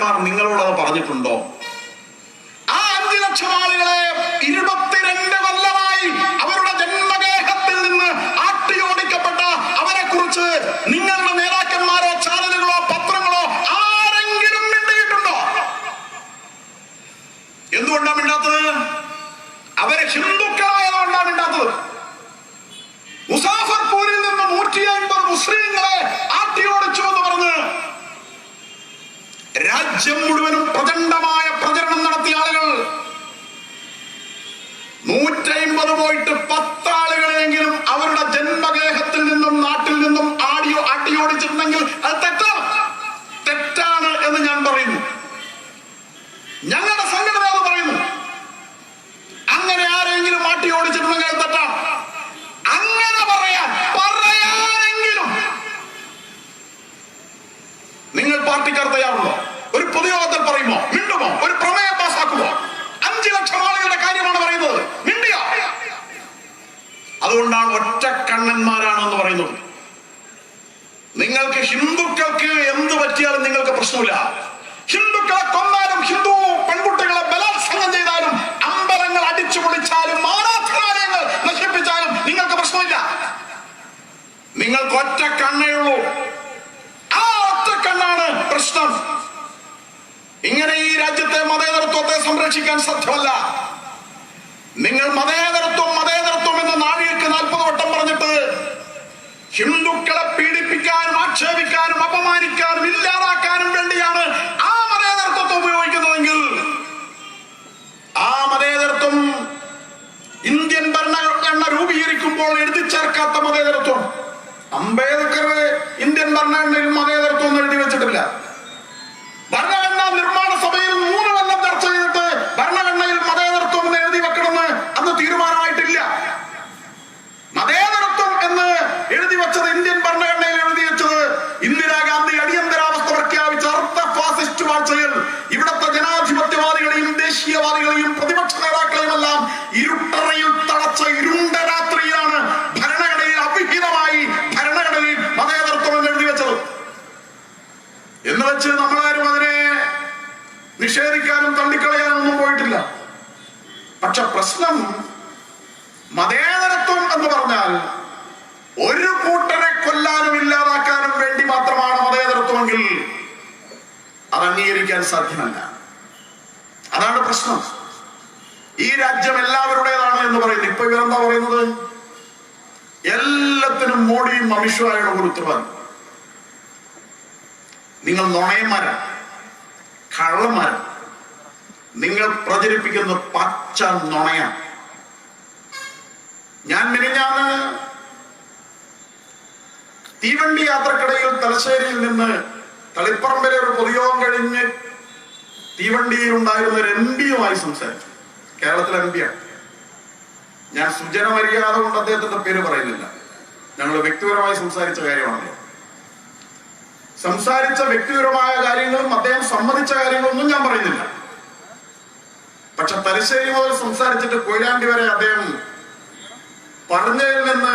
നേതാക്കന്മാർ നിങ്ങളോടത് പറഞ്ഞിട്ടുണ്ടോ? ആ 5 ലക്ഷം ആളുകളെ 22 കൊല്ലമായി അവരുടെ ജന്മഗേഹത്തിൽ നിന്ന് ആട്ടിയോടിക്കപ്പെട്ട അവരെ കുറിച്ച് നിങ്ങളുടെ നേതാക്കന്മാരോ ചാനലുകളോ പത്രങ്ങളോ ആരെങ്കിലും മിണ്ടിയിട്ടുണ്ടോ? എന്തുകൊണ്ടാണ് മിണ്ടാത്തത്? അവരെ ഹിന്ദുക്കളായതുകൊണ്ടാണ് മിണ്ടാത്തത്. മുസാഫർപൂരിൽ നിന്ന് 150 മുസ്ലിങ്ങളെ ആട്ടിയോടിച്ചു എന്ന് പറഞ്ഞ് രാജ്യം മുഴുവനും പ്രചണ്ഡമായ പ്രചരണം നടത്തിയ ആളുകൾ 150 പോയിട്ട് 10 ആളുകളെങ്കിലും അവരുടെ ജന്മഗേഹത്തിൽ നിന്നും നാട്ടിൽ നിന്നും ആട്ടിയോടിച്ചിട്ടുണ്ടെങ്കിൽ അത് തെറ്റാണ് എന്ന് ഞാൻ പറയുന്നു. ഞങ്ങളുടെ സംഘടന അത് പറയുന്നു. അങ്ങനെ ആരെങ്കിലും ആട്ടിയോടിച്ചിട്ടുണ്ടെങ്കിൽ തെറ്റാണ്. അങ്ങനെ പറയാനെങ്കിലും നിങ്ങൾ പാർട്ടിക്കാർ തയ്യാറുണ്ടോ? ഒരു പൊതുയോഗത്തിൽ പറയുമോ? മിണ്ടുമോ? ഒരു പ്രമേയം പാസ്സാക്കുമോ? 5 ലക്ഷം ആളുകളുടെ കാര്യമാണ് പറയുന്നത്. മിണ്ടിയോ? അതുകൊണ്ടാണ് ഒറ്റക്കണ്ണന്മാരാണെന്ന് പറയുന്നത്. നിങ്ങൾക്ക് ഹിന്ദുക്കൾക്ക് എന്ത് പറ്റിയാലും നിങ്ങൾക്ക് പ്രശ്നമില്ല. ഹിന്ദുക്കളെ കൊന്നാലും ഹിന്ദു പെൺകുട്ടികളെ ബലാത്സംഗം ചെയ്താലും അമ്പലങ്ങൾ അടിച്ചു പൊളിച്ചാലും ആരാധനാലയങ്ങൾ നശിപ്പിച്ചാലും നിങ്ങൾക്ക് പ്രശ്നമില്ല. നിങ്ങൾക്ക് ഒറ്റ കണ്ണേ ഉള്ളൂ. ആ ഒറ്റ കണ്ണാണ് പ്രശ്നം. ഇങ്ങനെ ഈ രാജ്യത്തെ മതേതരത്വത്തെ സംരക്ഷിക്കാൻ സാധ്യമല്ല. നിങ്ങൾ മതേതരത്വം എന്ന് നാഴികക്ക് 40 വട്ടം പറഞ്ഞിട്ട് ഹിന്ദുക്കളെ പീഡിപ്പിക്കാനും ആക്ഷേപിക്കാനും അപമാനിക്കാനും ഇല്ലാതാക്കാനും വേണ്ടിയാണ് ആ മതേതരത്വത്തെ ഉപയോഗിക്കുന്നതെങ്കിൽ ആ മതേതരത്വം ഇന്ത്യൻ ഭരണഘടന രൂപീകരിക്കുമ്പോൾ എഴുതി ചേർക്കാത്ത മതേതരത്വം. അംബേദ്കർ ഇന്ത്യൻ ഭരണഘടനയിൽ മതേതരത്വം ഒന്നും എഴുതി വെച്ചിട്ടില്ല. ഭരണഘടനാ നിർമ്മാണ സഭയിൽ 3 കൊല്ലം ചർച്ച ചെയ്തിട്ട് ഭരണഘടനയിൽ മതേതരത്വം എന്ന് എഴുതി വെക്കണമെന്ന് അന്ന് തീരുമാനമായിട്ടില്ല. മതേതരത്വം എന്ന് എഴുതി വെച്ചത് ഇന്ത്യൻ ഭരണഘടനയിൽ എഴുതി വെച്ചത് ഇന്ദിരാഗാന്ധി അടിയന്തരാവസ്ഥ പ്രഖ്യാപിച്ച അർദ്ധ ഫാസിസ്റ്റ് വാഴ്ചയിൽ ഇവിടത്തെ ജനാധിപത്യവാദികളെയും ദേശീയവാദികളെയും പ്രതിപക്ഷ നേതാക്കളെയും എല്ലാം ഇരുട്ടറയിൽ തളച്ച ഇരുണ്ട രാത്രിയിലാണ് ഭരണഘടനയിൽ അവിഹിതമായി ഭരണഘടനയിൽ മതേതരത്വം എന്ന് എഴുതി വെച്ചത്. എന്ന് വെച്ച് നമ്മളാരും അതിനെ നിഷേധിക്കാനും തള്ളിക്കളയാനും ഒന്നും പോയിട്ടില്ല. പക്ഷെ പ്രശ്നം മതേതരത്വം എന്ന് പറഞ്ഞാൽ ഒരു കൂട്ടരെ കൊല്ലാനും ഇല്ലാതാക്കാനും വേണ്ടി മാത്രമാണ് മതേതരത്വമെങ്കിൽ അത് അംഗീകരിക്കാൻ സാധ്യമല്ല. അതാണ് പ്രശ്നം. ഈ രാജ്യം എല്ലാവരുടേതാണ് എന്ന് പറയുന്നു. ഇപ്പൊ ഇവരെന്താ പറയുന്നത്? എല്ലാത്തിനും മോഡിയും അമിത്ഷായുടെ ഒരു ഉത്തരവാദിത്വം. നിങ്ങൾ നുണയന്മാരാണ്, കള്ളന്മാരാണ്. നിങ്ങൾ പ്രചരിപ്പിക്കുന്ന പച്ച നുണയാണ്. ഞാൻ മിനിഞ്ഞാന്ന് തീവണ്ടി യാത്രക്കിടയിൽ തലശ്ശേരിയിൽ നിന്ന് തളിപ്പറമ്പിലെ ഒരു പൊതുയോഗം കഴിഞ്ഞ് തീവണ്ടിയിൽ ഉണ്ടായിരുന്ന ഒരു MP-യുമായി സംസാരിച്ചു. കേരളത്തിലെ MP-യാണ്. ഞാൻ സുജന മര്യാദ കൊണ്ട് അദ്ദേഹത്തിന്റെ പേര് പറയുന്നില്ല. ഞങ്ങൾ വ്യക്തിപരമായി സംസാരിച്ച കാര്യമാണല്ലോ. സംസാരിച്ച വ്യക്തിപരമായ കാര്യങ്ങളും അദ്ദേഹം സമ്മതിച്ച കാര്യങ്ങളൊന്നും ഞാൻ പറയുന്നില്ല. പക്ഷെ തലശ്ശേരി മുതൽ സംസാരിച്ചിട്ട് കൊയിലാണ്ടി വരെ അദ്ദേഹം പറഞ്ഞതിൽ നിന്ന്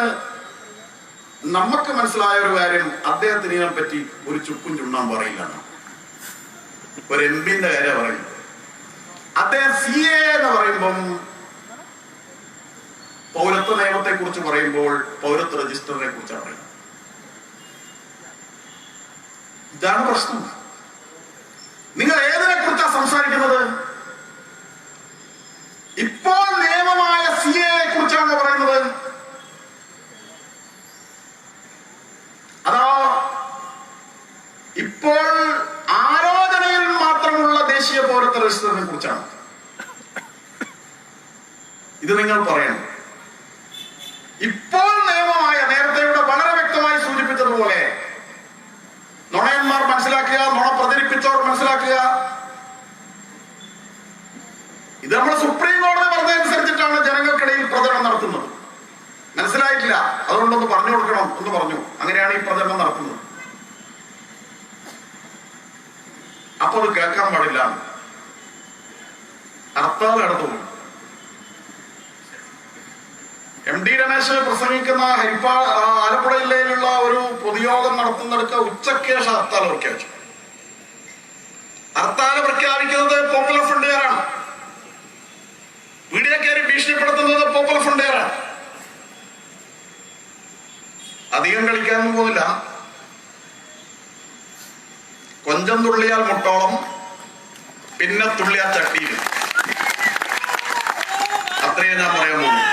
നമുക്ക് മനസ്സിലായ ഒരു കാര്യം, അദ്ദേഹത്തിന് ഇതിനെ പറ്റി ഒരു ചുക്കും ചുണ്ണാൻ പറയില്ല. ഒരു MP-ന്റെ കാര്യം പറയുന്നത്. അദ്ദേഹം CA എന്ന് പറയുമ്പം പൗരത്വ നിയമത്തെ കുറിച്ച് പറയുമ്പോൾ പൗരത്വ രജിസ്റ്ററിനെ കുറിച്ചാണ് പറയുന്നത്. ഇതാണ് പ്രശ്നം. നിങ്ങൾ ഏതിനെ കുറിച്ചാണ് സംസാരിക്കുന്നത്? ഇപ്പോൾ നിയമമായ CA കുറിച്ചാണ് പറയുന്നത്. അതോ ഇപ്പോൾ ആലോചനയിൽ മാത്രമുള്ള ദേശീയ പൗരത്വ രജിസ്റ്ററിനെ കുറിച്ചാണ്? ഇത് നിങ്ങൾ പറയണം. ഇപ്പോൾ നിയമമായ, നേരത്തെ ഇവിടെ വളരെ വ്യക്തമായി സൂചിപ്പിച്ചതുപോലെ, നുണയന്മാർ മനസ്സിലാക്കുക, നുണ പ്രചരിപ്പിച്ചവർ മനസ്സിലാക്കുക. ഇത് നമ്മൾ സുപ്രീം കോടതി പറഞ്ഞതനുസരിച്ചിട്ടാണ് ജനങ്ങൾക്കിടയിൽ പ്രചരണം നടത്തുന്നത്. മനസ്സിലായിട്ടില്ല, അതുകൊണ്ടൊന്ന് പറഞ്ഞു കൊടുക്കണം എന്ന് പറഞ്ഞു. അങ്ങനെയാണ് ഈ പ്രചരണം നടത്തുന്നത്. അപ്പൊ അത് കേൾക്കാൻ പാടില്ല, ഹർത്താൽ നടത്തും. MD രമേശ് പ്രസംഗിക്കുന്ന ആലപ്പുഴ ജില്ലയിലുള്ള ഒരു പൊതുയോഗം നടത്തുന്നിടക്ക് ഉച്ചയ്ക്ക് ശേഷം ഹർത്താൽ പ്രഖ്യാപിച്ചു. ഹർത്താൽ പ്രഖ്യാപിക്കുന്നത് പോപ്പുലർ ഫ്രണ്ടുകാരാണ്. വീഡിയോ കയറി ഭീഷണിപ്പെടുത്തുന്നത് പോപ്പുലർ ഫ്രണ്ടുകാരാണ്. അധികം കളിക്കാനൊന്നും പോകുന്നില്ല. കൊഞ്ചം തുള്ളിയാൽ മുട്ടോളം, പിന്നെ തുള്ളിയാൽ ചട്ടിയിൽ. അത്രയേ ഞാൻ പറയാൻ പോകുന്നു.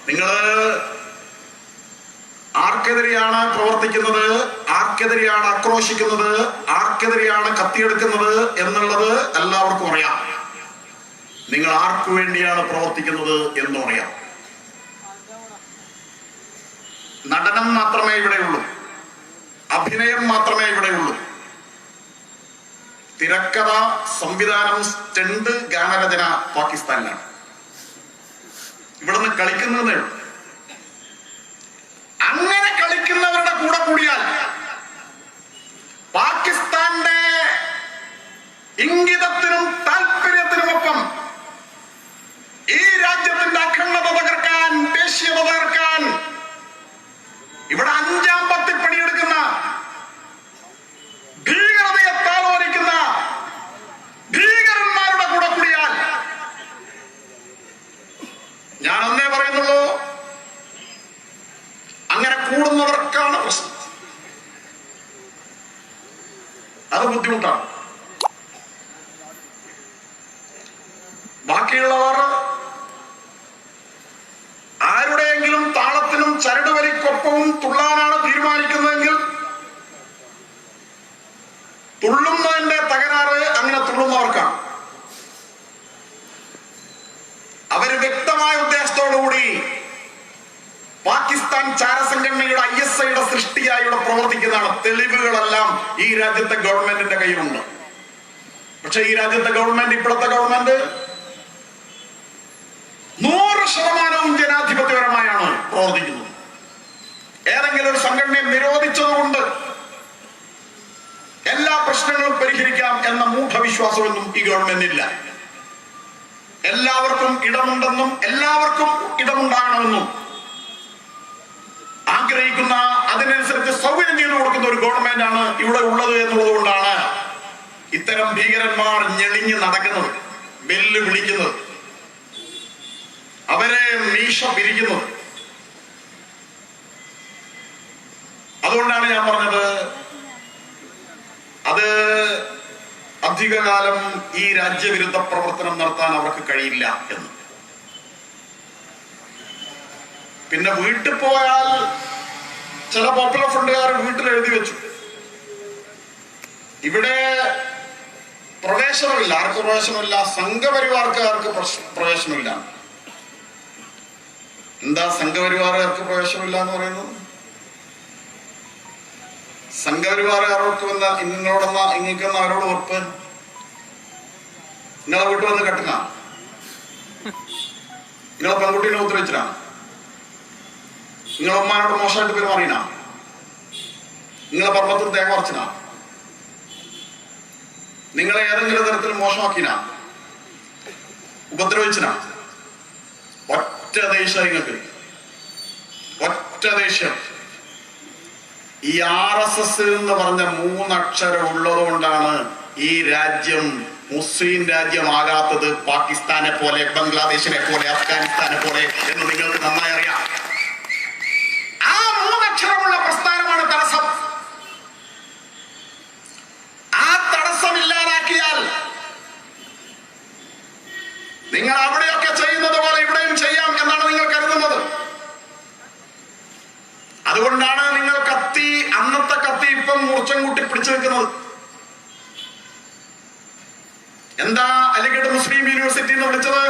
നിങ്ങള് ആർക്കെതിരെയാണ് പ്രവർത്തിക്കുന്നത്, ആർക്കെതിരെയാണ് ആക്രോശിക്കുന്നത്, ആർക്കെതിരെയാണ് കത്തിയെടുക്കുന്നത് എന്നുള്ളത് എല്ലാവർക്കും അറിയാം. നിങ്ങൾ ആർക്കു വേണ്ടിയാണ് പ്രവർത്തിക്കുന്നത് എന്നും അറിയാം. നടനം മാത്രമേ ഇവിടെയുള്ളൂ, അഭിനയം മാത്രമേ ഇവിടെയുള്ളൂ. തിരക്കഥ, സംവിധാനം, സ്റ്റണ്ട്, ഗാനരചന പാകിസ്ഥാനിലാണ്. ഇവിടുന്ന് കളിക്കുന്നതേ ഉള്ളൂ. അങ്ങനെ കളിക്കുന്നവരുടെ കൂടെ കൂടിയാൽ പാകിസ്ഥാന്റെ ഇംഗിതത്തിനും താല്പര്യത്തിനുമൊപ്പം ഈ രാജ്യത്തിന്റെ അഖണ്ഡത തകർക്കാൻ, ദേശീയത തകർക്കാൻ ഇവിടെ അഞ്ചാം പത്തി പണിയെടുക്കുന്ന, ഭീകരതയെ താലോലിക്കുന്ന ഭീകരന്മാരുടെ കൂടെ കൂടിയാൽ, ഞാൻ ഒന്നേ പറയുന്നുള്ളൂ, അങ്ങനെ കൂടുന്നവർക്കാണ് പ്രശ്നം. അത് ബുദ്ധിമുട്ടാണ്. ബാക്കിയുള്ളവർ ആരുടെയെങ്കിലും താളത്തിനും ചരടുവലിക്കൊപ്പവും തുള്ളാനാണ് തീരുമാനിക്കുന്നതെങ്കിൽ തുള്ളുന്നതിന്റെ തകരാറ് അങ്ങനെ തുള്ളുന്നവർക്കാണ്. അവര് വ്യക്തമായ ഉദ്ദേശത്തോടുകൂടി പാകിസ്ഥാൻ ചാരസംഘടനയുടെ ISIയുടെ സൃഷ്ടിയായി ഇവിടെ പ്രവർത്തിക്കുന്നതാണ്. തെളിവുകളെല്ലാം ഈ രാജ്യത്തെ ഗവൺമെന്റിന്റെ കയ്യിലുണ്ട്. പക്ഷെ ഈ രാജ്യത്തെ ഗവൺമെന്റ്, ഇപ്പോഴത്തെ ഗവൺമെന്റ് 100% ജനാധിപത്യപരമായാണ് പ്രവർത്തിക്കുന്നത്. ഏതെങ്കിലും ഒരു സംഘടനയെ നിരോധിച്ചതുകൊണ്ട് എല്ലാ പ്രശ്നങ്ങളും പരിഹരിക്കാം എന്ന മൂഢവിശ്വാസമൊന്നും ഈ ഗവൺമെന്റില്ല. എല്ലാവർക്കും ഇടമുണ്ടെന്നും എല്ലാവർക്കും ഇടമുണ്ടാകണമെന്നും ആഗ്രഹിക്കുന്ന, അതിനനുസരിച്ച് സൗകര്യം ചെയ്തു കൊടുക്കുന്ന ഒരു ഗവൺമെന്റാണ് ഇവിടെ ഉള്ളത് എന്നുള്ളത് കൊണ്ടാണ് ഇത്തരം ഭീകരന്മാർ ഞെളിഞ്ഞ് നടക്കുന്നത്, വെല്ലു വിളിക്കുന്നത്, അവരെ മീശ പിരിക്കുന്നത്. അതുകൊണ്ടാണ് ഞാൻ പറഞ്ഞത്, അത് അധികകാലം ഈ രാജ്യവിരുദ്ധ പ്രവർത്തനം നടത്താൻ അവർക്ക് കഴിയില്ല എന്ന്. പിന്നെ വീട്ടിൽ പോയാൽ ചില പോപ്പുലർ ഫ്രണ്ടുകാർ വീട്ടിൽ എഴുതി വെച്ചു, ഇവിടെ പ്രവേശനമില്ല, ആർക്ക് പ്രവേശനമില്ല, സംഘപരിവാർക്കാർക്ക് പ്രവേശനമില്ല. എന്താ സംഘപരിവാറുകാർക്ക് പ്രവേശനമില്ല എന്ന് പറയുന്നത്? സംഘപരിവാറുകാർക്ക് വന്ന നിങ്ങളോടെന്ന ഇങ്ങൾക്കെന്ന അവരോട് ഉറപ്പ്? നിങ്ങളെ വീട്ടിൽ വന്ന് കെട്ടുക, നിങ്ങളെ പെൺകുട്ടീനെ ഉത്തരവിച്ചാ, നിങ്ങളെ ഉമ്മാനോട് മോശമായിട്ട് പെരുമാറിനാ, നിങ്ങളെ പർവ്വത്തിൽ തേങ്ങ കുറച്ചിനാ, നിങ്ങളെ ഏതെങ്കിലും തരത്തിൽ മോശമാക്കിനാ, ഉപദ്രവിച്ചിനാ? ഒറ്റ ദേഷ്യം നിങ്ങൾക്ക്, ഒറ്റ ദേഷ്യം. ഈ RSS എന്ന് പറഞ്ഞ 3 അക്ഷരം ഉള്ളത് കൊണ്ടാണ് ഈ രാജ്യം മുസ്ലിം രാജ്യമാകാത്തത്. പാകിസ്ഥാനെ പോലെ, ബംഗ്ലാദേശിനെ പോലെ, അഫ്ഗാനിസ്ഥാനെ പോലെ എന്ന് നിങ്ങൾക്ക് നന്നായി അറിയാം. ആ 3 അക്ഷരമുള്ള പ്രസ്ഥാനമാണ് തടസ്സം. ആ തടസ്സം ഇല്ലാതാക്കിയാൽ നിങ്ങൾ അവിടെയൊക്കെ ചെയ്യുന്നത് പോലെ ഇവിടെയും ചെയ്യാം എന്നാണ് നിങ്ങൾ കരുതുന്നത്. അതുകൊണ്ടാണ് നിങ്ങൾ അന്നത്തെ കത്തി ഇപ്പം മൂർച്ചം കൂട്ടി പിടിച്ചു വെക്കുന്നത്. എന്താ അലിഗഡ് മുസ്ലിം യൂണിവേഴ്സിറ്റി എന്ന് വിളിച്ചത്?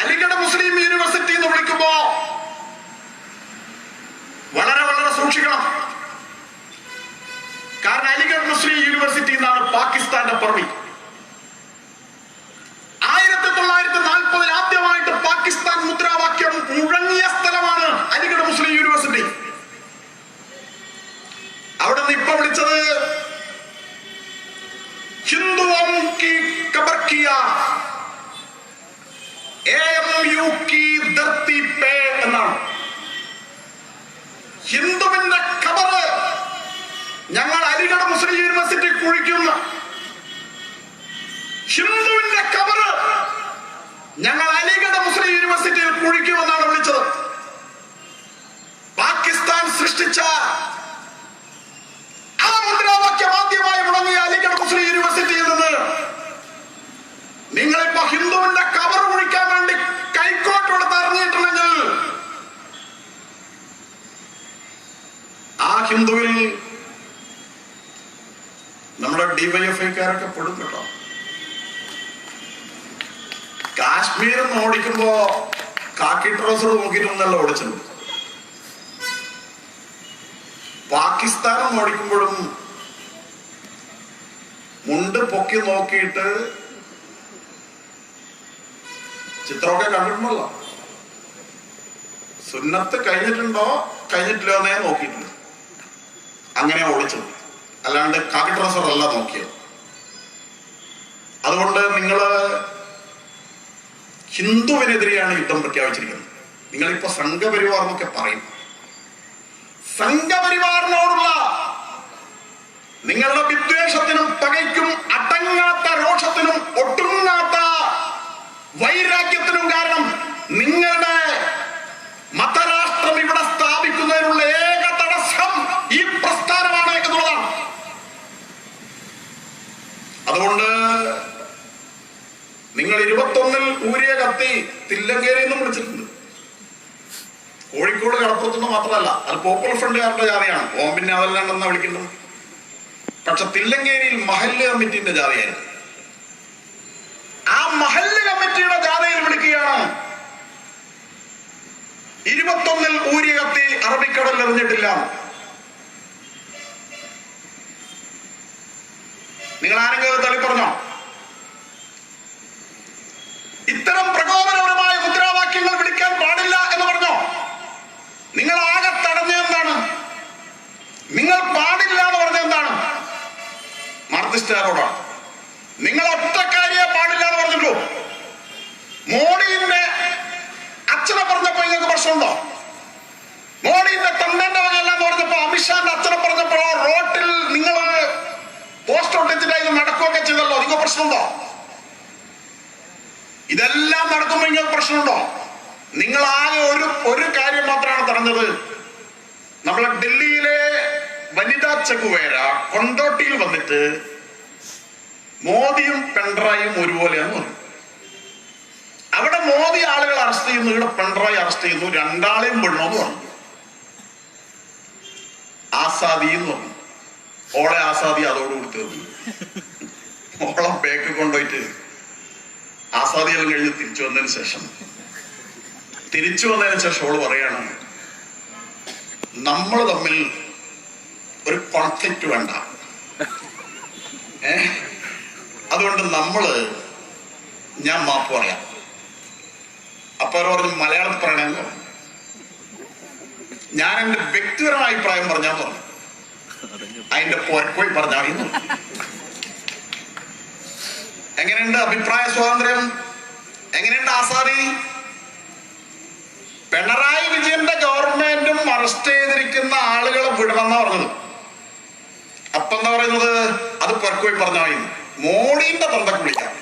അലിഗഡ് മുസ്ലിം യൂണിവേഴ്സിറ്റി എന്ന് വിളിക്കുമ്പോ വളരെ വളരെ സൂക്ഷിക്കണം. കാരണം അലിഗഡ് മുസ്ലിം യൂണിവേഴ്സിറ്റി എന്നാണ് പാകിസ്ഥാന്റെ പർവി. 1940 ആദ്യമായിട്ട് പാകിസ്ഥാൻ മുദ്രാവാക്യം മുഴങ്ങിയ സ്ഥലമാണ് അലിഗഡ് മുസ്ലിം യൂണിവേഴ്സിറ്റി. അവിടെ നിന്ന് ഇപ്പൊ വിളിച്ചത് ഹിന്ദുവം കി ഖബർ കിയ AMU കി ധർത്തി പേ എന്നാണ്. ഹിന്ദുവിന്റെ ഖബർ ഞങ്ങൾ അലിഗഡ് മുസ്ലിം യൂണിവേഴ്സിറ്റി കുഴിക്കുന്ന ഹിന്ദുവിന്റെ കബറ് ഞങ്ങൾ അലിഗഡ് മുസ്ലിം യൂണിവേഴ്സിറ്റിയിൽ കുഴിക്കുമെന്നാണ് വിളിച്ചത്. പാകിസ്ഥാൻ സൃഷ്ടിച്ച ആ മുദ്രാവാക്യം ആദ്യമായി മുടങ്ങിയ അലിഗഡ് മുസ്ലിം യൂണിവേഴ്സിറ്റിയിൽ നിന്ന് നിങ്ങളിപ്പോ ഹിന്ദുവിന്റെ കബർ കുഴിക്കാൻ വേണ്ടി കൈക്കോട്ടെടുത്ത് ഇറങ്ങിയിട്ടുണ്ടെങ്കിൽ ആ ഹിന്ദുവിൽ നമ്മുടെ ഡിവൈഎഫ്ഐക്കാരൊക്കെ പെടും കേട്ടോ. കാശ്മീർ ഓടിക്കുമ്പോ കാക്കി ട്രൗസർ നോക്കിയിട്ടൊന്നല്ല ഓടിച്ചത്. പാകിസ്ഥാനും ഓടിക്കുമ്പോഴും മുണ്ട് പൊക്കി നോക്കിയിട്ട് ചിത്രമൊക്കെ കണ്ടിട്ടുണ്ടല്ലോ. സുന്നത്ത് കഴിഞ്ഞിട്ടുണ്ടോ കഴിഞ്ഞിട്ടില്ലോ എന്നേ നോക്കിയിട്ടുണ്ട്. അങ്ങനെ ഓടിച്ചത്, അല്ലാണ്ട് കാക്കി ട്രൗസർ അല്ല നോക്കിയത്. അതുകൊണ്ട് നിങ്ങള് ഹിന്ദുവിനെതിരെയാണ് യുദ്ധം പ്രഖ്യാപിച്ചിരിക്കുന്നത്. നിങ്ങളിപ്പോ സംഘപരിവാർ എന്നൊക്കെ പറയും. സംഘപരിവാറിനോടുള്ള നിങ്ങളുടെ വിദ്വേഷത്തിനും പകയ്ക്കും അടങ്ങാത്ത രോഷത്തിനും ഒട്ടുങ്ങാത്ത വൈരാഗ്യത്തിനും കാരണം നിങ്ങളുടെ മതരാഷ്ട്രം ഇവിടെ സ്ഥാപിക്കുന്നതിനുള്ള ഏക തടസ്സം ഈ പ്രസ്ഥാനമാണ് എന്നുള്ളതാണ്. അതുകൊണ്ട് നിങ്ങൾ 21-ൽ ഊരിയ കത്തി തില്ലങ്കേരി എന്നും വിളിച്ചിട്ടുണ്ട്. കോഴിക്കോട് കടപ്പുറത്തുനിന്ന് മാത്രമല്ല, അത് പോപ്പുലർ ഫ്രണ്ടുകാരുടെ ജാഥയാണ്. ഓമ്പിന്നെ അതെല്ലാം വിളിക്കുന്നത്. പക്ഷെ തില്ലങ്കേരിയിൽ മഹല്ല് കമ്മിറ്റിന്റെ ജാഥയായിരുന്നു. ആ മഹല്ല് കമ്മിറ്റിയുടെ ജാഥയിൽ വിളിക്കുകയാണ് 21-ൽ ഊരിയ കത്തി അറബിക്കടലിൽ എറിഞ്ഞിട്ടില്ല. നിങ്ങൾ ആരെങ്കിലും തള്ളി പറഞ്ഞോ? ഇത്തരം പ്രകോപനപരമായ മുദ്രാവാക്യങ്ങൾ വിളിക്കാൻ പാടില്ല എന്ന് പറഞ്ഞോ? നിങ്ങൾ ആകെ തടഞ്ഞ എന്താണ്? നിങ്ങൾ പാടില്ല എന്ന് പറഞ്ഞ എന്താണ്? മാർക്സിസ്റ്റുകാരോടാണ്. നിങ്ങൾ ഒറ്റക്കാരിയെ പാടില്ല എന്ന് പറഞ്ഞിട്ടുള്ളൂ. മോഡിന്റെ അച്ഛനെ പറഞ്ഞപ്പോ നിങ്ങൾക്ക് പ്രശ്നമുണ്ടോ? മോഡിന്റെ തന്തന്റെ വകയല്ല എന്ന് പറഞ്ഞപ്പോ, അമിത്ഷാന്റെ അച്ഛനെ പറഞ്ഞപ്പോഴോ റോട്ടിൽ നിങ്ങൾ പോസ്റ്റ് ഒട്ടിച്ചിട്ടായി നടക്കുകയൊക്കെ ചെയ്തല്ലോ, നിങ്ങൾക്ക് പ്രശ്നമുണ്ടോ? ഇതെല്ലാം നടക്കുമ്പോൾ നിങ്ങൾക്ക് പ്രശ്നമുണ്ടോ? നിങ്ങൾ ആകെ ഒരു കാര്യം മാത്രമാണ് തടഞ്ഞത്. നമ്മളെ ഡൽഹിയിലെ വനിതാ ചെഗുവേര കൊണ്ടോട്ടിയിൽ വന്നിട്ട് മോദിയും പിണറായിയും ഒരുപോലെയാന്ന് പറഞ്ഞു. അവിടെ മോദി ആളുകൾ അറസ്റ്റ് ചെയ്യുന്നു, ഇവിടെ പിണറായി അറസ്റ്റ് ചെയ്യുന്നു, രണ്ടാളെയും വിടണമെന്ന് പറഞ്ഞു. ആസാദി എന്ന് പറഞ്ഞു. ഓളെ ആസാദി അതോടുകൂടി തീർന്നു. ഓളെ ബേക്ക് കൊണ്ടുപോയിട്ട് ആസാദിയെല്ലാം കഴിഞ്ഞ് തിരിച്ചു വന്നതിന് ശേഷം ഓള് പറയാണ്, നമ്മൾ തമ്മിൽ ഒരു കോൺഫ്ലിക്റ്റ് വേണ്ട, അതുകൊണ്ട് ഞാൻ മാപ്പ് പറയാം. അപ്പൊ അവർ പറഞ്ഞു മലയാളത്തിൽ പറയണമെന്ന് പറഞ്ഞു. ഞാൻ എന്റെ വ്യക്തിപരമായ അഭിപ്രായം പറഞ്ഞാന്ന് പറഞ്ഞു. അതിന്റെ പോയി പറഞ്ഞാൽ എങ്ങനെയുണ്ട് അഭിപ്രായ സ്വാതന്ത്ര്യം? എങ്ങനെയുണ്ട് ആസാദി? പിണറായി വിജയന്റെ ഗവൺമെന്റും അറസ്റ്റ് ചെയ്തിരിക്കുന്ന ആളുകളെ വിടണമെന്നാ പറഞ്ഞത്. അപ്പൊ എന്താ പറയുന്നത്? അത് പോയി പറഞ്ഞാൽ മതി. മോഡിന്റെ തന്തക്ക് വിളിക്കാം,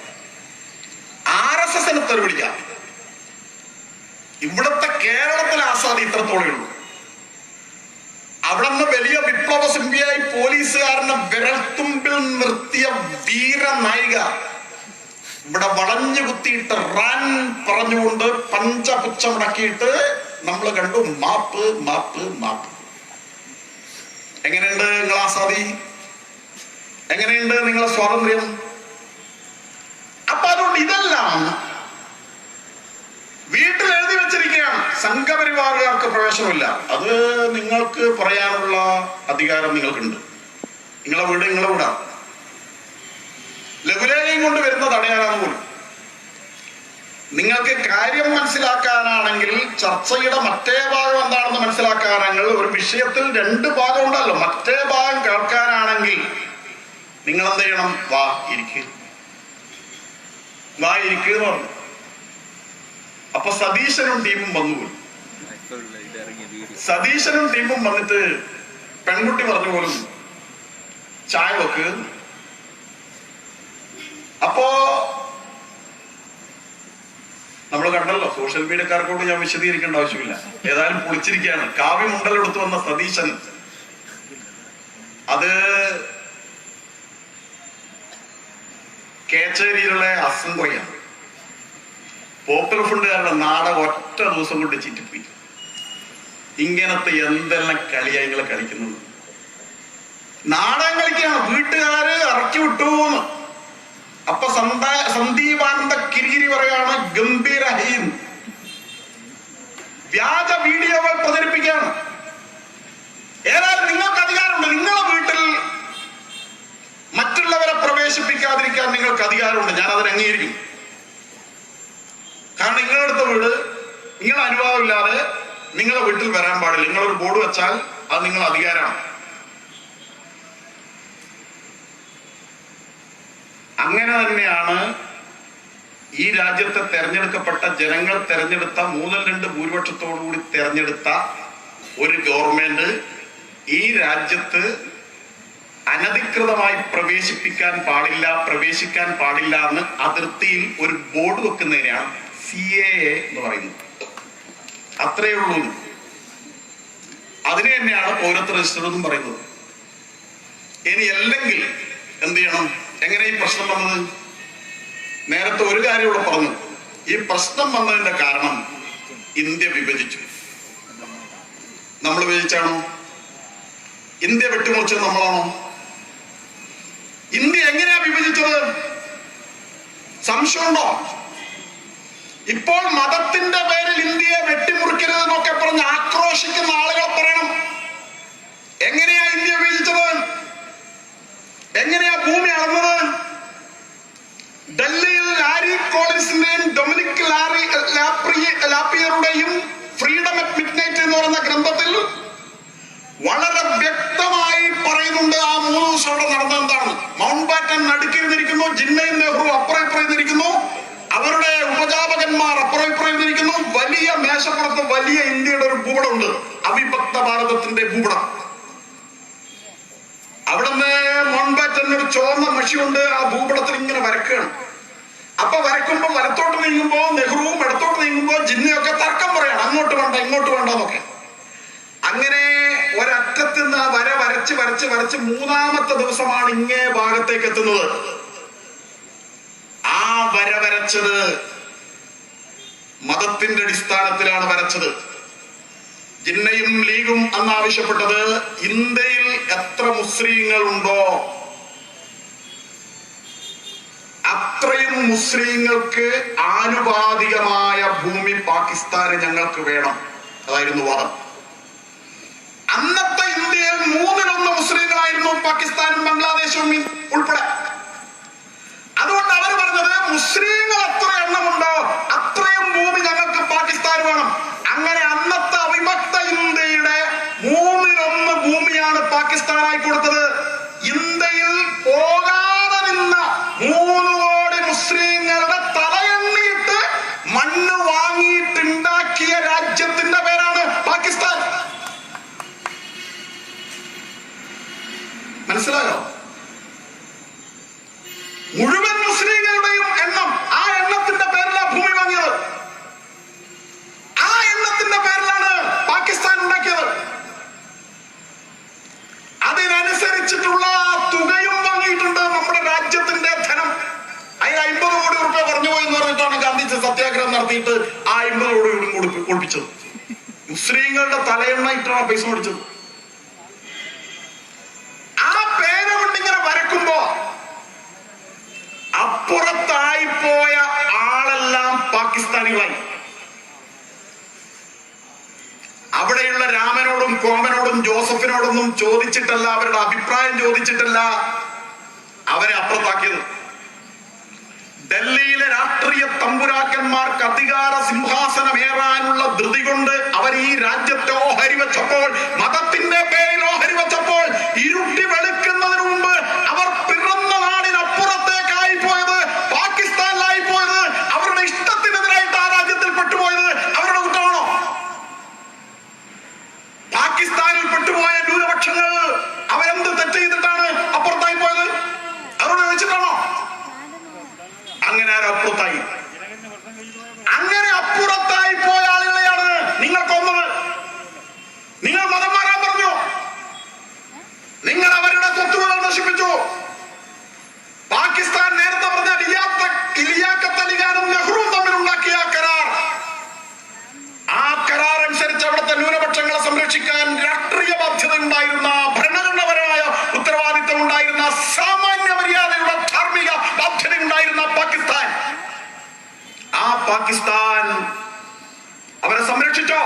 RSSന് തെറി വിളിക്കാം. ഇവിടുത്തെ കേരളത്തിലെ ആസാദി ഇത്രത്തോളേ ഉള്ളൂ. അവിടെ നിന്ന് വലിയ വിപ്ലവ സിംബിയായി പോലീസുകാരനെ വിരൽത്തുമ്പിൽ നിർത്തിയ വീരനായിക ഇവിടെ വളഞ്ഞു കുത്തിയിട്ട് റാൻ പറഞ്ഞുകൊണ്ട് പഞ്ചപുച്ഛമുടക്കിയിട്ട് നമ്മൾ കണ്ടു മാപ്പ് മാപ്പ് മാപ്പ്. എങ്ങനെയുണ്ട് നിങ്ങൾ ആസാദി? എങ്ങനെയുണ്ട് നിങ്ങളെ സ്വാതന്ത്ര്യം? അപ്പൊ അതുകൊണ്ട് ഇതെല്ലാം വീട്ടിൽ എഴുതി വെച്ചിരിക്കുകയാണ്. സംഘപരിവാറുകാർക്ക് പ്രവേശനമില്ല. അത് നിങ്ങൾക്ക് പറയാനുള്ള അധികാരം നിങ്ങൾക്കുണ്ട്. നിങ്ങളെ വീടാണ്. ലഘുലേഖയും കൊണ്ട് വരുന്നത് തടയാനാണ് പോലും. നിങ്ങൾക്ക് കാര്യം മനസ്സിലാക്കാനാണെങ്കിൽ ചർച്ചയുടെ മറ്റേ ഭാഗം എന്താണെന്ന് മനസ്സിലാക്കാനാണെങ്കിൽ ഒരു വിഷയത്തിൽ 2 ഭാഗം ഉണ്ടല്ലോ. മറ്റേ ഭാഗം കേൾക്കാനാണെങ്കിൽ നിങ്ങൾ എന്ത് ചെയ്യണം? വാ ഇരിക്കുക എന്ന് പറഞ്ഞു. അപ്പൊ സതീശനും ടീമും വന്നുപോയി. സതീശനും ടീമും വന്നിട്ട് പെൺകുട്ടി പറഞ്ഞു പോലും, ചായ വെക്ക്. അപ്പോ നമ്മൾ കണ്ടല്ലോ, സോഷ്യൽ മീഡിയക്കാർക്കോട് ഞാൻ വിശദീകരിക്കേണ്ട ആവശ്യമില്ല. ഏതായാലും പൊളിച്ചിരിക്കുകയാണ്. കാവ്യമുണ്ടലെടുത്തു വന്ന സതീശൻ അത് കേച്ചേരിയിലുള്ള അസംബ്ലിയാണ്. പോപ്പുലർ ഫണ്ടുകാരുടെ നാടകം ഒറ്റ ദിവസം കൊണ്ട് ചീറ്റിപ്പോയി. ഇങ്ങനത്തെ എന്തെല്ലാം കളിയാ നിങ്ങളെ കളിക്കുന്നത്? നാടകം കളിക്കുകയാണ്. വീട്ടുകാര് ഇറക്കി വിട്ടൂന്ന്. അപ്പൊ സന്ദീപാനന്ദ കിരികിരി പറയാണ് ഗംഭീരഹീൻ. വ്യാജ വീഡിയോകൾ പ്രചരിപ്പിക്കുകയാണ്. ഏതായാലും നിങ്ങൾക്ക് അധികാരമുണ്ട്. നിങ്ങളെ വീട്ടിൽ മറ്റുള്ളവരെ പ്രവേശിപ്പിക്കാതിരിക്കാൻ നിങ്ങൾക്ക് അധികാരമുണ്ട്. ഞാൻ അതിന് അംഗീകരിക്കും. കാരണം നിങ്ങളെടുത്ത വീട് നിങ്ങളുടെ അനുവാദമില്ലാതെ നിങ്ങളെ വീട്ടിൽ വരാൻ പാടില്ല. നിങ്ങളൊരു ബോർഡ് വെച്ചാൽ അത് നിങ്ങളുടെ അധികാരമാണ്. അങ്ങനെ തന്നെയാണ് ഈ രാജ്യത്തെ തെരഞ്ഞെടുക്കപ്പെട്ട ജനങ്ങൾ തെരഞ്ഞെടുത്ത 3/2 ഭൂരിപക്ഷത്തോടുകൂടി തെരഞ്ഞെടുത്ത ഒരു ഗവൺമെന്റ് ഈ രാജ്യത്ത് അനധികൃതമായി പ്രവേശിക്കാൻ പാടില്ല എന്ന് അതിർത്തിയിൽ ഒരു ബോർഡ് വെക്കുന്നതിനാണ് CAA എന്ന് പറയുന്നത്. അത്രയേ ഉള്ളൂ. അതിന് തന്നെയാണ് പൗരത്വ രജിസ്റ്റർ എന്നും പറയുന്നത്. ഇനി അല്ലെങ്കിൽ എന്ത് ചെയ്യണം? എങ്ങനെ ഈ പ്രശ്നം വന്നത്? നേരത്തെ ഒരു കാര്യം ഇവിടെ പറഞ്ഞു. ഈ പ്രശ്നം വന്നതിന്റെ കാരണം ഇന്ത്യ വിഭജിച്ചു. നമ്മൾ വിഭജിച്ചാണോ? ഇന്ത്യ വെട്ടിമുറിച്ചത് നമ്മളാണോ? ഇന്ത്യ എങ്ങനെയാ വിഭജിച്ചത്? സംശയമുണ്ടോ? ഇപ്പോൾ മതത്തിന്റെ പേരിൽ ഇന്ത്യയെ വെട്ടിമുറിക്കരുത് എന്നൊക്കെ പറഞ്ഞ് ആക്രോശിക്കുന്ന ആളുകൾ പറയണം, എങ്ങനെയാ ഇന്ത്യ വിഭജിച്ചത്? എങ്ങനെയാ ഭൂമി അളന്നത്? ഡൽഹിയിൽ ലാരി കോളിൻസിന്റെയും ഡൊമിനിക് ലാപ്പിയറുടെയും ഫ്രീഡം അറ്റ് മിഡ്നൈറ്റ് എന്ന് പറയുന്ന ഗ്രന്ഥത്തിൽ വളരെ വ്യക്തമായി പറയുന്നുണ്ട് ആ 3 ദിവസം അവിടെ നടന്നത് എന്താണ്. മൗണ്ട് ബാറ്റൻ നടുക്കിരുന്നിരിക്കുന്നു, ജിന്നയും നെഹ്റു അപ്പുറം ഇപ്പുറം ഇരുന്നിരിക്കുന്നു, അവരുടെ ഉപജാപകന്മാർ അപ്പുറം ഇപ്പുറം ഇരുന്നിരിക്കുന്നു. വലിയ മേശപ്പുറത്ത് വലിയ ഇന്ത്യയുടെ ഒരു ഭൂപടമുണ്ട്, അവിഭക്ത ഭാരതത്തിന്റെ ഭൂപടം. അവിടുന്ന് മൗണ്ട് ബാറ്റൻ ഒരു ചുവന്ന മഷിയുണ്ട്, ആ ഭൂപടത്തിൽ ഇങ്ങനെ വരക്കുകയാണ്. അപ്പൊ വരക്കുമ്പോ വലത്തോട്ട് നീങ്ങുമ്പോ നെഹ്റുവും ഇടത്തോട്ട് നീങ്ങുമ്പോ ജിന്നയൊക്കെ തർക്കം പറയാണ്, അങ്ങോട്ട് വേണ്ട ഇങ്ങോട്ട് വേണ്ട എന്നൊക്കെ. അങ്ങനെ ഒരറ്റത്ത് നിന്ന് ആ വര വരച്ച് 3-ാമത്തെ ദിവസമാണ് ഇങ്ങേ ഭാഗത്തേക്ക് എത്തുന്നത്. ആ വര വരച്ചത് മതത്തിന്റെ അടിസ്ഥാനത്തിലാണ് വരച്ചത്. ജിന്നയും ലീഗും അന്ന് ആവശ്യപ്പെട്ടത് ഇന്ത്യയിൽ എത്ര മുസ്ലിങ്ങൾ ഉണ്ടോ അത്രയും മുസ്ലിങ്ങൾക്ക് ആനുപാതികമായ ഭൂമി പാകിസ്ഥാന് ഞങ്ങൾക്ക് വേണം. അതായിരുന്നു വാദം. അന്നത്തെ ഇന്ത്യയിൽ 1/3 മുസ്ലിങ്ങളായിരുന്നു, പാകിസ്ഥാനും ബംഗ്ലാദേശും ഉൾപ്പെടെ. അതുകൊണ്ട് അവർ പറഞ്ഞത് മുസ്ലിങ്ങൾ എത്ര എണ്ണമുണ്ടോ അത്രയും ഭൂമി ഞങ്ങൾക്ക് പാകിസ്ഥാൻ വേണം. അങ്ങനെ അന്നത്തെ അവിഭക്ത ഇന്ത്യയുടെ 1/3 ഭൂമിയാണ് പാകിസ്ഥാനായി കൊടുത്തത്. ഇന്ത്യയിൽ പോകാതെ നിന്ന 3 കോടി മുസ്ലിങ്ങളുടെ തലയെണ്ണിയിട്ട് മണ്ണ് വാങ്ങിയിട്ടുണ്ടാക്കിയ രാജ്യത്തിന്റെ പേരാണ് പാകിസ്ഥാൻ. മനസ്സിലായോ? മുഴുവൻ മുസ്ലിങ്ങളുടെയും എണ്ണം, ആ എണ്ണത്തിന്റെ പേരിലാണ് ഭൂമി വാങ്ങിയത്. ആ എണ്ണത്തിന്റെ പേരിലാണ് പാകിസ്ഥാൻ ഉണ്ടാക്കിയത്. അതിനനുസരിച്ചിട്ടുള്ള തുകയും വാങ്ങിയിട്ടുണ്ട്. നമ്മുടെ രാജ്യത്തിന്റെ ധനം അതിന് 50 കോടി രൂപ പറഞ്ഞു പോയി എന്ന് പറഞ്ഞിട്ടാണ് ഗാന്ധിജി സത്യാഗ്രഹം നടത്തിയിട്ട് ആ 50 കോടി കൂടി ഒളിപ്പിച്ചത്. മുസ്ലിങ്ങളുടെ തലയെണ്ണ ഇട്ടാണ് പൈസ മേടിച്ചത്. ആ പേന കൊണ്ടിങ്ങനെ വരക്കുമ്പോ അപ്പുറത്തായിപ്പോയ ആളെല്ലാം പാകിസ്ഥാനികളായി. അവിടെയുള്ള രാമനോടും കോമനോടും ജോസഫിനോടൊന്നും ചോദിച്ചിട്ടല്ല, അവരുടെ അഭിപ്രായം ചോദിച്ചിട്ടല്ല അവരെ അപ്പുറത്താക്കിയത്. ഡൽഹിയിലെ രാഷ്ട്രീയ തമ്പുരാക്കന്മാർക്ക് അധികാര സിംഹാസനമേറാനുള്ള ധൃതി കൊണ്ട് അവർ ഈ രാജ്യത്തെ ഓഹരി വെച്ചപ്പോൾ, മതത്തിന്റെ പേരിൽ ഓഹരി വെച്ചപ്പോൾ, ഇരുട്ടി വെളുക്കുന്നതിന് മുമ്പ് അവർ പിറന്ന നാടിനപ്പുറത്തേക്കായി പോയത്, പാകിസ്ഥാനിലായി പോയത്, അവരുടെ ഇഷ്ടത്തിനെതിരായിട്ട് ആ രാജ്യത്തിൽ പെട്ടുപോയത് അവരുടെ കുറ്റമാണോ? പാകിസ്ഥാനിൽ പെട്ടുപോയ ന്യൂനപക്ഷങ്ങൾ അവരെന്ത് തെറ്റ് ചെയ്തിട്ടാണ് അപ്പുറത്ത് നശിപ്പിച്ചു. പാകിസ്ഥാൻ നേരത്തെ പറഞ്ഞ ലിയാഖത്ത് അലി ഖാനും നെഹ്റുവും തമ്മിലുണ്ടാക്കിയ കരാർ, ആ കരാർ അനുസരിച്ച് അവിടുത്തെ ന്യൂനപക്ഷങ്ങളെ സംരക്ഷിക്കാൻ രാഷ്ട്രീയ ബാധ്യത ഉണ്ടായിരുന്ന, ഭരണഘടനാപരമായ ഉത്തരവാദിത്തം ഉണ്ടായിരുന്ന, സാമാന്യ മര്യാദയുടെ ധാർമ്മിക ബാധ്യത ഉണ്ടായിരുന്ന പാകിസ്ഥാൻ അവരെ സംരക്ഷിച്ചോ?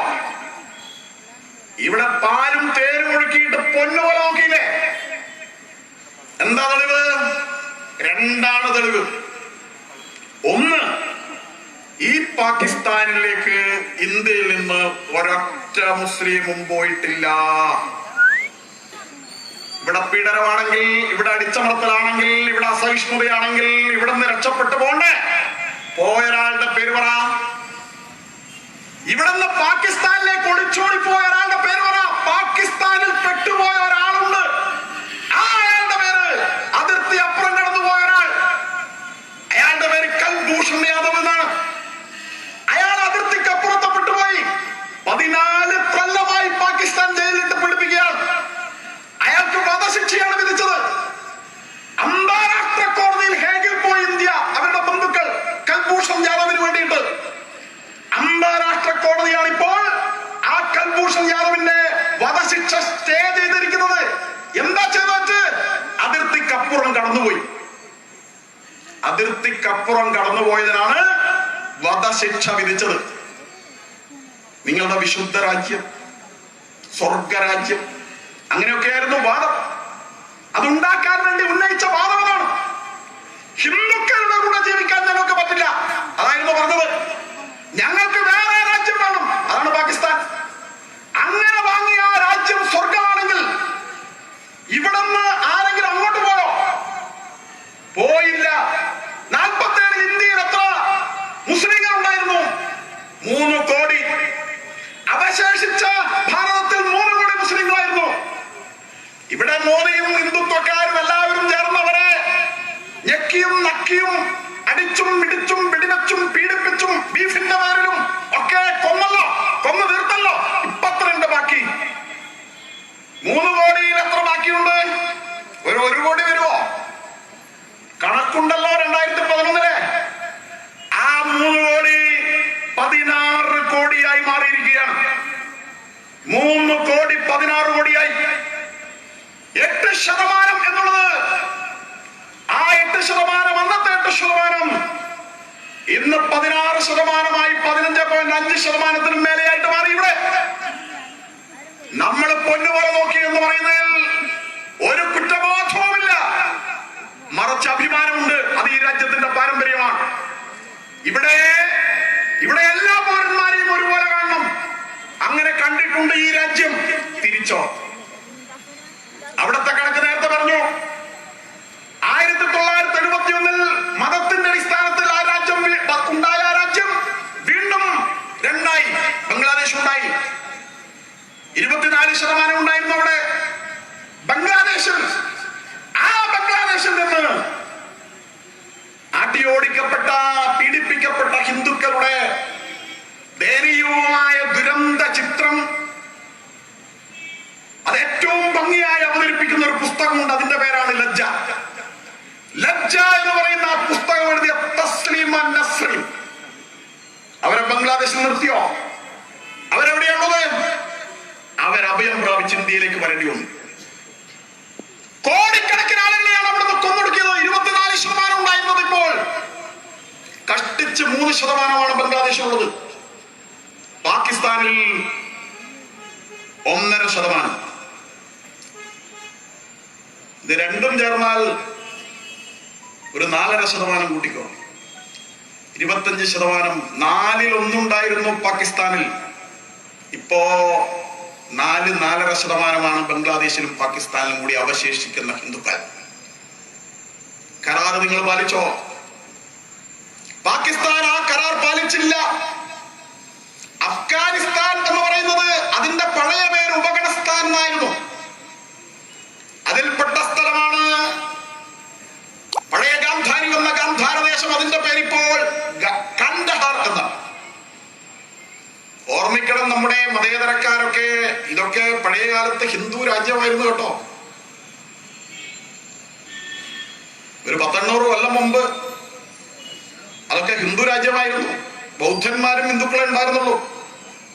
ഇവിടെ പാലും തേനും ഒഴുക്കിയിട്ട് പൊന്നുപോലെ നോക്കിയില്ലേ? എന്താ തെളിവ്? രണ്ടാണ് തെളിവ്. ഒന്ന്, ഈ പാകിസ്ഥാനിലേക്ക് ഇന്ത്യയിൽ നിന്ന് ഒരൊറ്റ മുസ്ലിമും പോയിട്ടില്ല. ഇവിടെ പീഡനമാണെങ്കിൽ, ഇവിടെ അടിച്ചമർത്തലാണെങ്കിൽ, ഇവിടെ അസഹിഷ്ണുതയാണെങ്കിൽ ഇവിടെ നിന്ന് രക്ഷപ്പെട്ടു പോണ്ടേ? പോയൊരാളുടെ പേര് പറ. ഇവിടുന്ന് പാകിസ്ഥാനിലേക്ക് ഒളിച്ചോടി പോയ ഒരാളുടെ പേര് പറ. പാകിസ്ഥാനിൽ പെട്ടുപോയ ഒരാളുണ്ട്, ആ അയാളുടെ പേര്, അതിർത്തി അപ്പുറം കടന്നുപോയ ഒരാൾ, അയാളുടെ പേര് കൽഭൂഷൺ യാദവ് എന്നാണ്. അയാൾ അതിർത്തിക്ക് അപ്പുറത്ത് പെട്ടുപോയി. 14 കൊല്ലമായി പാകിസ്ഥാൻ ജയിലിട്ട് പിടിപ്പിക്കുകയാണ്. അയാൾക്ക് വധശിക്ഷയാണ് വിധിച്ചത്. അന്താരാഷ്ട്ര കോടതിയിൽ ഹേഗിൽ പോയി ഇന്ത്യ, അവരുടെ ബന്ധുക്കൾ, കൽഭൂഷൺ യാദവിന് വേണ്ടിയിട്ട്. അന്താരാഷ്ട്ര കോടതിയാണ് ഇപ്പോൾ ആ കൽഭൂഷൺ യാദവിന്റെ വധശിക്ഷ സ്റ്റേ ചെയ്തിരിക്കുന്നത്. എന്താ ചെയ്തത്? അതിർത്തിക്കപ്പുറം കടന്നുപോയി. അതിർത്തിക്കപ്പുറം കടന്നുപോയതിനാണ് വധശിക്ഷ വിധിച്ചത്. നിങ്ങളുടെ വിശുദ്ധ രാജ്യം, സ്വർഗരാജ്യം, അങ്ങനെയൊക്കെയായിരുന്നു വാദം. അതുണ്ടാക്കാൻ വേണ്ടി ഉന്നയിച്ച വാദമാണ്. ഹിന്ദുക്കളുടെ കൂടെ ജീവിക്കാൻ ഞങ്ങൾക്ക് പറ്റില്ല, അതായിരുന്നു പറഞ്ഞത്. ഞങ്ങൾക്ക് വേറെ രാജ്യം വേണം, അതാണ് പാകിസ്ഥാൻ. അങ്ങനെ വാങ്ങിയ ആ രാജ്യം സ്വർഗമാണെങ്കിൽ ഇവിടുന്ന് ആരെങ്കിലും അങ്ങോട്ട് പോയോ? പോയില്ല. 47 ഇന്ത്യയിൽ എത്ര മുസ്ലിങ്ങൾ ഉണ്ടായിരുന്നു? 3 കോടി. അവശേഷിച്ച ഭാരതത്തിൽ 3 കോടി മുസ്ലിങ്ങളായിരുന്നു. ഇവിടെ മോദിയും ഹിന്ദുത്വക്കാരും എല്ലാവരും ചേർന്നവരെ ഞെക്കിയും നക്കിയും അടിച്ചും ഇടിച്ചും വെടിവെച്ചും പീഡിപ്പിച്ചും ബീഫിന്റെ പേരിലും ഒക്കെ കൊന്നല്ലോ, കൊന്നു തീർത്തല്ലോ. 22 ബാക്കി. 3 കോടിയിൽ എത്ര ബാക്കിയുണ്ട്? ഒരു 1 കോടി വരുമോ? കണക്കുണ്ടല്ലോ 2011. ആ 3 കോടി 16 കോടിയായി മാറിയിരിക്കുകയാണ്. 3 കോടി 16 കോടിയായി. 8% എന്നുള്ളത്, ആ 8%, അന്നത്തെ 8%, ഇന്ന് 16%, 15.5% മേലെയായിട്ട് മാറി. ഇവിടെ നമ്മൾ പൊന്നുപോലെ നോക്കി എന്ന് പറയുന്നതിൽ ഒരു കുറ്റബോധവുമില്ല, മറിച്ച് അഭിമാനമുണ്ട്. അത് ഈ രാജ്യത്തിന്റെ പാരമ്പര്യമാണ്. ഇവിടെ എല്ലാ പൗരന്മാരെയും ഒരുപോലെ കാണണം. അങ്ങനെ കണ്ടിട്ടുണ്ട് ഈ രാജ്യം. തിരിച്ചോ? അവിടുത്തെ കണക്ക് നേരത്തെ പറഞ്ഞു. 1971 മതത്തിന്റെ അടിസ്ഥാനത്തിൽ ആ രാജ്യം ഉണ്ടായ ആ രാജ്യം വീണ്ടും 2ആയി. ബംഗ്ലാദേശ് ഉണ്ടായി. 24% ഉണ്ടായിരുന്നു അവിടെ ബംഗ്ലാദേശിൽ. ആ ബംഗ്ലാദേശിൽ നിന്ന് അടിയോടിക്കപ്പെട്ട, പീഡിപ്പിക്കപ്പെട്ട ഹിന്ദുക്കളുടെ ദയനീയവുമായ ദുരന്ത ചിത്രം അത് ഏറ്റവും ഭംഗിയായി അവതരിപ്പിക്കുന്ന ഒരു പുസ്തകമുണ്ട്. അതിന്റെ പേരാണ് ലജ്ജ. ലജ്ജ എന്ന് പറയുന്ന ആ പുസ്തകം എഴുതിയ തസ്ലീമ നസ്രീൻ അവരെ ബംഗ്ലാദേശിൽ നിർത്തിയോ? അവരെവിടെയുള്ളത്? അവരഭയം പ്രാപിച്ച് ഇന്ത്യയിലേക്ക് വരേണ്ടി വന്നു. കോടിക്കണക്കിന് ആളുകളെയാണ് അവിടുന്ന് കൊന്നൊടുക്കിയത്. 24% ഉണ്ടായിരുന്നത് ഇപ്പോൾ കഷ്ടിച്ച് 3% ബംഗ്ലാദേശിലുള്ളത്. പാകിസ്ഥാനിൽ 1.5%. ഇത് രണ്ടും ചേർന്നാൽ ഒരു 4.5% കൂട്ടിക്കോ. 25%. 4ൽ 1 ഉണ്ടായിരുന്നു പാകിസ്ഥാനിൽ. ഇപ്പോ 4.5% ബംഗ്ലാദേശിലും പാകിസ്ഥാനിലും കൂടി അവശേഷിക്കുന്ന ഹിന്ദുക്കൾ. കരാർ നിങ്ങൾ പാലിച്ചോ? പാകിസ്ഥാൻ ആ കരാർ പാലിച്ചില്ല. അഫ്ഗാനിസ്ഥാൻ എന്ന് പറയുന്നത് അതിന്റെ പഴയ പേര് ഉപഗണസ്ഥാൻ എന്നായിരുന്നു. അതിൽപ്പെട്ട സ്ഥലമാണ് പഴയ ഗാന്ധാരി എന്ന ഗാന്ധാര ദേശം. അതിന്റെ പേരിപ്പോൾ കണ്ടഹാർ എന്നാണ്. ഓർമ്മിക്കണം, നമ്മുടെ മതേതരക്കാരൊക്കെ ഇതൊക്കെ പഴയ കാലത്ത് ഹിന്ദു രാജ്യമായിരുന്നു കേട്ടോ. ഒരു 1800 കൊല്ലം മുമ്പ് അതൊക്കെ ഹിന്ദു രാജ്യമായിരുന്നു. ബൗദ്ധന്മാരും ഹിന്ദുക്കളെ ഉണ്ടായിരുന്നുള്ളൂ.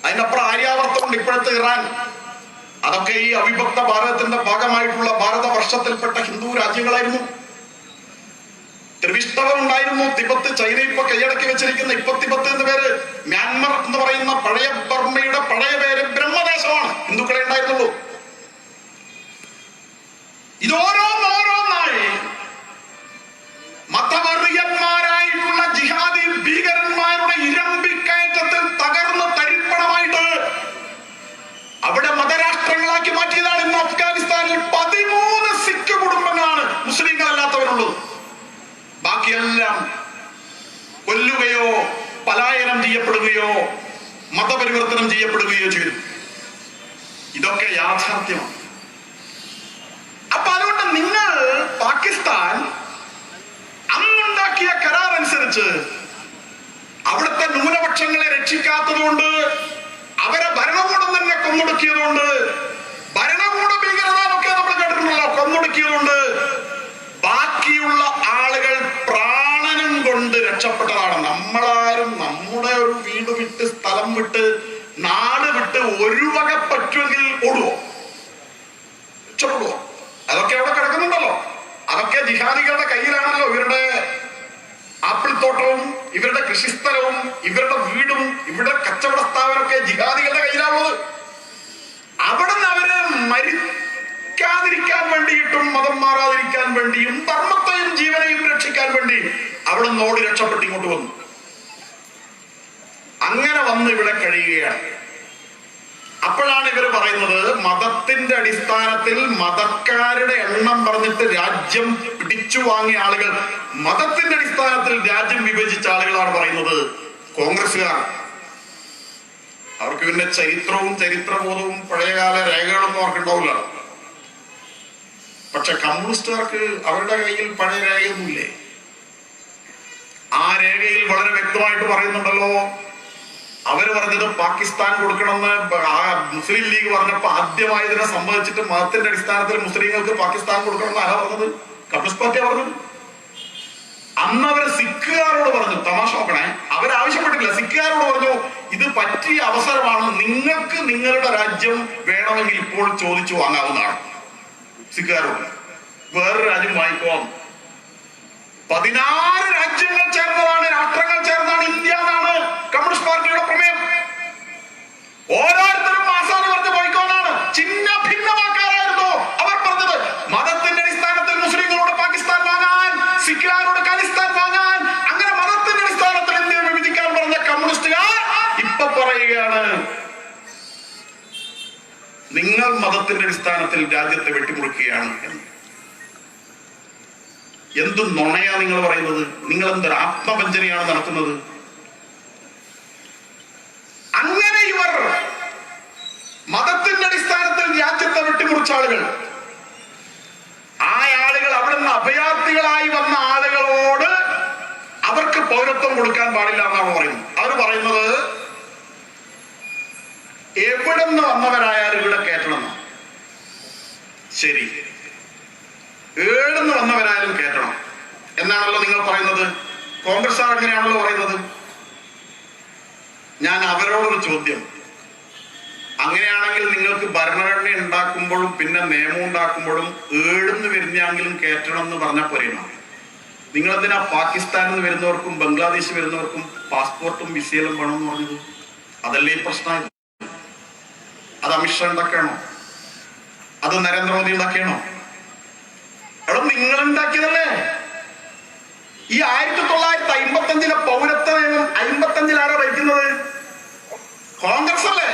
അതിനപ്പുറം ആര്യാവർത്തമുണ്ട്. ഇപ്പോഴത്തെ ഇറാൻ, അതൊക്കെ ഈ അവിഭക്ത ഭാരതത്തിന്റെ ഭാഗമായിട്ടുള്ള ഭാരതവർഷത്തിൽപ്പെട്ട ഹിന്ദു രാജ്യങ്ങളായിരുന്നു. ത്രിവിഷ്ടവം ഉണ്ടായിരുന്നു. തിബത്ത്, ചൈന ഇപ്പൊ കൈയടക്കി വെച്ചിരിക്കുന്ന തിബത്ത് എന്ന പേര്, മ്യാൻമർ എന്ന് പറയുന്ന പഴയ ബർമ്മയുടെ പഴയ പേര് ബ്രഹ്മദേശമാണ്. ഹിന്ദുക്കളെ ഉണ്ടായിരുന്നുള്ളൂ. ഇതോരോന്നോരോന്നായി മതവർഗീയന്മാരായിട്ടുള്ള ജിഹാദി ഭീകരന്മാരുടെ ഇരമ്പിക്കയറ്റത്തിൽ തകർന്ന് തരിപ്പണമായിട്ട് അവിടെ മതരാഷ്ട്രങ്ങളാക്കി മാറ്റിയതാണ്. ഇന്ന് അഫ്ഗാനിസ്ഥാനിൽ 13 സിഖ് കുടുംബങ്ങളാണ് മുസ്ലിങ്ങളല്ലാത്തവരുള്ളത്. ബാക്കിയെല്ലാം കൊല്ലുകയോ പലായനം ചെയ്യപ്പെടുകയോ മതപരിവർത്തനം ചെയ്യപ്പെടുകയോ ചെയ്തു. ഇതൊക്കെ യാഥാർത്ഥ്യമാണ്. അപ്പൊ അതുകൊണ്ട് നിങ്ങൾ പാകിസ്ഥാൻ അന്നുണ്ടാക്കിയ കരാർ അനുസരിച്ച് അവിടുത്തെ ന്യൂനപക്ഷങ്ങളെ രക്ഷിക്കാത്തതുകൊണ്ട്, അവരെ ഭരണകൂടം തന്നെ കൊന്നൊടുക്കിയതുകൊണ്ട്, ഭരണകൂട ഭീകരത എന്നൊക്കെ നമ്മൾ കേട്ടിട്ടുണ്ടല്ലോ, കൊന്നൊടുക്കിയതുകൊണ്ട് ബാക്കിയുള്ള ആളുകൾ പ്രാണനും കൊണ്ട് രക്ഷപ്പെട്ടതാണ്. നമ്മളാരും നമ്മുടെ ഒരു വീട് വിട്ട്, സ്ഥലം വിട്ട്, നാട് വിട്ട് ഒരു വക പറ്റുമെങ്കിൽ ഓടുവോ? രക്ഷപ്പെടുവോ? അതൊക്കെ അവിടെ കിടക്കുന്നുണ്ടല്ലോ. അതൊക്കെ ജിഹാദികളുടെ കയ്യിലാണല്ലോ. ഇവരുടെ ആപ്പിൾ തോട്ടവും ഇവരുടെ കൃഷിസ്ഥലവും ഇവരുടെ വീടും ഇവരുടെ കച്ചവട സ്ഥാപനമൊക്കെ ജിഹാദികളുടെ കയ്യിലാണുള്ളത്. അവിടെ നിന്ന് അവരെ മരിക്കാതിരിക്കാൻ വേണ്ടിയിട്ടും മതം മാറാതിരിക്കാൻ വേണ്ടിയും ധർമ്മത്തെയും ജീവനെയും രക്ഷിക്കാൻ വേണ്ടി അവിടെ നിന്ന് ഓടി രക്ഷപ്പെട്ട് ഇങ്ങോട്ട് വന്നു. അങ്ങനെ വന്ന് ഇവിടെ കഴിയുകയാണ്. അപ്പോഴാണ് ഇവർ പറയുന്നത്, മതത്തിന്റെ അടിസ്ഥാനത്തിൽ മതക്കാരുടെ എണ്ണം പറഞ്ഞിട്ട് രാജ്യം പിടിച്ചു വാങ്ങിയ ആളുകൾ, മതത്തിന്റെ അടിസ്ഥാനത്തിൽ രാജ്യം വിഭജിച്ച ആളുകളാണ് പറയുന്നത് കോൺഗ്രസ്സുകാർ. അവർക്ക് പിന്നെ ചരിത്രവും ചരിത്രബോധവും പഴയകാല രേഖകളൊന്നും അവർക്കുണ്ടാവില്ല. പക്ഷെ കമ്മ്യൂണിസ്റ്റുകാർക്ക് അവരുടെ കയ്യിൽ പഴയ രേഖയൊന്നുമില്ലേ? ആ രേഖയിൽ വളരെ വ്യക്തമായിട്ട് പറയുന്നുണ്ടല്ലോ. അവര് പറഞ്ഞത് പാകിസ്ഥാൻ കൊടുക്കണമെന്ന് മുസ്ലിം ലീഗ് പറഞ്ഞപ്പോ ആദ്യമായി ഇതിനെ സംബന്ധിച്ചിട്ട് മതത്തിന്റെ അടിസ്ഥാനത്തിൽ മുസ്ലിങ്ങൾക്ക് പാകിസ്ഥാൻ കൊടുക്കണമെന്ന് ആരാ പറഞ്ഞത്? കമ്മ്യൂണിസ്റ്റ് പാർട്ടിയാ പറഞ്ഞത്. അന്ന് അവര് സിഖുകാരോട് പറഞ്ഞു, തമാശ നോക്കണേ, അവരാവശ്യപ്പെട്ടില്ല, സിഖുകാരോട് പറഞ്ഞു ഇത് പറ്റിയ അവസരമാണ്, നിങ്ങൾക്ക് നിങ്ങളുടെ രാജ്യം വേണമെങ്കിൽ ഇപ്പോൾ ചോദിച്ചു വാങ്ങാവുന്നതാണ്. സിഖുകാരോട് വേറൊരു രാജ്യം വാങ്ങിക്കോ. 16 രാജ്യങ്ങൾ ചേർന്നതാണ്, രാഷ്ട്രങ്ങൾ ചേർന്നാണ് ഇന്ത്യ എന്നാണ് കമ്മ്യൂണിസ്റ്റ് പാർട്ടിയുടെ പ്രമേയം. ഓരോരുത്തരും മാസാന്ന് പറഞ്ഞ് പോയിക്കോന്നാണ്. ചിഹ്ന ഭിന്നമാക്കാരായിരുന്നു അവർ പറഞ്ഞത്. മതത്തിന്റെ അടിസ്ഥാനത്തിൽ മുസ്ലിങ്ങളോട് പാകിസ്ഥാൻ വാങ്ങാൻ, സിഖുകാരോട് ഖലിസ്ഥാൻ വാങ്ങാൻ, അങ്ങനെ മതത്തിന്റെ അടിസ്ഥാനത്തിൽ ഇന്ത്യ വിഭജിക്കാൻ പറഞ്ഞ കമ്മ്യൂണിസ്റ്റുകാർ ഇപ്പൊ പറയുകയാണ് നിങ്ങൾ മതത്തിന്റെ അടിസ്ഥാനത്തിൽ രാജ്യത്തെ വെട്ടിമുറിക്കുകയാണ് എന്ന്. എന്തു നുണയാ നിങ്ങൾ പറയുന്നത്? നിങ്ങൾ എന്തൊരു ആത്മവഞ്ചനയാണ് നടത്തുന്നത്? അങ്ങനെ ഇവർ മതത്തിന്റെ അടിസ്ഥാനത്തിൽ രാജ്യത്തെ വെട്ടിമുറിച്ച ആളുകൾ, ആ ആളുകൾ അവിടെ നിന്ന് അഭയാർത്ഥികളായി വന്ന ആളുകളോട് അവർക്ക് പൗരത്വം കൊടുക്കാൻ പാടില്ല എന്നാണ് പറയുന്നത്. അവർ പറയുന്നത് എവിടെ നിന്ന് വന്നവരായാലും ഇവിടെ കയറ്റണം. ശരി, ഏടുന്ന് വന്നവരായാലും കയറ്റണം എന്നാണല്ലോ നിങ്ങൾ പറയുന്നത്. കോൺഗ്രസ്സുകാർ അങ്ങനെയാണല്ലോ പറയുന്നത്. ഞാൻ അവരോടൊരു ചോദ്യം, അങ്ങനെയാണെങ്കിൽ നിങ്ങൾക്ക് ഭരണഘടന ഉണ്ടാക്കുമ്പോഴും പിന്നെ നിയമം ഉണ്ടാക്കുമ്പോഴും ഏടുന്ന് വരുന്നെങ്കിലും കയറ്റണം എന്ന് പറഞ്ഞാൽ പോരെയോ? നിങ്ങളെന്തിനാ പാകിസ്ഥാനിൽ നിന്ന് വരുന്നവർക്കും ബംഗ്ലാദേശ് വരുന്നവർക്കും പാസ്പോർട്ടും വിസയിലും വേണമെന്ന് പറഞ്ഞത്? അതല്ലേ ഈ പ്രശ്നം? അത് അമിത്ഷാ ഉണ്ടാക്കുകയാണോ? അത് നരേന്ദ്രമോദി ഉണ്ടാക്കിയാണോ? എവിടെ നിങ്ങൾ ഉണ്ടാക്കിയതല്ലേ? ഈ 1955 പൗരത്വ നിയമം 55 ആരാ ഭരിക്കുന്നത്? കോൺഗ്രസ് അല്ലേ?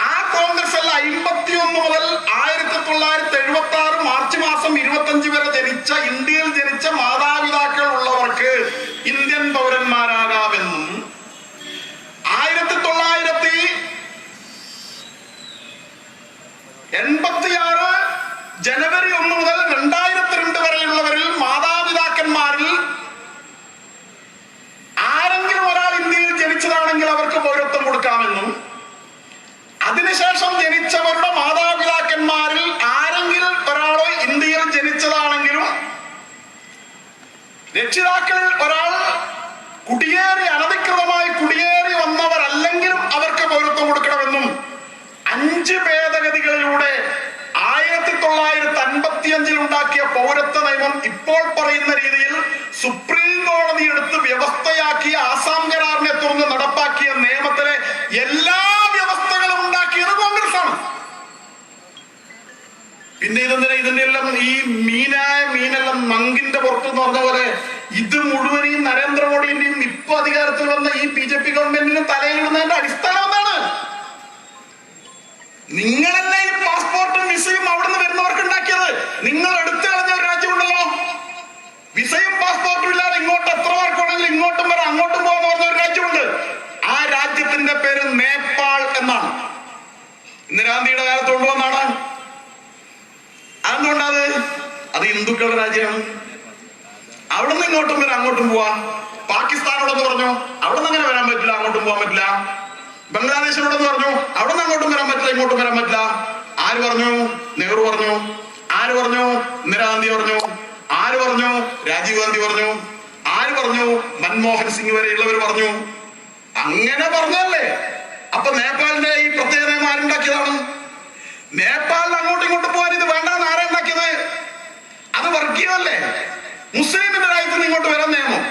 ആ കോൺഗ്രസ് അല്ല 51 മുതൽ 1976 മാർച്ച് മാസം 25 വരെ ജനിച്ച, ഇന്ത്യയിൽ ജനിച്ച മാതാപിതാക്കൾ ഉള്ളവർക്ക് ഇന്ത്യൻ പൗരന്മാരാകാമെന്നും 1986 ജനുവരി 1 മുതൽ 2002 വരെയുള്ളവരിൽ മാതാപിതാക്കന്മാരിൽ ആരെങ്കിലും ഒരാൾ ഇന്ത്യയിൽ ജനിച്ചതാണെങ്കിൽ അവർക്ക് പൗരത്വം കൊടുക്കാമെന്നും, അതിനുശേഷം ജനിച്ചവരുടെ മാതാപിതാക്കന്മാരിൽ ആരെങ്കിലും ഒരാളോ ഇന്ത്യയിൽ ജനിച്ചതാണെങ്കിലും രക്ഷിതാക്കളിൽ ഒരാൾ അനധികൃതമായി കുടിയേറി വന്നവരല്ലെങ്കിലും അവർക്ക് പൗരത്വം കൊടുക്കണമെന്നും 5 ഭേദഗതികളിലൂടെ 1955 ഉണ്ടാക്കിയ പൗരത്വ നിയമം ഇപ്പോൾ പറയുന്ന രീതിയിൽ സുപ്രീം കോടതി എടുത്ത് വ്യവസ്ഥയാക്കിയ ആസാം കരാറിനെ തുടർന്ന് നടപ്പാക്കിയ നിയമത്തിലെ എല്ലാ വ്യവസ്ഥകളും ഉണ്ടാക്കിയത് കോൺഗ്രസ് ആണ്. പിന്നെ ഇതിന്റെ എല്ലാം ഈ മീനെല്ലാം നങ്കിന്റെ പുറത്ത് എന്ന് പറഞ്ഞ പോലെ ഇത് മുഴുവനും നരേന്ദ്രമോദിന്റെയും ഇപ്പൊ അധികാരത്തിൽ വന്ന ഈ BJP ഗവൺമെന്റിനും തലയിലിടുന്നതിന്റെ അടിസ്ഥാനം എന്താണ്? നിങ്ങളല്ലേ ഈ പാസ്പോർട്ടും വിസയും അവിടുന്ന് വരുന്നവർക്ക് ഉണ്ടാക്കിയത്. നിങ്ങൾ എടുത്തു കളഞ്ഞ ഒരു രാജ്യമുണ്ടല്ലോ, വിസയും പാസ്പോർട്ടും ഇല്ലാതെ ഇങ്ങോട്ട് എത്ര പേർക്ക് വേണമെങ്കിലും ഇങ്ങോട്ടും വരാം അങ്ങോട്ടും പോകാന്ന് പറഞ്ഞ ഒരു രാജ്യമുണ്ട്. ആ രാജ്യത്തിന്റെ പേര് നേപ്പാൾ എന്നാണ്. ഇന്ദിരാഗാന്ധിയുടെ കാലത്ത് കൊണ്ടുവന്നാണ്. അതെന്തുകൊണ്ടത്? അത് ഹിന്ദുക്കളുടെ രാജ്യമാണ്. അവിടുന്ന് ഇങ്ങോട്ടും വരാം അങ്ങോട്ടും പോവാം. പാകിസ്ഥാനോടെന്ന് പറഞ്ഞു, അവിടുന്ന് അങ്ങനെ വരാൻ പറ്റില്ല, അങ്ങോട്ടും പോകാൻ പറ്റില്ല. ബംഗ്ലാദേശിനോടെന്ന് പറഞ്ഞു, അവിടുന്ന് അങ്ങോട്ടും വരാൻ പറ്റില്ല, ഇങ്ങോട്ടും വരാൻ പറ്റില്ല. ആര് പറഞ്ഞു? നെഹ്റു പറഞ്ഞു. ആര് പറഞ്ഞു? ഇന്ദിരാഗാന്ധി പറഞ്ഞു. ആര് പറഞ്ഞു? രാജീവ് ഗാന്ധി പറഞ്ഞു. ആര് പറഞ്ഞു? മൻമോഹൻ സിംഗ് വരെയുള്ളവർ പറഞ്ഞു. അങ്ങനെ പറഞ്ഞല്ലേ. അപ്പൊ നേപ്പാളിന്റെ ഈ പ്രത്യേക നിയമം ആരുണ്ടാക്കിയതാണ്? നേപ്പാളിൽ അങ്ങോട്ടും ഇങ്ങോട്ടും പോകാൻ ഇത് വേണ്ടെന്ന് ആരാ ഉണ്ടാക്കിയത്? അത് വർഗീയമല്ലേ? മുസ്ലിമിന്റെ രാജ്യത്ത് നിന്ന് ഇങ്ങോട്ട് വരാൻ നിയമം,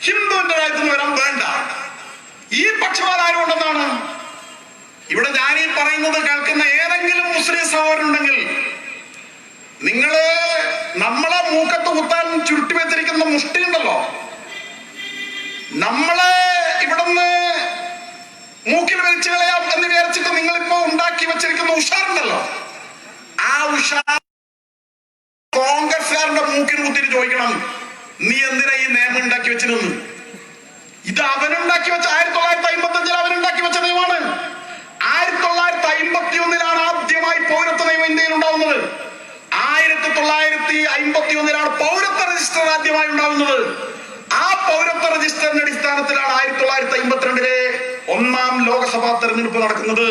ഹിന്ദുവിന്റെ രാജ്യത്ത് നിന്ന് വരാൻ വേണ്ട. ഈ പക്ഷപാതം ആരും ഉണ്ടെന്നാണ് ഇവിടെ ഞാൻ ഈ പറയുന്നത് കേൾക്കുന്ന ഏതെങ്കിലും മുസ്ലിം സഹോദരനുണ്ടെങ്കിൽ നിങ്ങള് നമ്മളെ മൂക്കത്ത് കുത്താൻ ചുരുട്ടി വെച്ചിരിക്കുന്ന മുഷ്ടി ഉണ്ടല്ലോ, നമ്മളെ ഇവിടുന്ന് മൂക്കിൽ വലിച്ചു കളയാം എന്ന് വിചാരിച്ചിട്ട് നിങ്ങളിപ്പോ ഉണ്ടാക്കി വെച്ചിരിക്കുന്ന ഉഷാറുണ്ടല്ലോ, ആ ഉഷാർ കോൺഗ്രസ്സുകാരുടെ മൂക്കിന് കുത്തിട്ട് ചോദിക്കണം, നീ എന്തിനാ ഈ നിയമം ഉണ്ടാക്കി വെച്ചിരുന്നു? ഇത് അവനുണ്ടാക്കി വെച്ച 1955 അവനുണ്ടാക്കി വെച്ച നിയമമാണ്. 1951 ആദ്യമായി പൗരത്വ നിയമം ഇന്ത്യയിൽ ഉണ്ടാവുന്നത്. 1951 പൗരത്വ രജിസ്റ്റർ ആദ്യമായി ഉണ്ടാവുന്നത്. ആ പൗരത്വ രജിസ്റ്ററിന്റെ അടിസ്ഥാനത്തിലാണ് 1952 ഒന്നാം ലോകസഭാ തെരഞ്ഞെടുപ്പ് നടക്കുന്നത്.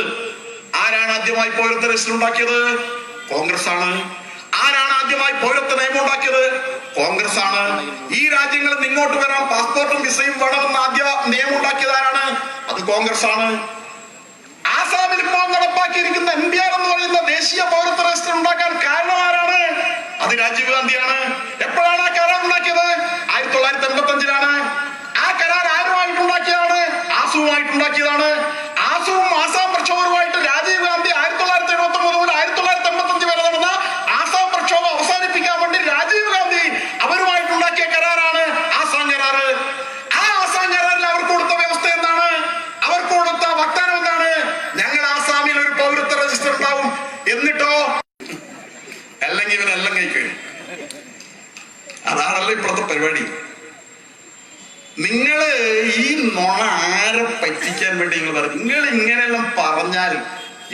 ആരാണ് ആദ്യമായി പൗരത്വ രജിസ്റ്റർ ഉണ്ടാക്കിയത്? കോൺഗ്രസ് ആണ്. ആരാണ് ആദ്യമായി പൗരത്വ നിയമം ഉണ്ടാക്കിയത്? കോൺഗ്രസ് ആണ്. ഈ രാജ്യങ്ങളിൽ നിന്ന് ഇങ്ങോട്ട് വരാൻ പാസ്പോർട്ടും വിസയും വേണമെന്ന് ആദ്യ നിയമം ഉണ്ടാക്കിയത് ആരാണ്? അത് കോൺഗ്രസ് ആണ്. ആസാമിൽ ഇപ്പോൾ നടപ്പാക്കിയിരിക്കുന്ന NPR എന്ന് പറയുന്ന ദേശീയ പൗരത്വ രജിസ്റ്റർ ഉണ്ടാക്കാൻ കാരണം ആരാണ്? അത് രാജീവ് ഗാന്ധിയാണ്. എപ്പോഴാണ് ആ കരാർ ഉണ്ടാക്കിയത്? 1985 ആ കരാർ ആരുമായിട്ടുണ്ടാക്കിയതാണ്? ആസുവുമായിട്ടുണ്ടാക്കിയതാണ്. ആസുവും ആസാം പ്രക്ഷോഭവുമായിട്ട് രാജീവ് ഗാന്ധി 1979 മുതൽ 1985 വരെ നടന്ന ആസാം പ്രക്ഷോഭം അവസാനിപ്പിക്കാൻ വേണ്ടി രാജീവ് ഗാന്ധി അവരുമായിട്ടുണ്ടാക്കിയ കരാറാണ് ആസാം കരാറ്. ആ ആസാം കരാറിൽ അവർക്ക് കൊടുത്ത വ്യവസ്ഥ എന്താണ്? അവർക്ക് കൊടുത്ത വാഗ്ദാനം എന്താണ്? ഞങ്ങൾ ആസാമിൽ ഒരു പൗരത്വ രജിസ്റ്റർ ഉണ്ടാവും. എന്നിട്ടോ അല്ലെങ്കിൽ ഇവനെല്ലാം കഴിക്കും. അതാണല്ലോ ഇപ്പോഴത്തെ പരിപാടി. നിങ്ങള് ഈ നുണ ആരെ പറ്റിക്കാൻ വേണ്ടി നിങ്ങൾ പറഞ്ഞു? നിങ്ങൾ ഇങ്ങനെയെല്ലാം പറഞ്ഞാൽ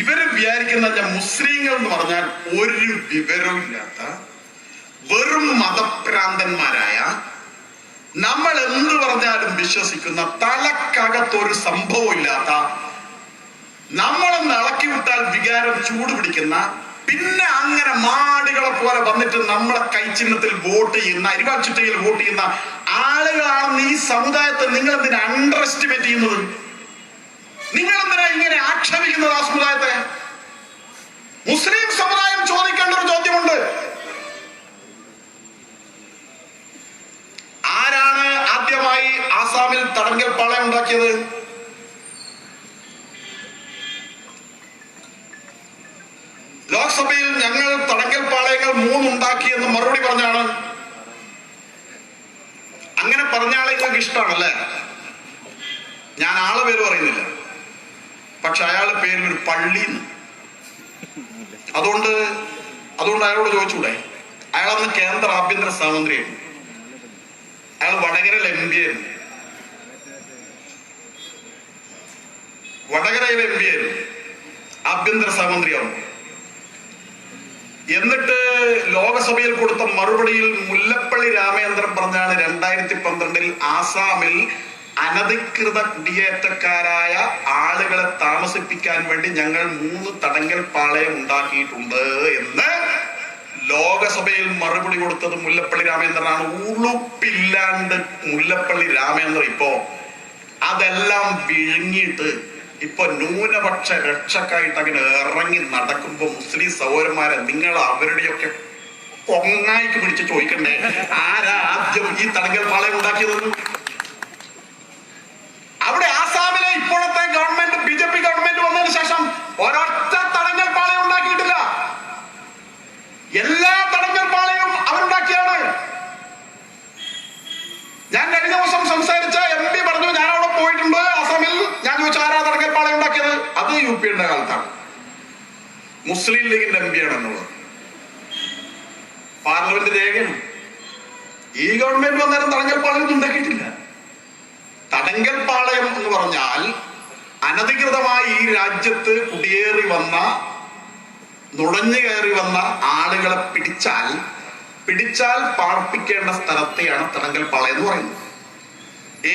ഇവര് വിചാരിക്കുന്ന മുസ്ലിങ്ങൾ എന്ന് പറഞ്ഞാൽ ഒരു വിവരവും ഇല്ലാത്ത വെറും മതഭ്രാന്തന്മാരായ, നമ്മൾ എന്ത് പറഞ്ഞാലും വിശ്വസിക്കുന്ന, തലക്കകത്തൊരു സംഭവം ഇല്ലാത്ത, നമ്മളൊന്ന് ഇളക്കി വിട്ടാൽ വികാരം ചൂട് പിടിക്കുന്ന, പിന്നെ അങ്ങനെ മാടുകളെ പോലെ വന്നിട്ട് നമ്മളെ കൈചിഹ്നത്തിൽ വോട്ട് ചെയ്യുന്ന, അരിവാച്ചിട്ടയിൽ വോട്ട് ചെയ്യുന്ന ആളുകളാണെന്ന് ഈ സമുദായത്തെ നിങ്ങൾ എന്തിനാ അണ്ടർ എസ്റ്റിമേറ്റ് ചെയ്യുന്നത്? നിങ്ങൾ എന്തിനാ ഇങ്ങനെ ആക്ഷേപിക്കുന്നത് ആ സമുദായത്തെ? മുസ്ലിം സമുദായം ചോദിക്കേണ്ട ഒരു ചോദ്യമുണ്ട്. ആരാണ് ആദ്യമായി ആസാമിൽ തടങ്കൽ പാളയം ഉണ്ടാക്കിയത്? ലോക്സഭയിൽ ഞങ്ങൾ തടങ്കൽ പാളയങ്ങൾ 3 ഉണ്ടാക്കി എന്ന് മറുപടി പറഞ്ഞാണ്. അങ്ങനെ പറഞ്ഞ ആളെ നിങ്ങൾക്ക് ഇഷ്ടമാണല്ലേ? ഞാൻ ആളെ പേര് പറയുന്നില്ല, പക്ഷെ അയാളുടെ പേരിൽ ഒരു പള്ളി. അതുകൊണ്ട് അയാളോട് ചോദിച്ചൂടെ? അയാളന്ന് കേന്ദ്ര ആഭ്യന്തര സഹമന്ത്രിയായിരുന്നു. അയാൾ വടകരയിൽ MP ആയിരുന്നു. വടകരയിലെ MP ആയിരുന്നു, ആഭ്യന്തര സഹമന്ത്രിയാവും. എന്നിട്ട് ലോകസഭയിൽ കൊടുത്ത മറുപടിയിൽ മുല്ലപ്പള്ളി രാമചന്ദ്രൻ പറഞ്ഞാണ് 2012 ആസാമിൽ അനധികൃത കുടിയേറ്റക്കാരായ ആളുകളെ താമസിപ്പിക്കാൻ വേണ്ടി ഞങ്ങൾ 3 തടങ്കൽ പാളയം ഉണ്ടാക്കിയിട്ടുണ്ട് എന്ന് ലോകസഭയിൽ മറുപടി കൊടുത്തത് മുല്ലപ്പള്ളി രാമചന്ദ്രനാണ്. ഉളുപ്പില്ലാണ്ട് മുല്ലപ്പള്ളി രാമചന്ദ്രൻ ഇപ്പോ അതെല്ലാം വിഴുങ്ങിയിട്ട് ഇപ്പൊ ന്യൂനപക്ഷ രക്ഷക്കായിട്ട് അങ്ങനെ ഇറങ്ങി നടക്കുമ്പോ മുസ്ലിം സഹോദരന്മാരെ നിങ്ങൾ അവരുടെയൊക്കെ കൊങ്ങായിക്ക് പിടിച്ച് ചോദിക്കണ്ടേ, ആരാ ആദ്യം ഈ തടങ്കൽ പാളയം ഉണ്ടാക്കിയത്? അവിടെ ആസാമിലെ ഇപ്പോഴത്തെ ഗവൺമെന്റ് BJP ഗവൺമെന്റ് വന്നതിന് ശേഷം ഒരൊറ്റ തടങ്കൽ പാളയം ഉണ്ടാക്കിയിട്ടില്ല. എല്ലാ തടങ്കൽ പാളയവും അവരുണ്ടാക്കിയാണ്. ഞാൻ കഴിഞ്ഞ ദിവസം സംസാരിച്ച MP പറഞ്ഞു, ഞാൻ അവിടെ പോയിട്ടുണ്ട് ആസാമിൽ. ഞാൻ ചോദിച്ചു ആരാ തടങ്കൽ പാളയം ഉണ്ടാക്കിയത്? അത് UPയുടെ കാലത്താണ്, മുസ്ലിം ലീഗിന്റെ MP ആണെന്നുള്ളത് പാർലമെന്റ് രേഖയാണ്. ഈ ഗവൺമെന്റ് വന്നേരം തടങ്കൽ പാളയം ഉണ്ടാക്കിയിട്ടില്ല. തടങ്കൽ പാളയം എന്ന് പറഞ്ഞാൽ അനധികൃതമായി ഈ രാജ്യത്ത് കുടിയേറി വന്ന, നുഴഞ്ഞു കയറി വന്ന ആളുകളെ പിടിച്ചാൽ പാർപ്പിക്കേണ്ട സ്ഥലത്തെയാണ് തടങ്കൽ പാളയം എന്ന് പറയുന്നത്.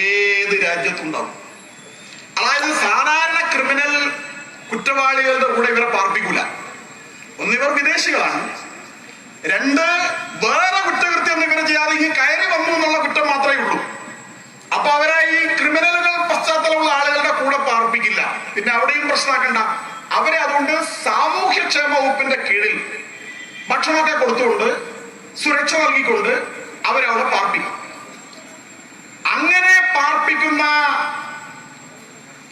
ഏത് രാജ്യത്തുണ്ടാവും. അതായത് സാധാരണ ക്രിമിനൽ കുറ്റവാളികളുടെ കൂടെ ഇവരെ പാർപ്പിക്കൂല. ഒന്ന്, ഇവർ വിദേശികളാണ്. രണ്ട്, വേറെ കുറ്റകൃത്യം ഇവരെ ചെയ്യാതെ ഇങ്ങനെ കയറി വന്നു എന്നുള്ള കുറ്റം മാത്രമേ ഉള്ളൂ. അപ്പൊ അവരെ ഈ ക്രിമിനലുകൾ പശ്ചാത്തലമുള്ള ആളുകളുടെ കൂടെ പാർപ്പിക്കില്ല. പിന്നെ അവിടെയും പ്രശ്നമാക്കണ്ട. അവരെ അതുകൊണ്ട് സാമൂഹ്യക്ഷേമ വകുപ്പിന്റെ കീഴിൽ ഭക്ഷണമൊക്കെ കൊടുത്തുകൊണ്ട്, സുരക്ഷ നൽകിക്കൊണ്ട് അവരവിടെ പാർപ്പിക്കും. അങ്ങനെ പാർപ്പിക്കുന്ന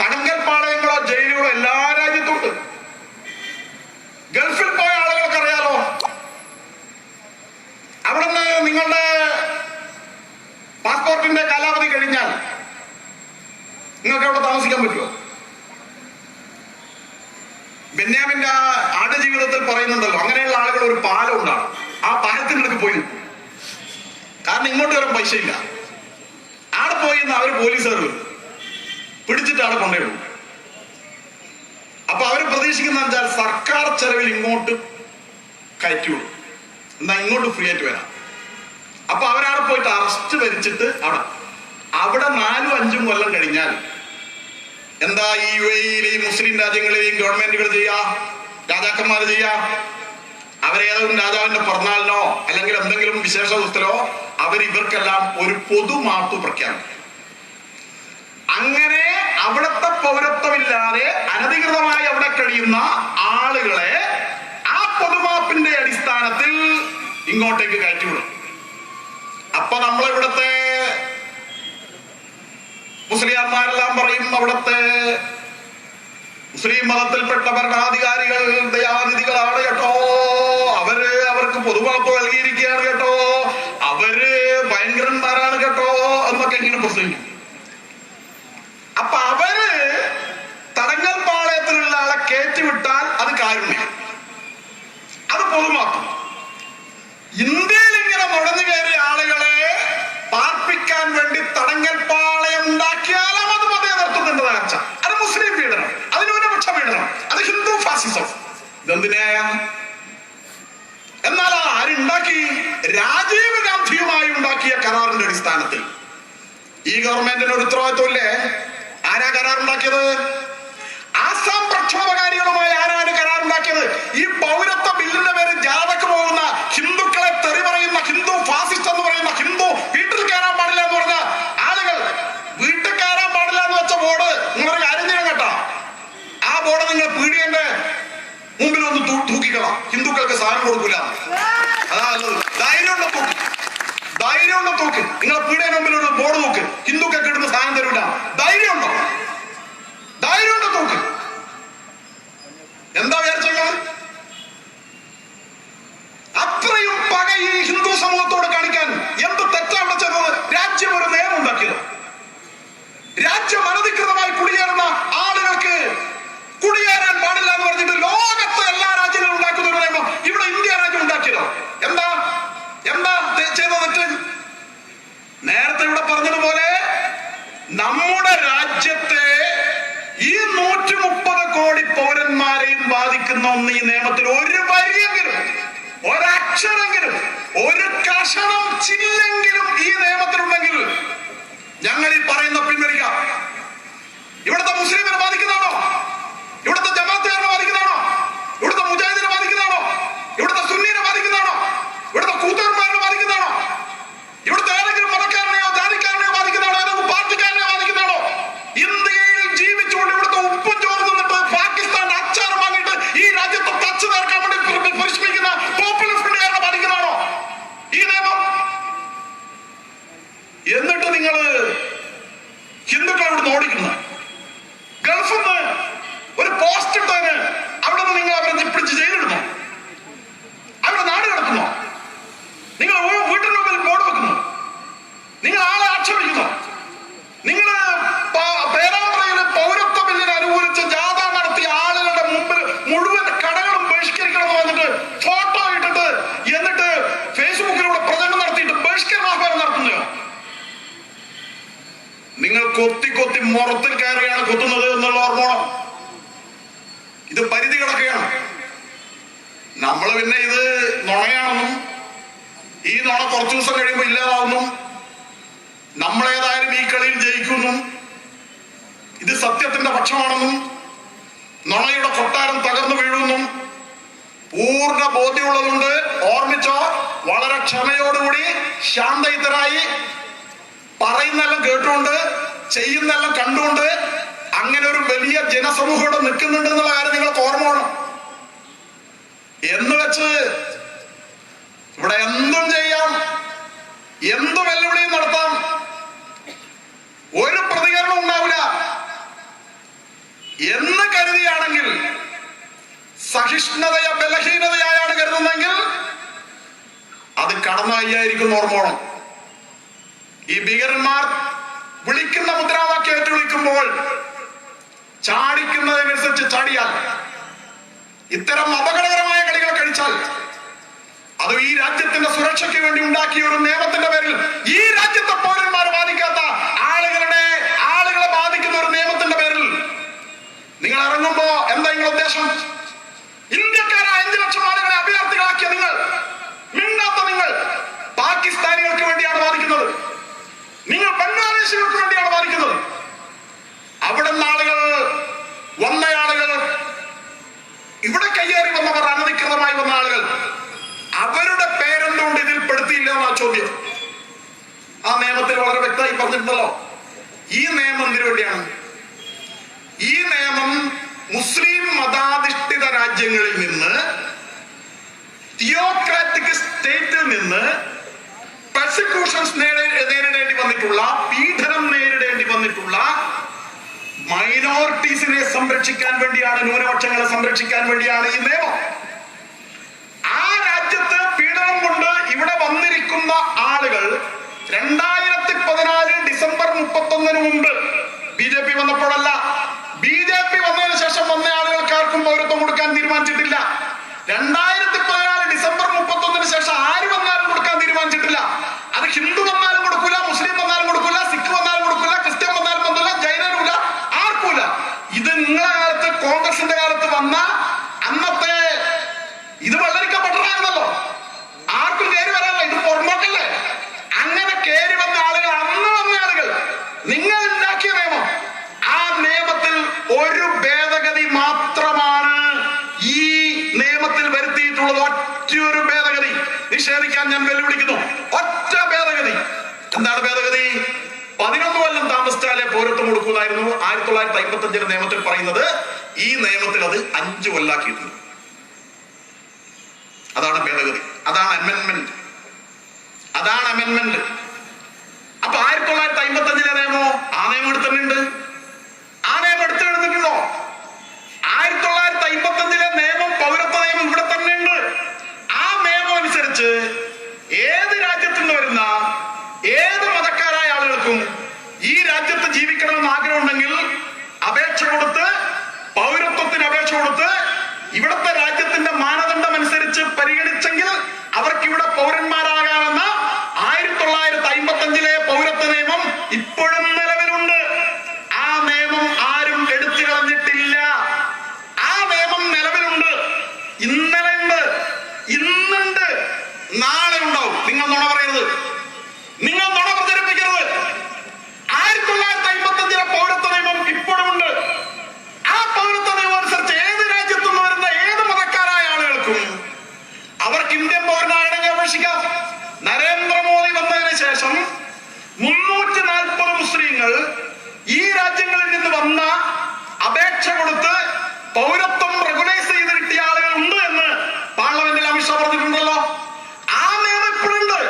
തടങ്കൽ പാളയങ്ങളോ ജയിലുകളോ എല്ലാ രാജ്യത്തുണ്ട്. ഗൾഫിൽ പോയ ആളുകൾക്ക് അറിയാലോ, അവിടുന്ന് നിങ്ങളുടെ പാസ്പോർട്ടിന്റെ കാലാവധി കഴിഞ്ഞാൽ നിങ്ങൾക്ക് അവിടെ താമസിക്കാൻ പറ്റുമോ? ബെന്യാമിന്റെ ആടുജീവിതത്തിൽ പറയുന്നുണ്ടല്ലോ, അങ്ങനെയുള്ള ആളുകൾ ഒരു പാലം ഉണ്ടാകും, ആ പാലത്തിനടുക്ക് പോയി നിൽക്കും. കാരണം ഇങ്ങോട്ട് വരാൻ പൈസ ഇല്ല. ആടെ പോയി അവര് പോലീസുകാർ പിടിച്ചിട്ട് ആടെ കൊണ്ടുപോകും. അപ്പൊ അവര് പ്രതീക്ഷിക്കുന്ന വെച്ചാൽ സർക്കാർ ചെലവിൽ ഇങ്ങോട്ട് കയറ്റിവിടും, എന്നാ ഇങ്ങോട്ട് ഫ്രീ ആയിട്ട് വരാം. അപ്പൊ അവരവിടെ പോയിട്ട് അറസ്റ്റ് വരിച്ചിട്ട് അവിടെ 4-5 കൊല്ലം കഴിഞ്ഞാൽ എന്താ ഈ UAE-യിലെയും മുസ്ലിം രാജ്യങ്ങളിലെയും ഗവൺമെന്റുകൾ ചെയ്യാ, രാജാക്കന്മാർ ചെയ്യാ, അവരേതെങ്കിലും രാജാവിന്റെ പിറന്നാളിനോ അല്ലെങ്കിൽ എന്തെങ്കിലും വിശേഷ ദിവസത്തിലോ ഇവർക്കെല്ലാം ഒരു പൊതുമാപ്പ് പ്രഖ്യാപിക്കും. അങ്ങനെ അവിടുത്തെ പൗരത്വമില്ലാതെ അനധികൃതമായി അവിടെ കഴിയുന്ന ആളുകളെ ആ പൊതുമാപ്പിന്റെ അടിസ്ഥാനത്തിൽ ഇങ്ങോട്ടേക്ക് കയറ്റിവിടും. അപ്പൊ നമ്മളിവിടുത്തെ മുസ്ലിംമാരെല്ലാം പറയും, അവിടുത്തെ മുസ്ലിം മതത്തിൽപ്പെട്ട ഭരണാധികാരികൾ ദയാനിധികളാണ് കേട്ടോ, അവർക്ക് പൊതുമാപ്പ് നൽകിയിരിക്കുകയാണ് കേട്ടോ, അവര് ഭയങ്കരന്മാരാണ് കേട്ടോ എന്നൊക്കെ ഇങ്ങനെ പ്രസംഗിക്കും. അപ്പൊ അവര് തടങ്കൽ പാളയത്തിലുള്ള ആളെ കയറ്റിവിട്ടാൽ അത് കാരുണ്യം, അത് പൊതുമാപ്പ്. ഇന്ത്യയിൽ ഇങ്ങനെ നുഴഞ്ഞു കയറിയ ആളുകളെ പാർപ്പിക്കാൻ വേണ്ടി തടങ്കൽ പാളയം ഉണ്ടാക്കിയാലും അത് മതേതരത്വത്തിന്റെ തകർച്ച, അത് മുസ്ലിം പീഡനം, അത് ന്യൂനപക്ഷ പീഡനം, അത് ഹിന്ദു ഫാസിസം. ഇതെന്തിനായ? എന്നാൽ ആരുണ്ടാക്കി? രാജീവ് ഗാന്ധിയുമായി ഉണ്ടാക്കിയ കരാറിന്റെ അടിസ്ഥാനത്തിൽ. ഈ ഗവൺമെന്റിന് ഒരു ഉത്തരവാദിത്വമില്ലേ? ആരാ കരാറുണ്ടാക്കിയത്? ആസാം പ്രക്ഷോഭകാരികളുമായി ആരാണ് കരാറുണ്ടാക്കിയത്? ഈ പൗരത്വ ബില്ലിന്റെ പേര് ജാഥക്ക് പോകുന്ന ഹിന്ദുക്കളെ തെറി പറയുന്ന ഹിന്ദു ഫാസിസ്റ്റ് എന്ന് പറയുന്ന, ഹിന്ദു വീട്ടിൽ കയറാൻ പാടില്ല എന്ന് പറഞ്ഞ ആളുകൾ, വീട്ടിൽ കയറാൻ പാടില്ല എന്ന് വെച്ച ബോർഡ് നിങ്ങളൊരു കാര്യം ചെയ്യണം കേട്ടോ, ആ ബോർഡ് നിങ്ങൾ പീഡിയന്റെ മുമ്പിൽ ഒന്ന് തൂക്കിക്കളാം. ഹിന്ദുക്കൾക്ക് സാധനം കൊടുക്കൂല, അതാ നല്ലത്. ധൈര്യമുള്ള തൂക്ക്, ധൈര്യമുള്ള തൂക്ക്. നിങ്ങൾ പീഡിയന്റെ മുമ്പിൽ ഒരു ബോർഡ് തൂക്ക്, ഹിന്ദുക്കൾക്ക് ഇടുന്ന സാധനം തരൂല. ധൈര്യമുണ്ടോ? ധൈര്യമുണ്ടോ തൂക്ക്? എന്താ വിചാരിച്ചത്? അത്രയും പക ഈ ഹിന്ദു സമൂഹത്തോട് കാണിക്കാൻ എന്ത് തെറ്റാണ് ചെയ്തത്? രാജ്യം ഒരു നിയമം ഉണ്ടാക്കിയത്. രാജ്യം അനധികൃതമായി കുടിയേറുന്ന ആളുകൾക്ക് കുടിയേറാൻ പാടില്ല എന്ന് പറഞ്ഞിട്ട് ലോകത്തെ എല്ലാ രാജ്യങ്ങളും ഉണ്ടാക്കുന്ന ഒരു നിയമം ഇവിടെ ഇന്ത്യ രാജ്യം ഉണ്ടാക്കിയതോ? എന്താ ചെയ്ത തെറ്റ്? നേരത്തെ ഇവിടെ പറഞ്ഞതുപോലെ നമ്മുടെ രാജ്യത്തെ ഈ 130 കോടി പൗരന്മാരെയും ബാധിക്കുന്ന ഒന്ന് ഈ നിയമത്തിൽ ഒരു വരിയെങ്കിലും, ഒരക്ഷരെങ്കിലും, ഒരു കഷണം ചില്ലെങ്കിലും ഈ നിയമത്തിലുണ്ടെങ്കിൽ ഞങ്ങൾ ഈ പറയുന്ന പിൻവലിക്കാം. ഇവിടുത്തെ മുസ്ലിമിനെ ബാധിക്കുന്നതാണോ? ഇവിടുത്തെ ജമാഅത്തുകാരനെ ബാധിക്കുന്നതാണോ? ഇവിടുത്തെ മുജാഹിദിനെ ബാധിക്കുന്നതാണോ? ഇവിടുത്തെ സുന്നീനെ ബാധിക്കുന്നതാണോ? നിങ്ങൾ വീട്ടിന് മുമ്പിൽ ബോർഡ് വെക്കുന്നു, നിങ്ങൾ ആളെ ആക്ഷേപിക്കുന്നു, നിങ്ങൾ പേരാമ്പ്രയില് പൗരത്വ ബില്ലിനെ അനുകൂലിച്ച് ജാഥ നടത്തിയ ആളുകളുടെ മുമ്പിൽ മുഴുവൻ കടകളും ബഹിഷ്കരിക്കണമെന്ന് പറഞ്ഞിട്ട് ഫോട്ടോ ഇട്ടിട്ട് എന്നിട്ട് ഫേസ്ബുക്കിലൂടെ പ്രചരണം നടത്തിയിട്ട് ബഹിഷ്കരണാഹ്വാനം നടത്തുന്നയോ? നിങ്ങൾ കൊത്തി കൊത്തി മുറത്തിൽ കയറിയാണ് കൊത്തുന്നത് എന്നുള്ള ഓർമ്മ. ഇത് പരിധി കിടക്കുകയാണ്. നമ്മൾ പിന്നെ ഇത് നുണയാണെന്നും ഈ നുണ കുറച്ചു ദിവസം കഴിയുമ്പോൾ ഇല്ലാതാവുന്നു, നമ്മളേതായാലും ഈ കളിയിൽ ജയിക്കുന്നു, ഇത് സത്യത്തിന്റെ പക്ഷമാണെന്നും നുണയുടെ കൊട്ടാരം തകർന്നു വീഴുന്നും പൂർണ്ണ ബോധ്യമുള്ളതുകൊണ്ട് ഓർമ്മിച്ചോ, വളരെ ക്ഷമയോടുകൂടി ശാന്തയുതരായി പറയുന്നെല്ലാം കേട്ടുകൊണ്ട് ചെയ്യുന്നെല്ലാം കണ്ടുകൊണ്ട് അങ്ങനെ ഒരു വലിയ ജനസമൂഹം ഇവിടെ നിൽക്കുന്നുണ്ട് എന്നുള്ള കാര്യം നിങ്ങൾക്ക് ഓർമ്മ വേണം. എന്ന് വെച്ച് ഇവിടെ എന്തും ചെയ്യാം, എന്ത് വെല്ലുവിളിയും നടത്താം, ഒരു പ്രതികരണം ഉണ്ടാവില്ല എന്ന് കരുതിയാണെങ്കിൽ, സഹിഷ്ണുതയെ ബലഹീനതയായാണ് കരുതുന്നെങ്കിൽ അത് കടന്നായിരിക്കും ഓർമ്മ വേണം. ഈ ഭീകരന്മാർ വിളിക്കുന്ന മുദ്രാവാക്യം ഏറ്റു വിളിക്കുമ്പോൾ ചാടിക്കുന്നതിനനുസരിച്ച് ചാടിയാൽ, ഇത്തരം അപകടകരമായ കളികൾ കഴിച്ചാൽ, അത് ഈ രാജ്യത്തിന്റെ സുരക്ഷയ്ക്ക് വേണ്ടി ഉണ്ടാക്കിയ ഒരു നിയമത്തിന്റെ പേരിൽ, ഈ രാജ്യത്തെ പൗരന്മാരെ ബാധിക്കാത്ത ആളുകളെ ബാധിക്കുന്ന ഒരു നിയമത്തിന്റെ പേരിൽ നിങ്ങൾ ഇറങ്ങുമ്പോ എന്താ നിങ്ങളുടെ ഉദ്ദേശം? ഇന്ത്യക്കാരായ 5 ലക്ഷം ആളുകളെ അഭയാർത്ഥികളാക്കിയ നിങ്ങൾ, മിണ്ടാത്ത നിങ്ങൾ പാകിസ്ഥാനികൾക്ക് വേണ്ടിയാണ് ബാധിക്കുന്നത്, നിങ്ങൾ ബംഗ്ലാദേശികൾക്ക് വേണ്ടിയാണ് ബാധിക്കുന്നത്. അവിടെ നിന്ന് ആളുകൾ വന്നയാളുകൾ, ഇവിടെ കയ്യേറി വന്നവർ, അനധികൃതമായി വന്ന ആളുകൾ, അവരുടെ പേരെന്തുകൊണ്ട് ഇതിൽ പെടുത്തിയില്ല എന്നാ ചോദ്യം. ആ നിയമത്തിൽ വളരെ വ്യക്തമായി പറഞ്ഞിട്ടുണ്ടല്ലോ. ഈ നിയമം എന്തിനു വേണ്ടിയാണ്? ഈ നിയമം മുസ്ലിം മതാധിഷ്ഠിത രാജ്യങ്ങളിൽ നിന്ന്, തിയോക്രാറ്റിക് സ്റ്റേറ്റിൽ നിന്ന് പെർസിക്യൂഷൻസ് നേരിടേണ്ടി വന്നിട്ടുള്ള, പീഡനം നേരിടേണ്ടി വന്നിട്ടുള്ള മൈനോറിറ്റീസിനെ സംരക്ഷിക്കാൻ വേണ്ടിയാണ്, ന്യൂനപക്ഷങ്ങളെ സംരക്ഷിക്കാൻ വേണ്ടിയാണ് ഈ നിയമം. ആ രാജ്യത്ത് പീഡനം കൊണ്ട് ഇവിടെ വന്നിരിക്കുന്ന ആളുകൾ 2014 ഡിസംബർ 31 മുമ്പ് BJP വന്നപ്പോഴല്ല, BJP വന്നതിന് ശേഷം വന്ന ആളുകൾക്കാർക്കും പൗരത്വം കൊടുക്കാൻ തീരുമാനിച്ചിട്ടില്ല. 2014 ഡിസംബർ 31 ശേഷം ആര് വന്നാലും കൊടുക്കാൻ തീരുമാനിച്ചിട്ടില്ല. അത് ഹിന്ദു വന്നാലും കൊടുക്കൂല, മുസ്ലിം വന്നാലും കൊടുക്കൂല, സിഖ് വന്നാലും കൊടുക്കൂല, ക്രിസ്ത്യൻ വന്നാലും വന്നില്ല, ജൈനനുമില്ല, ആർക്കൂല. ഇത് നിങ്ങളെ കാലത്ത്, കോൺഗ്രസിന്റെ കാലത്ത് വന്ന അന്നത്തെ ഇത് വെള്ളരിക്കപ്പെട്ടതായിരുന്നല്ലോ, ആർക്കും കയറി വരാനല്ല, ഇത് പുറമോട്ടല്ലേ. അങ്ങനെ കയറി വന്ന ആളുകൾ, അന്ന് വന്ന ആളുകൾ, നിങ്ങൾ ഉണ്ടാക്കിയ നിയമം, ആ നിയമത്തിൽ ഒരു ഭേദഗതി മാത്രമാണ് ഈ നിയമത്തിൽ വരുത്തിയിട്ടുള്ളത്. ഒറ്റയൊരു ഭേദഗതി നിഷേധിക്കാൻ ഞാൻ വെല്ലുവിളിക്കുന്നു. ഒറ്റ ഭേദഗതി. എന്താണ് ഭേദഗതി? 11 കൊല്ലം താമസിച്ചാലേ പൗരത്വം കൊടുക്കുന്നതായിരുന്നു 1955 നിയമത്തിൽ പറയുന്നത്. ഈ നിയമത്തിൽ അത് 5 കൊല്ലാക്കിയിട്ടുണ്ട്. അതാണ് ഭേദഗതി, അതാണ് അമെന്റ്മെന്റ്, അതാണ് അമെന്റ്മെന്റ്. അപ്പൊ 1955 നിയമോ ആ നിയമം എടുത്തിട്ടുണ്ട്. ആ നിയമം എടുത്തിട്ടുണ്ടോ? 1955 നിയമം, പൗരത്വ നിയമം ഇവിടെ തന്നെ ഉണ്ട്. ആ നിയമം അനുസരിച്ച് ഏത് രാജ്യത്തു നിന്ന് വരുന്ന ഏത് മതക്കാരായ ആളുകൾക്കും ഈ രാജ്യത്ത് ജീവിക്കണമെന്ന് ആഗ്രഹമുണ്ടെങ്കിൽ അപേക്ഷ കൊടുത്ത്, പൗരത്വത്തിന് അപേക്ഷ കൊടുത്ത്, ഇവിടുത്തെ രാജ്യത്തിന്റെ മാനദണ്ഡം അനുസരിച്ച് പരിഗണിച്ചെങ്കിൽ അവർക്ക് ഇവിടെ പൗരന്മാരാകാമെന്ന 1955 പൗരത്വ നിയമം ഇപ്പോഴും നിലവിലുണ്ട്. ആ നിയമം ആരും എടുത്തു കളഞ്ഞിട്ടില്ല. ആ നിയമം നിലവിലുണ്ട്. ഇന്നലെ ഉണ്ട്, ഇന്നുണ്ട്, നാളെ ഉണ്ടാവും. നിങ്ങൾ നുണ പറയരുത്, നിങ്ങൾ നുണ പ്രചരിപ്പിക്കരുത്. 1955 പൗരത്വ നിയമം ഇപ്പോഴും ഉണ്ട്. ആ പൗരത്വ നിയമം അനുസരിച്ച് ഏത് രാജ്യത്തു നിന്ന് വരുന്ന ഏത് മതക്കാരായ ആളുകൾക്കും അവർക്ക് ഇന്ത്യൻ പൗരനാണെങ്കിൽ അപേക്ഷിക്കാം. നരേന്ദ്രമോദി വന്നതിന് ശേഷം 340 മുസ്ലിങ്ങൾ ഈ രാജ്യങ്ങളിൽ നിന്ന് വന്ന അപേക്ഷ കൊടുത്ത് പൗരത്വം റെഗുലൈസ് ചെയ്ത് കിട്ടിയ ആളുകൾ ഉണ്ട് എന്ന് പാർലമെന്റിൽ അമിത്ഷാ പറഞ്ഞിട്ടുണ്ടല്ലോ. ആ നിയമം ഇപ്പോഴുണ്ട്.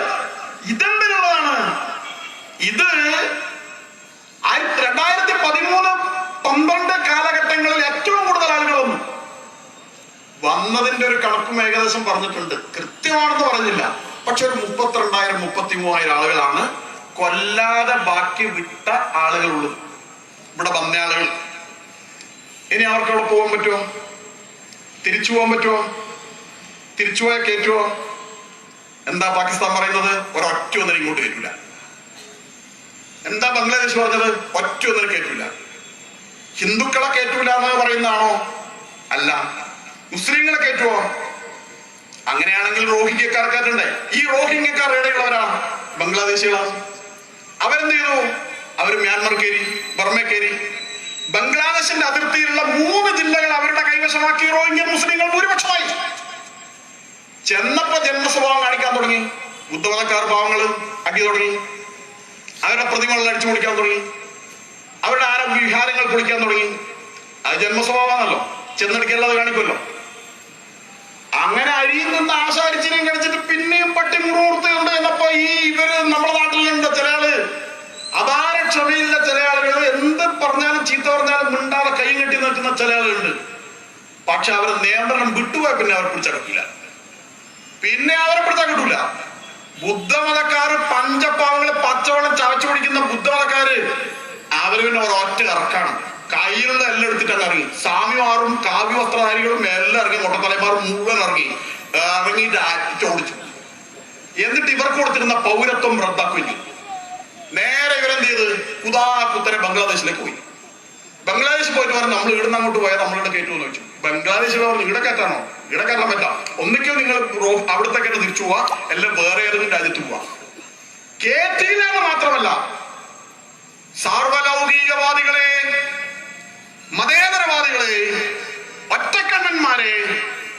ഇതെന്തിനുള്ളതാണ്? ഇത് 2013-12 കാലഘട്ടങ്ങളിൽ ഏറ്റവും കൂടുതൽ ആളുകൾ വന്നതിന്റെ ഒരു കണക്കും ഏകദേശം പറഞ്ഞിട്ടുണ്ട്. കൃത്യമാണെന്ന് പറഞ്ഞില്ല. പക്ഷെ ഒരു 32,000 33,000 ആളുകളാണ് കൊല്ലാതെ ബാക്കി വിട്ട ആളുകളുള്ളത്, ഇവിടെ വന്ന ആളുകൾ. ഇനി അവർക്ക് അവിടെ പോകാൻ പറ്റുമോ? തിരിച്ചു പോകാൻ പറ്റുമോ? തിരിച്ചുപോയാൽ കയറ്റുമോ? എന്താ പാകിസ്ഥാൻ പറയുന്നത്? ഒരൊറ്റ ഒന്നിനും ഇങ്ങോട്ട് കയറ്റൂല. എന്താ ബംഗ്ലാദേശ് പറഞ്ഞത്? ഒറ്റ ഒന്നിനും കയറ്റൂല. ഹിന്ദുക്കളെ കയറ്റൂല എന്ന് പറയുന്നതാണോ? അല്ല. മുസ്ലിങ്ങളെ കയറ്റുമോ? അങ്ങനെയാണെങ്കിൽ റോഹിംഗ്യക്കാർ കയറ്റണ്ടേ? ഈ റോഹിംഗ്യക്കാർ എവിടെയുള്ളവരാണ്? ബംഗ്ലാദേശികളാണ്. അവരെന്ത് ചെയ്തു? അവർ മ്യാൻമർ കയറി, ബർമ കയറി. ബംഗ്ലാദേശിന്റെ അതിർത്തിയിലുള്ള 3 ജില്ലകൾ അവരുടെ കൈവശമാക്കി റോഹിംഗ്യൻ മുസ്ലിങ്ങൾ ഭൂരിപക്ഷമായി. ചെന്നപ്പോ ജന്മസ്വഭാവം കാണിക്കാൻ തുടങ്ങി. ബുദ്ധമതക്കാർ പാവങ്ങള് അടി തുടങ്ങി, അവരുടെ പ്രതിമകൾ അടിച്ചു പൊളിക്കാൻ തുടങ്ങി, അവരുടെ ആരോഗ്യ വിഹാരങ്ങൾ പൊളിക്കാൻ തുടങ്ങി. അത് ജന്മസ്വഭാവമാണല്ലോ, ചെന്നെടുക്കേണ്ടത് കാണിക്കുമല്ലോ. അങ്ങനെ അരിയിൽ നിന്ന് ആശാരിച്ചിനെയും കഴിച്ചിട്ട് പിന്നെയും പട്ടി മുറുമുറുത്തുണ്ട് എന്നപ്പോ ഇവര് നമ്മുടെ നാട്ടിലുണ്ട് ചില ആള്, അപാര ക്ഷമയില്ല ചില ആളുകൾ. എന്ത് പറഞ്ഞാലും ചീത്ത പറഞ്ഞാലും മിണ്ടാതെ കൈ കെട്ടി നിൽക്കുന്ന ചില ആളുകളുണ്ട്. പക്ഷെ അവർ നിയന്ത്രണം വിട്ടുപോയ പിന്നെ അവർ പിടിച്ചടക്കില്ല, പിന്നെ അവരെ പിടിച്ചാൽ കിട്ടൂല. ബുദ്ധമതക്കാര് പഞ്ചപാവങ്ങള് പച്ചവെള്ളം ചവച്ചു പിടിക്കുന്ന ബുദ്ധമതക്കാര് അവര് പിന്നെ ഒരൊറ്റ ഇറക്കാണ്. കയ്യിലുള്ള എല്ലാം എടുത്തിട്ട് അങ്ങ് ഇറങ്ങി. സ്വാമിമാരും കാവ്യ വസ്ത്രധാരികളും എല്ലാം ഇറങ്ങി, മൊട്ടത്തലമാരും മുഴുവൻ ഇറങ്ങിയിട്ട് ഓടിച്ചു. എന്നിട്ട് ഇവർക്ക് കൊടുത്തിരുന്ന പൗരത്വം റദ്ദാക്കുകയും നേരെ ഇവരെന്ത് ചെയ്ത് കുത്തനെ ബംഗ്ലാദേശിലേക്ക് പോയി. ബംഗ്ലാദേശിൽ പോയിട്ട് പറഞ്ഞു നമ്മൾ ഇവിടുന്ന് അങ്ങോട്ട് പോയാൽ നമ്മളിവിടെ കയറ്റുമെന്ന് ചോദിച്ചു. ബംഗ്ലാദേശിൽ പറഞ്ഞു ഇവിടെ കയറ്റാണോ? ഇവിടെ കയറ്റാൻ പറ്റാം. ഒന്നിക്കോ നിങ്ങൾ അവിടത്തേക്ക് തിരിച്ചു പോവാ, എല്ലാം വേറെ ഏതെങ്കിലും രാജ്യത്ത് പോവാ. കേറ്റിയില്ലെന്ന് മാത്രമല്ല, സാർവലൗകികവാദികളെ, മതേതരവാദികളെ, ഒറ്റക്കണ്ണന്മാരെ,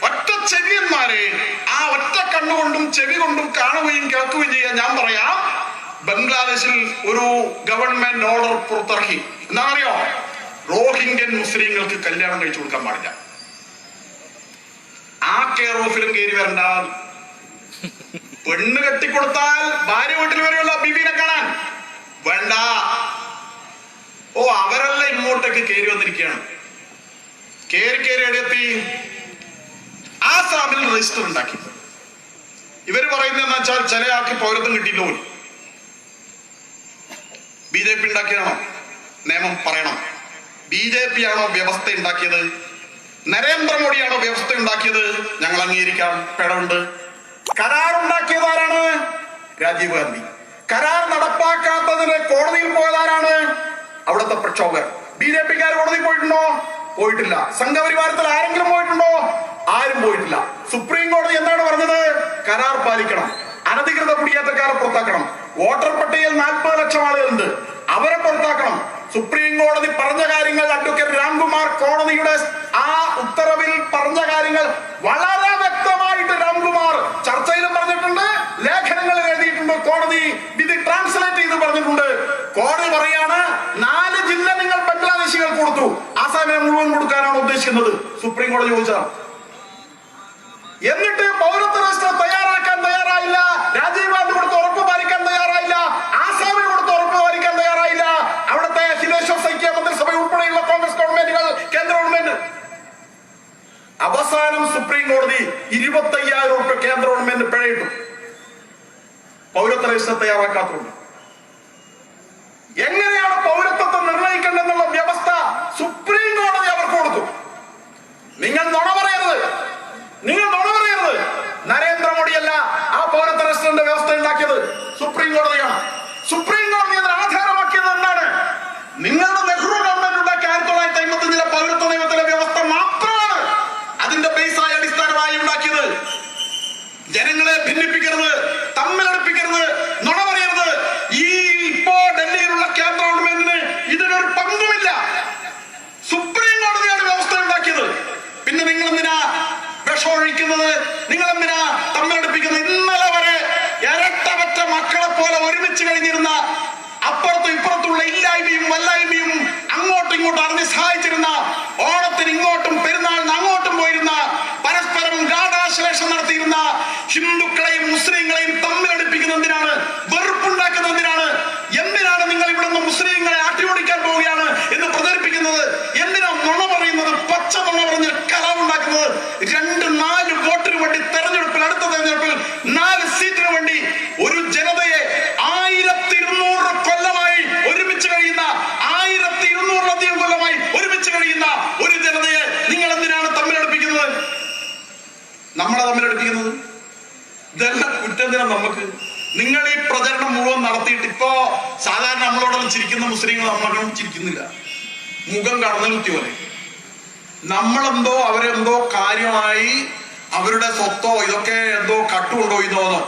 ഒറ്റ ചെവിയന്മാരെ, ആ ഒറ്റ കണ്ണുകൊണ്ടും ചെവി കൊണ്ടും കാണുകയും കേൾക്കുകയും ചെയ്യാൻ ഞാൻ പറയാം. ബംഗ്ലാദേശിൽ ഒരു ഗവൺമെന്റ് ഓർഡർ പുറത്തിറക്കി. എന്താണെന്നറിയോ? റോഹിംഗ്യൻ മുസ്ലിങ്ങൾക്ക് കല്യാണം കഴിച്ചു കൊടുക്കാൻ പാടില്ല. ആ കെയർ ഓഫിലും കയറി വരണ്ട. പെണ്ണ് കെട്ടിക്കൊടുത്താൽ ഭാര്യ വീട്ടിൽ വരെയുള്ള ബീബീനെ കാണാൻ വേണ്ട. ഓ, അവരെല്ലാം ഇങ്ങോട്ടേക്ക് കയറി വന്നിരിക്കുകയാണ്. കയറി എവിടെയെത്തി? ആസാമിൽ രജിസ്റ്റർ ഉണ്ടാക്കി. ഇവര് പറയുന്നതെന്ന് വെച്ചാൽ ചില ആൾക്ക് പൗരത്വം കിട്ടിയില്ല പോലും. BJP ഉണ്ടാക്കിയതാണോ നിയമം? പറയണം. BJP ആണോ വ്യവസ്ഥ ഉണ്ടാക്കിയത്? നരേന്ദ്രമോദിയാണോ വ്യവസ്ഥ ഉണ്ടാക്കിയത്? ഞങ്ങൾ അംഗീകരിക്കാം, പിഴവുണ്ട്. കരാർ ഉണ്ടാക്കിയത് ആരാണ്? രാജീവ് ഗാന്ധി. കരാർ നടപ്പാക്കാത്തതിന് കോടതിയിൽ പോയതാരാണ്? അവിടുത്തെ പ്രക്ഷോഭകർ. BJP-ക്കാർ കോടതിയിൽ പോയിട്ടുണ്ടോ? പോയിട്ടില്ല. സംഘപരിവാരത്തിൽ ആരെങ്കിലും പോയിട്ടുണ്ടോ? ആരും പോയിട്ടില്ല. സുപ്രീം കോടതി എന്താണ് പറഞ്ഞത്? കരാർ പാലിക്കണം, അനധികൃത കുടിയേറ്റക്കാരെ പുറത്താക്കണം. വോട്ടർ പട്ടികയിൽ 40 ലക്ഷം ആളുകളുണ്ട്, അവരെ പുറത്താക്കണം. സുപ്രീം കോടതി പറഞ്ഞ കാര്യങ്ങൾ അഡ്വക്കേറ്റ് രാംകുമാർ കോടതിയുടെ ആ ഉത്തരവിൽ പറഞ്ഞ കാര്യങ്ങൾ വളരെ വ്യക്തമായിട്ട് രാംകുമാർ ചർച്ചയിലും പറഞ്ഞിട്ടുണ്ട്, ലേഖനങ്ങളിൽ എഴുതിയിട്ടുണ്ട്. കോടതി വിധി ട്രാൻസ്ലേറ്റ് ചെയ്ത് പറഞ്ഞിട്ടുണ്ട്. കോടതി പറയാണ് 4 ജില്ല നിങ്ങൾ ബംഗ്ലാദേശികൾ കൊടുത്തു, ആസാമിനെ മുഴുവൻ കൊടുക്കാനാണ് ഉദ്ദേശിക്കുന്നത്. സുപ്രീം കോടതി ചോദിച്ചതാണ്. എന്നിട്ട് പൗരത്വ രജിസ്റ്റർ തയ്യാറാക്കാൻ തയ്യാറായില്ല. രാജീവ് ഗാന്ധി കൊടുത്ത ഉറപ്പ് പാലിക്കാൻ തയ്യാറായില്ല. ആസാമിന് കൊടുത്ത ഉറപ്പ് പാലിക്കാൻ തയ്യാറായില്ല. അവിടുത്തെ ഹിലേശ്വർ സൈക്യ മന്ത്രിസഭ ഉൾപ്പെടെയുള്ള കോൺഗ്രസ് ഗവൺമെന്റുകൾ, കേന്ദ്ര ഗവൺമെന്റ്. അവസാനം സുപ്രീം കോടതി 25,000 രൂപ കേന്ദ്ര ഗവൺമെന്റ് പിഴയിട്ടു, പൗരത്വ രജിസ്റ്റർ തയ്യാറാക്കാത്തതുകൊണ്ട്. എങ്ങനെയാണ് പൗരത്വത്തെ നിർണ്ണയിക്കേണ്ടെന്നുള്ള വ്യവസ്ഥ സുപ്രീം കോടതി അവർക്ക് കൊടുത്തു. നിങ്ങൾ നുണ പറയരുത്, നിങ്ങൾ നുണ പറയരുത്. നരേന്ദ്രമോദിയല്ല ആ പൗരത്വ രജിസ്റ്ററിന്റെ വ്യവസ്ഥ ഉണ്ടാക്കിയത്, സുപ്രീം കോടതിയാണ്. സുപ്രീം കോടതി അതിന് ആധാരമാക്കിയത് എന്താണ്? നിങ്ങളുടെ നെഹ്റു ഗവൺമെന്റ് ഉണ്ടാക്കിയ 1955 പൗരത്വ നിയമത്തിലെ വ്യവസ്ഥ മാത്രമാണ് അതിന്റെ ബേസായ അടിസ്ഥാനമായി ഉണ്ടാക്കിയത്. ജനങ്ങളെ ഭിന്നിപ്പിക്കരുത്, തമ്മിലടുപ്പിക്കരുത്, നുണ പറയരുത്. ഇപ്പോ ഡൽഹിയിലുള്ള കേന്ദ്ര ഗവൺമെന്റിന് ഇതിനൊരു പങ്കുമില്ല. സുപ്രീം കോടതിയാണ് വ്യവസ്ഥ ഉണ്ടാക്കിയത്. പിന്നെ നിങ്ങൾ നിങ്ങൾ ഈ പ്രചരണം മുഴുവൻ നടത്തിയിട്ട് ഇപ്പോ സാധാരണ നമ്മളോടൊന്നും ചിരിക്കുന്ന മുസ്ലിങ്ങൾ നമ്മളൊന്നും ചിരിക്കുന്നില്ല, മുഖം കടന്നു കുത്തി പോലെ. നമ്മളെന്തോ അവരെന്തോ കാര്യമായി അവരുടെ സ്വത്തോ ഇതൊക്കെ എന്തോ കട്ടുകൊണ്ടോ ഇതോന്നോ.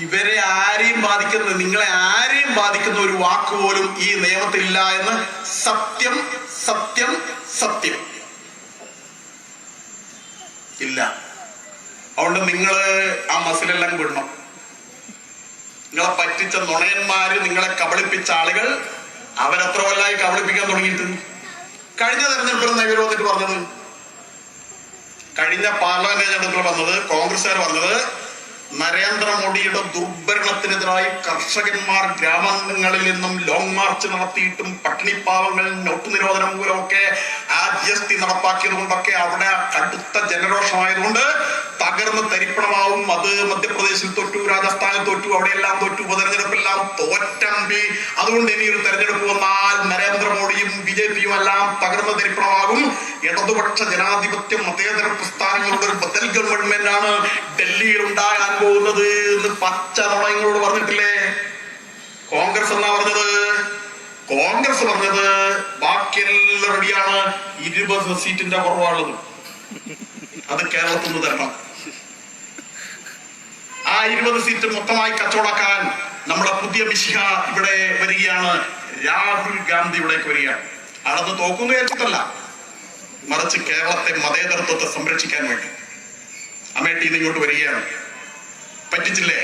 ഇവരെ ആരെയും ബാധിക്കുന്ന, നിങ്ങളെ ആരെയും ബാധിക്കുന്ന ഒരു വാക്ക് പോലും ഈ നിയമത്തിലില്ല എന്ന് സത്യം സത്യം സത്യം ഇല്ല. അതുകൊണ്ട് നിങ്ങള് ആ മസിലെല്ലാം വിടണം. നിങ്ങളെ പറ്റിച്ച നുണയന്മാര്, നിങ്ങളെ കബളിപ്പിച്ച ആളുകൾ, അവരെത്ര കൊല്ലായി കബളിപ്പിക്കാൻ തുടങ്ങിയിട്ട്. കഴിഞ്ഞ തെരഞ്ഞെടുപ്പിൽ ഇവർ വന്നിട്ട് പറഞ്ഞത്, കഴിഞ്ഞ പാർലമെന്റ് തെരഞ്ഞെടുപ്പിൽ വന്നത് കോൺഗ്രസ്സുകാർ പറഞ്ഞത്, നരേന്ദ്രമോദിയുടെ ദുർഭരണത്തിനെതിരായി കർഷകന്മാർ ഗ്രാമങ്ങളിൽ നിന്നും ലോങ് മാർച്ച് നടത്തിയിട്ടും പട്ടിണിപ്പാവങ്ങൾ നോട്ട് നിരോധനം മൂലമൊക്കെ ആ GST നടപ്പാക്കിയത് കൊണ്ടൊക്കെ അവിടെ കടുത്ത ജനരോഷമായതുകൊണ്ട് തകർന്ന് തരിപ്പണമാവും. അത് മധ്യപ്രദേശിൽ തോറ്റു, രാജസ്ഥാനിൽ തോറ്റു, അവിടെയെല്ലാം തോറ്റു, ഉപതെരഞ്ഞെടുപ്പെല്ലാം തോറ്റമ്പി. അതുകൊണ്ട് ഇനി ഒരു തെരഞ്ഞെടുപ്പ് വന്നാൽ നരേന്ദ്രമോദിയും BJPയും എല്ലാം തകർന്ന് തരിപ്പണമാകും. ഇടതുപക്ഷ ജനാധിപത്യം മതേതര പ്രസ്ഥാനങ്ങളുടെ ഒരു ബദൽ ഗവൺമെന്റ് ആണ് ഡൽഹിയിൽ ഉണ്ടാകാൻ പോകുന്നത് എന്ന് പച്ച നുണയങ്ങളോട് പറഞ്ഞിട്ടില്ലേ? കോൺഗ്രസ് എന്നാ പറഞ്ഞത്? കോൺഗ്രസ് പറഞ്ഞത് ബാക്കിയെല്ലാം റെഡിയാണ്, 20 സീറ്റിന്റെ കുറവാണുള്ളത്, അത് കേരളത്തിൽ നിന്ന് തരണം. ആ 20 സീറ്റ് മൊത്തമായി കച്ചവടക്കാൻ നമ്മുടെ പുതിയ മിശിഹ ഇവിടെ വരികയാണ്. രാഹുൽ ഗാന്ധി ഇവിടേക്ക് വരികയാണ്. അളന്ന് തോക്കുന്നു ഏറ്റിട്ടല്ല, മറിച്ച് കേരളത്തെ മതേതരത്വത്തെ സംരക്ഷിക്കാൻ വേണ്ടി അമേഠിയിൽ ഇങ്ങോട്ട് വരികയാണ്. പറ്റിച്ചില്ലേ?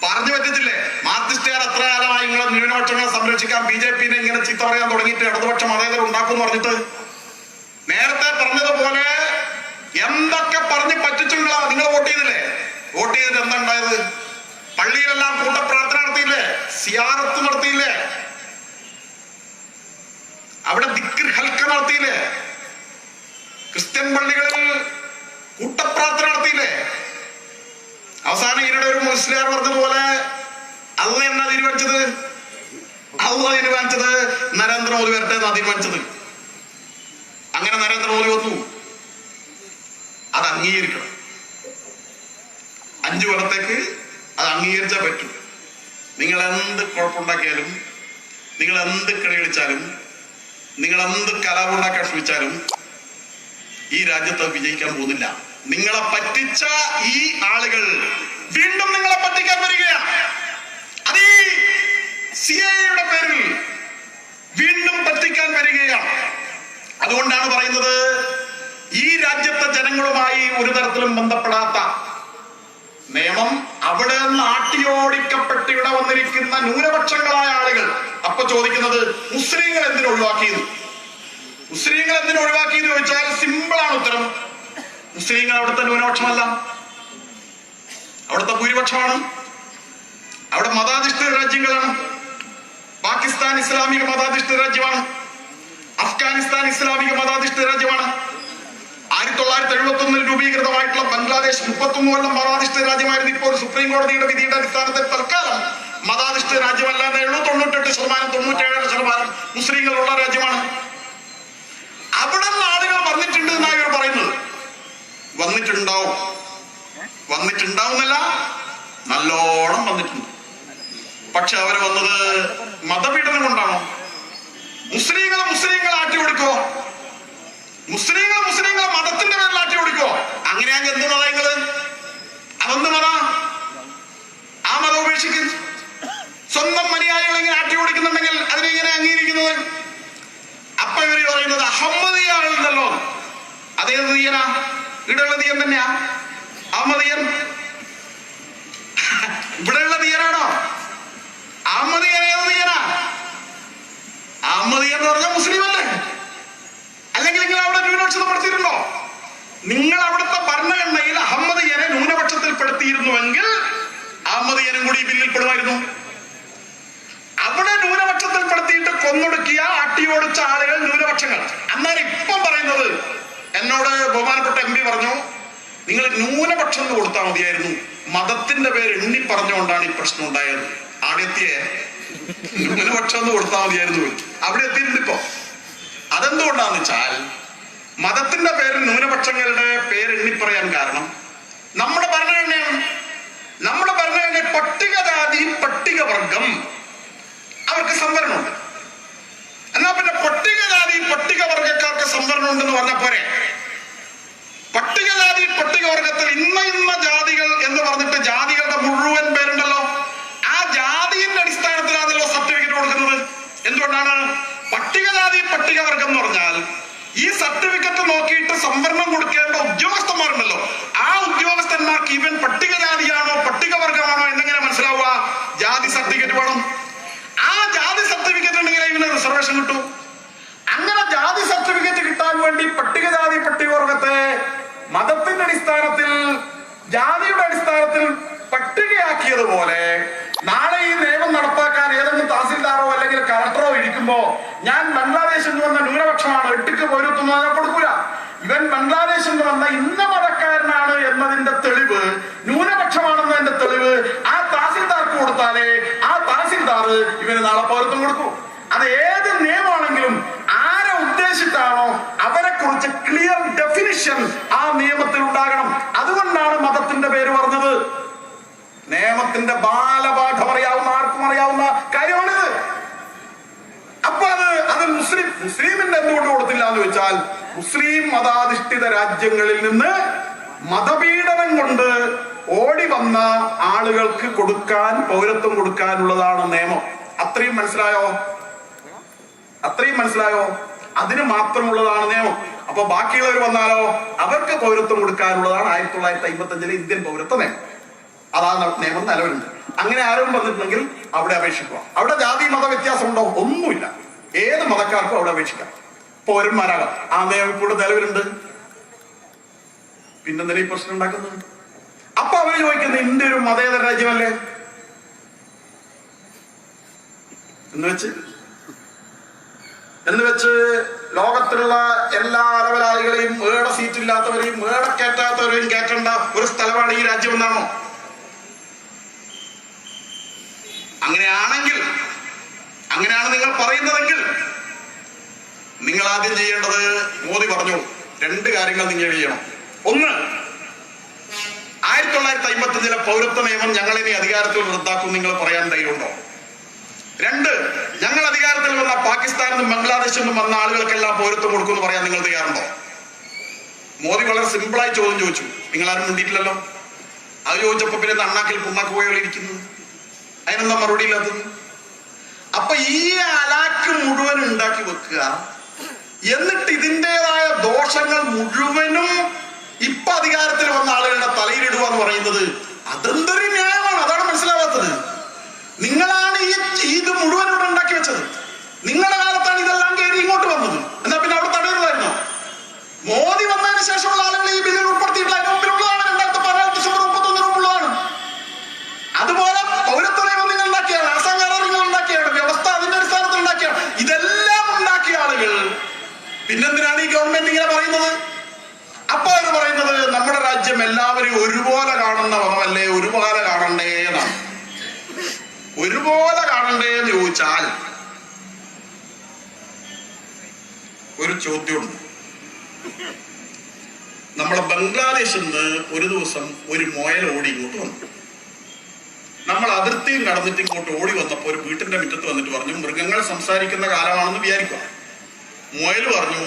പറഞ്ഞു പറ്റിച്ചില്ലേ? മാർക്സിസ്റ്റുകാർ എത്ര കാലമായി നിങ്ങളെ ന്യൂനപക്ഷങ്ങളെ സംരക്ഷിക്കാൻ BJPനെ ഇങ്ങനെ ചീത്ത പറയാൻ തുടങ്ങിയിട്ട് ഇടതുപക്ഷ മതേതരം ഉണ്ടാക്കുമെന്ന് പറഞ്ഞിട്ട്. നേരത്തെ പറഞ്ഞതുപോലെ എന്തൊക്കെ പറഞ്ഞ് പറ്റിച്ചുള്ള നിങ്ങൾ വോട്ട് ചെയ്തില്ലേ? വോട്ട് ചെയ്തിട്ട് എന്താ ഉണ്ടായത്? പള്ളിയിലെല്ലാം കൂട്ടപ്രാർത്ഥന നടത്തിയില്ലേ? സിയാറത്ത് നടത്തിയില്ലേ? അവിടെ ദിക്ർ ഹൽക്ക നടത്തിയില്ലേ? ക്രിസ്ത്യൻ പള്ളികളിൽ കൂട്ടപ്രാർത്ഥന നടത്തിയില്ലേ? അവസാനം ഇതിനിടെ ഒരു മുസ്ലിയാർ പറഞ്ഞതുപോലെ അള്ളാഹ് എന്നാ തീരുമാനിച്ചത്? അള്ളാഹ് തീരുമാനിച്ചത് നരേന്ദ്രമോദി വരട്ടെ എന്നാ തീരുമാനിച്ചത്. അങ്ങനെ നരേന്ദ്രമോദി വന്നു, അത് അംഗീകരിക്കണം. 5 കൊല്ലത്തേക്ക് അത് അംഗീകരിച്ചാൽ പറ്റൂ. നിങ്ങൾ എന്ത് കുഴപ്പമുണ്ടാക്കിയാലും, നിങ്ങൾ എന്ത് കളികളിച്ചാലും, നിങ്ങൾ എന്ത് കലാപുണ്ടാക്കാൻ ശ്രമിച്ചാലും ഈ രാജ്യത്ത് വിജയിക്കാൻ പോകുന്നില്ല. നിങ്ങളെ പറ്റിച്ച ഈ ആളുകൾ വീണ്ടും നിങ്ങളെ പറ്റിക്കാൻ വരികയാണ്. അത് ഈ CAA പേരിൽ വീണ്ടും പറ്റിക്കാൻ വരികയാണ്. അതുകൊണ്ടാണ് പറയുന്നത്, ഈ രാജ്യത്തെ ജനങ്ങളുമായി ഒരു തരത്തിലും ബന്ധപ്പെടാത്ത നിയമം അവിടെ നിന്ന് ആട്ടിയോടിക്കപ്പെട്ട് ഇവിടെ വന്നിരിക്കുന്ന ന്യൂനപക്ഷങ്ങളായ ആളുകൾ അപ്പൊ ചോദിക്കുന്നത്, മുസ്ലിങ്ങൾ എന്തിനു ഒഴിവാക്കിയത്? മുസ്ലിങ്ങൾ എന്തിനു ഒഴിവാക്കിയെന്ന് ചോദിച്ചാൽ സിമ്പിളാണ് ഉത്തരം. മുസ്ലിങ്ങൾ അവിടുത്തെ ന്യൂനപക്ഷമല്ല, അവിടുത്തെ ഭൂരിപക്ഷമാണ്. അവിടെ മതാധിഷ്ഠിത രാജ്യങ്ങളാണ്. പാകിസ്ഥാൻ ഇസ്ലാമിക മതാധിഷ്ഠിത രാജ്യമാണ്. അഫ്ഗാനിസ്ഥാൻ ഇസ്ലാമിക മതാധിഷ്ഠിത രാജ്യമാണ്. 1971 രൂപീകൃതമായിട്ടുള്ള ബംഗ്ലാദേശ് 31 കൊല്ലം മതാധിഷ്ഠിത രാജ്യമായിരുന്നു. ഇപ്പോൾ സുപ്രീം കോടതിയുടെ വിധിയുടെ അടിസ്ഥാനത്തിൽ തൽക്കാലം മതാധിഷ്ഠിത രാജ്യമല്ല എന്നേ ഉള്ളൂ. 98%, 97% മുസ്ലിങ്ങളുള്ള രാജ്യമാണ്. അവിടെ നിന്ന് ആളുകൾ വന്നിട്ടുണ്ട് എന്നാണ് ഇവർ പറയുന്നത്. വന്നിട്ടുണ്ടാവുന്നല്ല, നല്ലോണം വന്നിട്ടുണ്ട്. പക്ഷെ അവർ വന്നത് മതപീഡനം കൊണ്ടാണോ? മുസ്ലിങ്ങളെ ആട്ടി ഓടിക്കോ? മുസ്ലിങ്ങളെ മതത്തിന്റെ പേരിൽ ആട്ടി ഓടിക്കോ? അങ്ങനെയാണെങ്കിൽ എന്ത് മത നിങ്ങള്? അതൊന്ന് മത, ആ മതം ഉപേക്ഷിക്കും. സ്വന്തം മര്യാദകൾ ഇങ്ങനെ ആട്ടി ഓടിക്കുന്നുണ്ടെങ്കിൽ അതിനെങ്ങനെ അംഗീകരിക്കുന്നത്? അപ്പൊ ഇവര് പറയുന്നത് അഹമ്മദിയ ആളുണ്ടല്ലോ, അതേത് തീയനാ? ഇവിടെയുള്ള തീയൻ തന്നെയാ അഹമ്മദിയൻ? ഇവിടെയുള്ള തീയനാണോ അഹമ്മദിയൻ? ഏത് തീയനാ അഹമ്മദിയൻ എന്ന് പറഞ്ഞാൽ മുസ്ലിം അല്ലേ? അല്ലെങ്കിൽ നിങ്ങൾ അവിടെ ന്യൂനപക്ഷപ്പെടുത്തിയിട്ടുണ്ടോ? നിങ്ങൾ അവിടുത്തെ ഭരണഘടനയിൽ അഹമ്മദിയനെ ന്യൂനപക്ഷത്തിൽപ്പെടുത്തിയിരുന്നുവെങ്കിൽ അഹമ്മദിയനും കൂടി ഈ ബില്ലിൽ പെടുമായിരുന്നു. അവിടെ ന്യൂനപക്ഷത്തിൽപ്പെടുത്തിയിട്ട് കൊന്നൊടുക്കിയ അട്ടിയോടിച്ച ആളുകൾ ന്യൂനപക്ഷങ്ങൾ. അന്നേരം ഇപ്പം പറയുന്നത്, എന്നോട് ബഹുമാനപ്പെട്ട MP പറഞ്ഞു, നിങ്ങൾ ന്യൂനപക്ഷം എന്ന് കൊടുത്താൽ മതിയായിരുന്നു, മതത്തിന്റെ പേര് എണ്ണി പറഞ്ഞുകൊണ്ടാണ് ഈ പ്രശ്നം ഉണ്ടായത്. ആദ്യത്തെ ന്യൂനപക്ഷം എന്ന് കൊടുത്താൽ മതിയായിരുന്നു. അവിടെ എത്തിയിട്ടുണ്ട് ഇപ്പോ. അതെന്തുകൊണ്ടാന്ന് വെച്ചാൽ മതത്തിന്റെ പേരിൽ ന്യൂനപക്ഷങ്ങളുടെ പേര് എണ്ണിപ്പറയാൻ കാരണം നമ്മുടെ ഭരണഘടനയാണ്. നമ്മുടെ ഭരണഘടന പട്ടികജാതി പട്ടികവർഗം അവർക്ക് സംവരണമുണ്ട്. എന്നാ പിന്നെ പട്ടികജാതി പട്ടികവർഗക്കാർക്ക് സംവരണം ഉണ്ടെന്ന് പറഞ്ഞ പോരെ? പട്ടികജാതി പട്ടികവർഗത്തിൽ ഇന്ന ജാതികൾ എന്ന് പറഞ്ഞിട്ട് ജാതികളുടെ മുഴുവൻ പേരുണ്ടല്ലോ, ആ ജാതിയുടെ അടിസ്ഥാനത്തിലാണല്ലോ സർട്ടിഫിക്കറ്റ് കൊടുക്കുന്നത്. എന്തുകൊണ്ടാണ്? പട്ടികജാതി പട്ടികവർഗം എന്ന് പറഞ്ഞാൽ ഈ സർട്ടിഫിക്കറ്റ് നോക്കിയിട്ട് സംവരണം കൊടുക്കേണ്ട ഉദ്യോഗസ്ഥന്മാരുണ്ടല്ലോ, ആ ഉദ്യോഗസ്ഥന്മാർക്ക് ഇവൻ പട്ടികജാതിയാണോ പട്ടികവർഗമാണോ എന്നെങ്ങനെ മനസ്സിലാവുക? ജാതി സർട്ടിഫിക്കറ്റ് വേണം. ആ ജാതി സർട്ടിഫിക്കറ്റ് ഉണ്ടെങ്കിൽ ഇവന് റിസർവേഷൻ കിട്ടും. അങ്ങനെ ജാതി സർട്ടിഫിക്കറ്റ് കിട്ടാൻ വേണ്ടി പട്ടികജാതി പട്ടികവർഗത്തെ മതത്തിന്റെ അടിസ്ഥാനത്തിൽ ജാതിയുടെ അടിസ്ഥാനത്തിൽ പട്ടികയാക്കിയതുപോലെ നാളെ ഈ നിയമം നടപ്പാക്കാൻ ഏതെങ്കിലും തഹസിൽദാറോ അല്ലെങ്കിൽ കളക്ടറോ ഇരിക്കുമ്പോ ഞാൻ ബംഗ്ലാദേശിൽ നിന്ന് വന്ന ന്യൂനപക്ഷമാണ് 8ക്ക് പൗരത്വം കൊടുക്കൂല. ഇവൻ ബംഗ്ലാദേശിൽ നിന്ന് വന്ന ഇന്ന മതക്കാരനാണ് എന്നതിന്റെ തെളിവ്, ന്യൂനപക്ഷമാണെന്നതിന്റെ തെളിവ് ആ തഹസിൽദാർക്ക് കൊടുത്താലേ ആ തഹസിൽദാർ ഇവന് നാളെ പൗരത്വം കൊടുക്കൂ. അത് ഏത് നിയമമാണെങ്കിലും ആരെ ഉദ്ദേശിച്ചാണോ അവരെ കുറിച്ച് ക്ലിയർ ഡെഫിനിഷൻ ആ നിയമത്തിൽ ഉണ്ടാകണം. അതുകൊണ്ടാണ് മതത്തിന്റെ പേര് പറഞ്ഞത്. നിയമത്തിന്റെ ബാലപാഠം അറിയാവുന്ന ആർക്കും അറിയാവുന്ന കാര്യമാണിത്. അപ്പൊ അത് മുസ്ലിമിന്റെ എന്തുകൊണ്ട് കൊടുത്തില്ല എന്ന് വെച്ചാൽ മുസ്ലിം മതാധിഷ്ഠിത രാജ്യങ്ങളിൽ നിന്ന് മതപീഡനം കൊണ്ട് ഓടി വന്ന ആളുകൾക്ക് കൊടുക്കാൻ, പൗരത്വം കൊടുക്കാനുള്ളതാണ് നിയമം. അത്രയും മനസ്സിലായോ? അതിന് മാത്രമുള്ളതാണ് നിയമം. അപ്പൊ ബാക്കിയുള്ളവർ വന്നാലോ അവർക്ക് പൗരത്വം കൊടുക്കാനുള്ളതാണ് 1955 ഇന്ത്യൻ പൗരത്വ നിയമം. അതാ നിയമം നിലവിലുണ്ട്. അങ്ങനെ ആരും വന്നിട്ടുണ്ടെങ്കിൽ അവിടെ അപേക്ഷിക്കുക. അവിടെ ജാതി മത വ്യത്യാസം ഉണ്ടോ? ഒന്നുമില്ല. ഏത് മതക്കാർക്കും അവിടെ അപേക്ഷിക്കാം, പൗരന്മാരാകാം. ആ നിയമം ഇപ്പോൾ നിലവിലുണ്ട്. പിന്നെന്തിനാ ഈ പ്രശ്നം ഉണ്ടാക്കുന്നത്? അപ്പൊ അവര് ചോദിക്കുന്നത് ഇന്ത്യ ഒരു മതേതര രാജ്യമല്ലേ എന്ന് വെച്ച് ലോകത്തിലുള്ള എല്ലാ അലവലാളികളെയും ഏടെ സീറ്റില്ലാത്തവരെയും ഏടെ കയറ്റാത്തവരെയും കയറ്റേണ്ട ഒരു സ്ഥലമാണ് ഈ രാജ്യം എന്നാണോ? അങ്ങനെയാണ് നിങ്ങൾ പറയുന്നതെങ്കിൽ നിങ്ങൾ ആദ്യം ചെയ്യേണ്ടത്, മോദി പറഞ്ഞു 2 കാര്യങ്ങൾ നിങ്ങൾ ചെയ്യണം. ഒന്ന്, 1955 പൗരത്വ നിയമം ഞങ്ങൾ ഇനി അധികാരത്തിൽ റദ്ദാക്കും നിങ്ങൾ പറയാൻ ധൈര്യമുണ്ടോ? 2, ഞങ്ങൾ അധികാരത്തിൽ വന്ന പാകിസ്ഥാനിൽ നിന്നും ബംഗ്ലാദേശിൽ നിന്നും വന്ന ആളുകൾക്കെല്ലാം പൗരത്വം കൊടുക്കുമെന്ന് പറയാൻ നിങ്ങൾ തയ്യാറുണ്ടോ? മോദി വളരെ സിമ്പിളായി ചോദ്യം ചോദിച്ചു. നിങ്ങൾ ആരും മിണ്ടിയിട്ടില്ലല്ലോ. അത് ചോദിച്ചപ്പോ പിന്നെ അണ്ണാക്കിൽ പുണ്ണാക്ക് പോയിരിക്കുന്നു. അതിനെന്താ മറുപടി ഇല്ലാത്തത്? അപ്പൊ ഈ അലാക്ക് മുഴുവൻ ഉണ്ടാക്കി വെക്കുക, എന്നിട്ട് ഇതിൻ്റെതായ ദോഷങ്ങൾ മുഴുവനും ഇപ്പൊ അധികാരത്തിൽ വന്ന ആളുകളുടെ തലയിലിടുക എന്ന് പറയുന്നത് അതെന്തൊരു ന്യായമാണ്? അതാണ് മനസ്സിലാവാത്തത്. നിങ്ങളാണ് ഇത് മുഴുവൻ ഇവിടെ ഉണ്ടാക്കി വെച്ചത്. നിങ്ങളുടെ കാലത്താണ് ഇതെല്ലാം കയറി ഇങ്ങോട്ട് വന്നത്. എന്നാ പിന്നെ അവിടെ തടയുള്ളായിരുന്നോ? മോദി വന്നതിന് ശേഷമുള്ള ആളുകൾ ഈ ബില്ലിൽ ഉൾപ്പെടുത്തിയിട്ടുള്ള അതിന് മുമ്പിലുള്ളതാണ്. 2014 ഡിസംബർ 31 മുമ്പുള്ളതാണ്. അതുപോലെ പൗരത്വ നിയമം നിങ്ങൾ ഉണ്ടാക്കിയാണ്, ആസാം കരാർ നിങ്ങൾ ഉണ്ടാക്കിയാണ്, വ്യവസ്ഥ അതിന്റെ അടിസ്ഥാനത്തിൽ ഉണ്ടാക്കിയാണ്. ഇതെല്ലാം ഉണ്ടാക്കിയ ആളുകൾ പിന്നെന്തിനാണ് ഈ ഗവൺമെന്റ് ഇങ്ങനെ പറയുന്നത്? അപ്പൊ അവർ പറയുന്നത് നമ്മുടെ രാജ്യം എല്ലാവരും ഒരുപോലെ കാണുന്ന മതമല്ലേ, ഒരുപോലെ കാണണ്ടേ എന്നാണ്. ഒരുപോലെ കാണണ്ടേ എന്ന് ചോദിച്ചാൽ ഒരു ചോദ്യമുണ്ട്. നമ്മളെ ബംഗ്ലാദേശിൽ നിന്ന് ഒരു ദിവസം ഒരു മുയൽ ഓടി ഇങ്ങോട്ട് വന്നു. നമ്മൾ അതിർത്തിയും കടന്നിട്ട് ഇങ്ങോട്ട് ഓടി വന്നപ്പോൾ ഒരു വീട്ടിന്റെ മുറ്റത്ത് വന്നിട്ട് പറഞ്ഞു, മൃഗങ്ങൾ സംസാരിക്കുന്ന കാലമാണെന്ന് വിചാരിക്കുക. മുയൽ പറഞ്ഞു,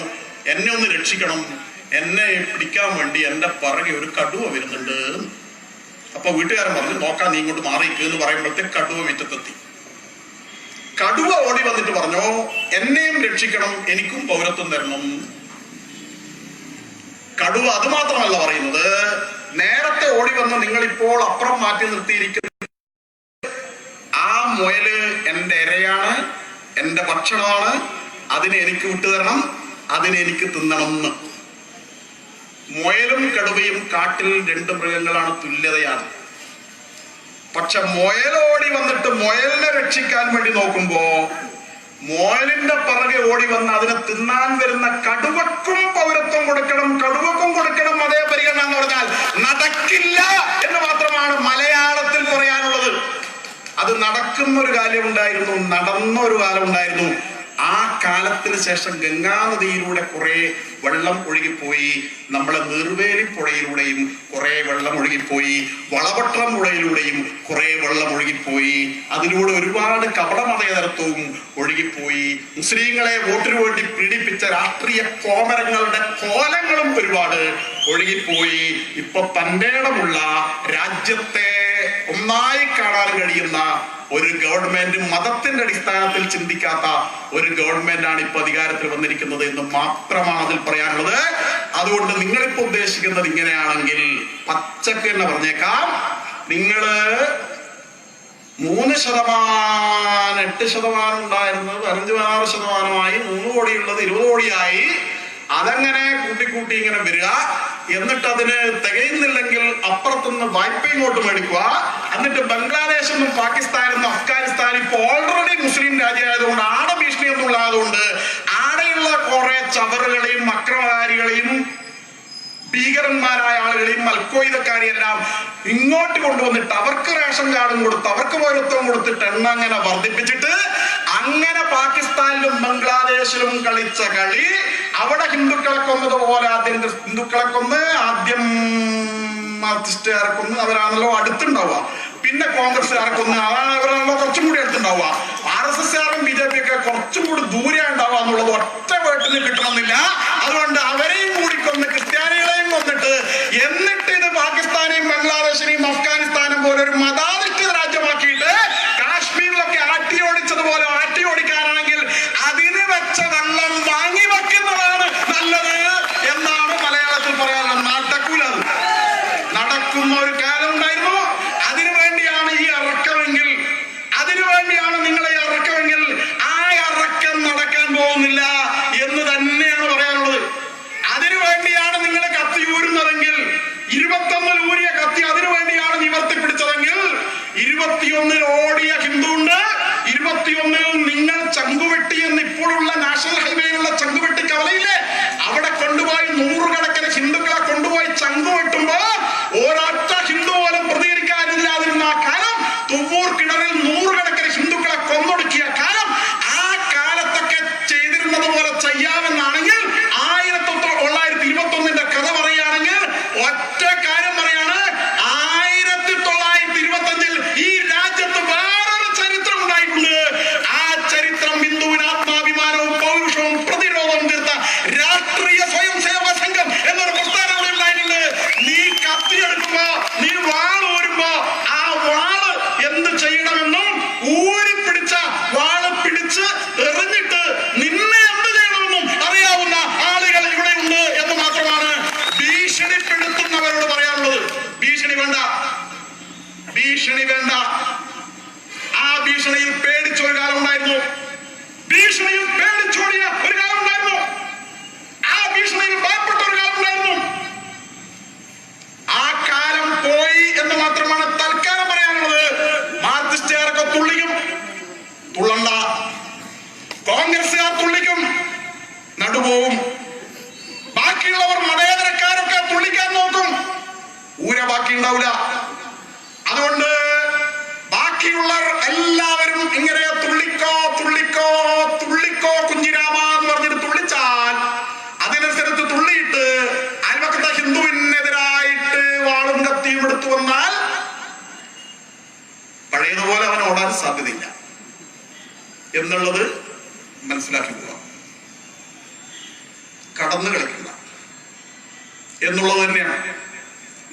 എന്നെ ഒന്ന് രക്ഷിക്കണം, എന്നെ പിടിക്കാൻ വേണ്ടി എന്റെ പിറകെ ഒരു കടുവ വരുന്നുണ്ട്. അപ്പൊ വീട്ടുകാരൻ പറഞ്ഞു, നോക്കാൻ നീ ഇങ്ങോട്ട് മാറിയിരിക്കുക എന്ന് പറയുമ്പോഴത്തേക്ക് കടുവ മുറ്റത്തെത്തി. കടുവ ഓടി വന്നിട്ട് പറഞ്ഞു, എന്നെയും രക്ഷിക്കണം, എനിക്കും പൗരത്വം തരണം. കടുവ അത് മാത്രമല്ല പറയുന്നത്, നേരത്തെ ഓടി വന്ന് നിങ്ങൾ ഇപ്പോൾ അപ്പുറം മാറ്റി നിർത്തിയിരിക്കുന്ന ആ മുയല് എന്റെ ഇരയാണ്, എന്റെ ഭക്ഷണമാണ്, അതിനെ എനിക്ക് വിട്ടുതരണം, അതിനെ എനിക്ക് തിന്നണം എന്ന്. മുയലും കടുവയും കാട്ടിൽ 2 മൃഗങ്ങളാണ്, തുല്യതയാണ്. പക്ഷെ മുയലോടി വന്നിട്ട് മുയലിനെ രക്ഷിക്കാൻ വേണ്ടി നോക്കുമ്പോ മുയലിന്റെ പിറകെ ഓടി വന്ന് അതിനെ തിന്നാൻ വരുന്ന കടുവക്കും പൗരത്വം കൊടുക്കണം, കടുവക്കും കൊടുക്കണം അതേ പരിഗണന എന്ന് പറഞ്ഞാൽ നടക്കില്ല എന്ന് മാത്രമാണ് മലയാളത്തിൽ പറയാനുള്ളത്. അത് നടക്കുന്ന ഒരു കാലമുണ്ടായിരുന്നു, നടന്ന ഒരു കാലമുണ്ടായിരുന്നു. ആ കാലത്തിന് ശേഷം ഗംഗാനദിയിലൂടെ കുറെ വെള്ളം ഒഴുകിപ്പോയി. നമ്മളെ നീർവേലി പുഴയിലൂടെയും കുറെ വെള്ളം ഒഴുകിപ്പോയി. വളപട്ടണം പുഴയിലൂടെയും കുറെ വെള്ളം ഒഴുകിപ്പോയി. അതിലൂടെ ഒരുപാട് കപടമതേതരത്വവും ഒഴുകിപ്പോയി. മുസ്ലിങ്ങളെ വോട്ടിനു വേണ്ടി പീഡിപ്പിച്ച രാഷ്ട്രീയ കോമരങ്ങളുടെ കോലങ്ങളും ഒരുപാട് ഒഴുകിപ്പോയി. ഇപ്പൊ തന്റേടമുള്ള രാജ്യത്തെ ഒന്നായി കാണാൻ കഴിയുന്ന ഒരു ഗവൺമെന്റ്, മതത്തിന്റെ അടിസ്ഥാനത്തിൽ ചിന്തിക്കാത്ത ഒരു ഗവൺമെന്റാണ് ഇപ്പൊ അധികാരത്തിൽ വന്നിരിക്കുന്നത് എന്ന് മാത്രമാണ് അതിൽ പറയാനുള്ളത്. അതുകൊണ്ട് നിങ്ങളിപ്പോ ഉദ്ദേശിക്കുന്നത് ഇങ്ങനെയാണെങ്കിൽ പച്ചക്ക് തന്നെ പറഞ്ഞേക്കാം, നിങ്ങള് 3%, 8% ഉണ്ടായിരുന്നത് 15-16%, 3 കോടിയുള്ളത് 20 കോടിയായി. അതങ്ങനെ കൂട്ടിക്കൂട്ടി ഇങ്ങനെ വരിക. എന്നിട്ട് അതിന് തികയുന്നില്ലെങ്കിൽ അപ്പുറത്തുനിന്ന് വായ്പ ഇങ്ങോട്ട് മേടിക്കുക. എന്നിട്ട് ബംഗ്ലാദേശിൽ നിന്നും പാകിസ്ഥാനിൽ നിന്നും അഫ്ഗാനിസ്ഥാൻ ഇപ്പൊ ഓൾറെഡി മുസ്ലിം രാജ്യമായതുകൊണ്ട് ആടെ ഭീഷണി ഒന്നും ഉള്ളതുകൊണ്ട് ആടെയുള്ള കുറെ ചവറുകളെയും അക്രമകാരികളെയും ഭീകരന്മാരായ ആളുകളെയും അൽക്കോയിദക്കാരെയെല്ലാം ഇങ്ങോട്ട് കൊണ്ടുവന്നിട്ട് അവർക്ക് റേഷൻ കാർഡും കൊടുത്ത് അവർക്ക് പൗരത്വം കൊടുത്തിട്ട് അങ്ങനെ വർദ്ധിപ്പിച്ചിട്ട് അങ്ങനെ പാകിസ്ഥാനിലും ബംഗ്ലാദേശിലും കളിച്ച കളി അവിടെ ഹിന്ദുക്കളെ കൊന്നതുപോലെ ആദ്യം ഹിന്ദുക്കളെ കൊന്ന് ആദ്യം മാർക്സിസ്റ്റുകാരെ കൊന്ന് അവരാണല്ലോ അടുത്തുണ്ടാവുക. പിന്നെ കോൺഗ്രസ്സുകാരെ കൊന്ന് അവരാണല്ലോ കുറച്ചും കൂടി അടുത്തുണ്ടാവുക. RSSകാരും BJP ഒക്കെ കുറച്ചും കൂടി ദൂരെ ഉണ്ടാവുക എന്നുള്ളത് ഒറ്റ വീട്ടിൽ കിട്ടണമെന്നില്ല. അതുകൊണ്ട് അവരെയും കൂടി കൊന്ന് ക്രിസ്ത്യാനികളെയും കൊന്നിട്ട് എന്നിട്ട് ഇത് പാകിസ്ഥാനെയും ബംഗ്ലാദേശിനെയും അഫ്ഗാനിസ്ഥാനും പോലെ ഒരു മതാധിഷ്ഠിത രാജ്യമാക്കിയിട്ട് കാശ്മീരിലൊക്കെ ആട്ടിയോടിച്ചതുപോലെ ആട്ടിയോടിക്കാനാണെങ്കിൽ അതിന് വെച്ച വെള്ളം വാങ്ങി വെക്കുന്നതാണ് നല്ലത് എന്നാണ് മലയാളത്തിൽ പറയാനുള്ളത്. നടക്കൂല, നടക്കുന്ന ഒരു കാലം ഉണ്ടായിരുന്നു. അതിനുവേണ്ടിയാണ് ഈ ഇറക്കമെങ്കിൽ, അതിനുവേണ്ടിയാണ് നിങ്ങളെ ഇറക്കമെങ്കിൽ ആ ഇറക്കം നടക്കാൻ പോകുന്നില്ല എന്ന് തന്നെയാണ് പറയാനുള്ളത്. അതിനുവേണ്ടിയാണ് നിങ്ങൾ കത്തി ഊരുന്നതെങ്കിൽ, 21 ഊരിയ കത്തി അതിനുവേണ്ടിയാണ് നിവർത്തിപ്പിടിച്ചതെങ്കിൽ 21 ഓടിയ ഹിന്ദുണ്ട്. 21 നിങ്ങൾ ചങ്കുവെട്ടി എന്ന് ഇപ്പോഴുള്ള നാഷണൽ ഹൈവേയിലുള്ള ചങ്കുവെട്ടി കവലയില്ലേ, അവിടെ കൊണ്ടുപോയി 100 കണക്കിന് ഹിന്ദുക്കളെ കൊണ്ടുപോയി ചങ്കുവെട്ടുമ്പോ ഒരൊറ്റ ഹിന്ദു പോലും പ്രതികരിക്കാനില്ലാതിരുന്ന ആ കാലം, തുവ്വൂർ കിണറിൽ 100 കണക്കിന് ഹിന്ദുക്കളെ കൊന്നൊടുക്കിയ കാലം, ആ കാലത്തൊക്കെ ചെയ്തിരുന്നത് പോലെ ചെയ്യാമെന്നാണെങ്കിൽ 1921 കഥ പറയുകയാണെങ്കിൽ ഒറ്റ കാര്യം പറയാണ്, 1925 ഈ രാജ്യത്ത് വേറൊരു ചരിത്രം ഉണ്ടായിട്ടുണ്ട്. ആ ചരിത്രം ഹിന്ദുവിന് ആത്മാഭിമാനവും പൗരുഷവും പ്രതിരോധവും തീർത്ത രാഷ്ട്രീയ സ്വയം സേവക സംഘം എന്നൊരു പ്രസ്ഥാനം അവിടെ ഉണ്ടായിട്ടുണ്ട്. നീ കത്തിയെടുക്കുമ്പോ, നീ വാള് ഊരുമ്പോ ആ വാള് എന്ത് ചെയ്യണമെന്നും ഊരിപ്പിടിച്ച വാള് പിടിച്ച് എറിഞ്ഞിട്ട് നിന്നെ എന്ത് ചെയ്യണമെന്നും അറിയാവുന്ന ആളുകൾ ഇവിടെ ഉണ്ട് എന്ന് മാത്രമാണ് ഭീഷണിപ്പെടുത്തുന്നവരോട് പറയാനുള്ളത്. ഭീഷണി വേണ്ട, ഭീഷണി വേണ്ട. ആ ഭീഷണിയിൽ പേടിച്ചൊരു കാലം ഉണ്ടായിരുന്നു. ഭീഷണിയിൽ പേടിച്ചോടിയ ഒരു കാലം ഉണ്ടായിരുന്നു. ആ ഭീഷണിയിൽ ഭയപ്പെട്ട ഒരു കാലം ഉണ്ടായിരുന്നു. ആ കാലം പോയി എന്ന് മാത്രമാണ് തൽക്കാലം പറയാനുള്ളത്. മാർക്സിസ്റ്റുകാരൊക്കെ തുള്ളിക്കും, തുള്ളണ്ട. കോൺഗ്രസ്സുകാർ തുള്ളിക്കും, നടുപോവും. ബാക്കിയുള്ളവർ മതേതരക്കാരൊക്കെ തുള്ളിക്കാൻ നോക്കും, ഊര ബാക്കി ഉണ്ടാവില്ല. അതുകൊണ്ട് ബാക്കിയുള്ള എല്ലാവരും ഇങ്ങനെ തുള്ളിക്കോ തുള്ളിക്കോ തുള്ളിക്കോ കുഞ്ഞിരാമ എന്ന് പറഞ്ഞിട്ട് തുള്ളിച്ചാൽ അതിനനുസരിച്ച് തുള്ളിയിട്ട് അയൽവക്കത്തെ ഹിന്ദുവിനെതിരായിട്ട് വാളും കത്തിയും എടുത്തു വന്നാൽ പഴയതുപോലെ അവൻ ഓടാൻ സാധ്യതയില്ല എന്നുള്ളത് മനസ്സിലാക്കി പോവാം. കടന്നു കളിക്കുന്ന എന്നുള്ളത് തന്നെയാണ്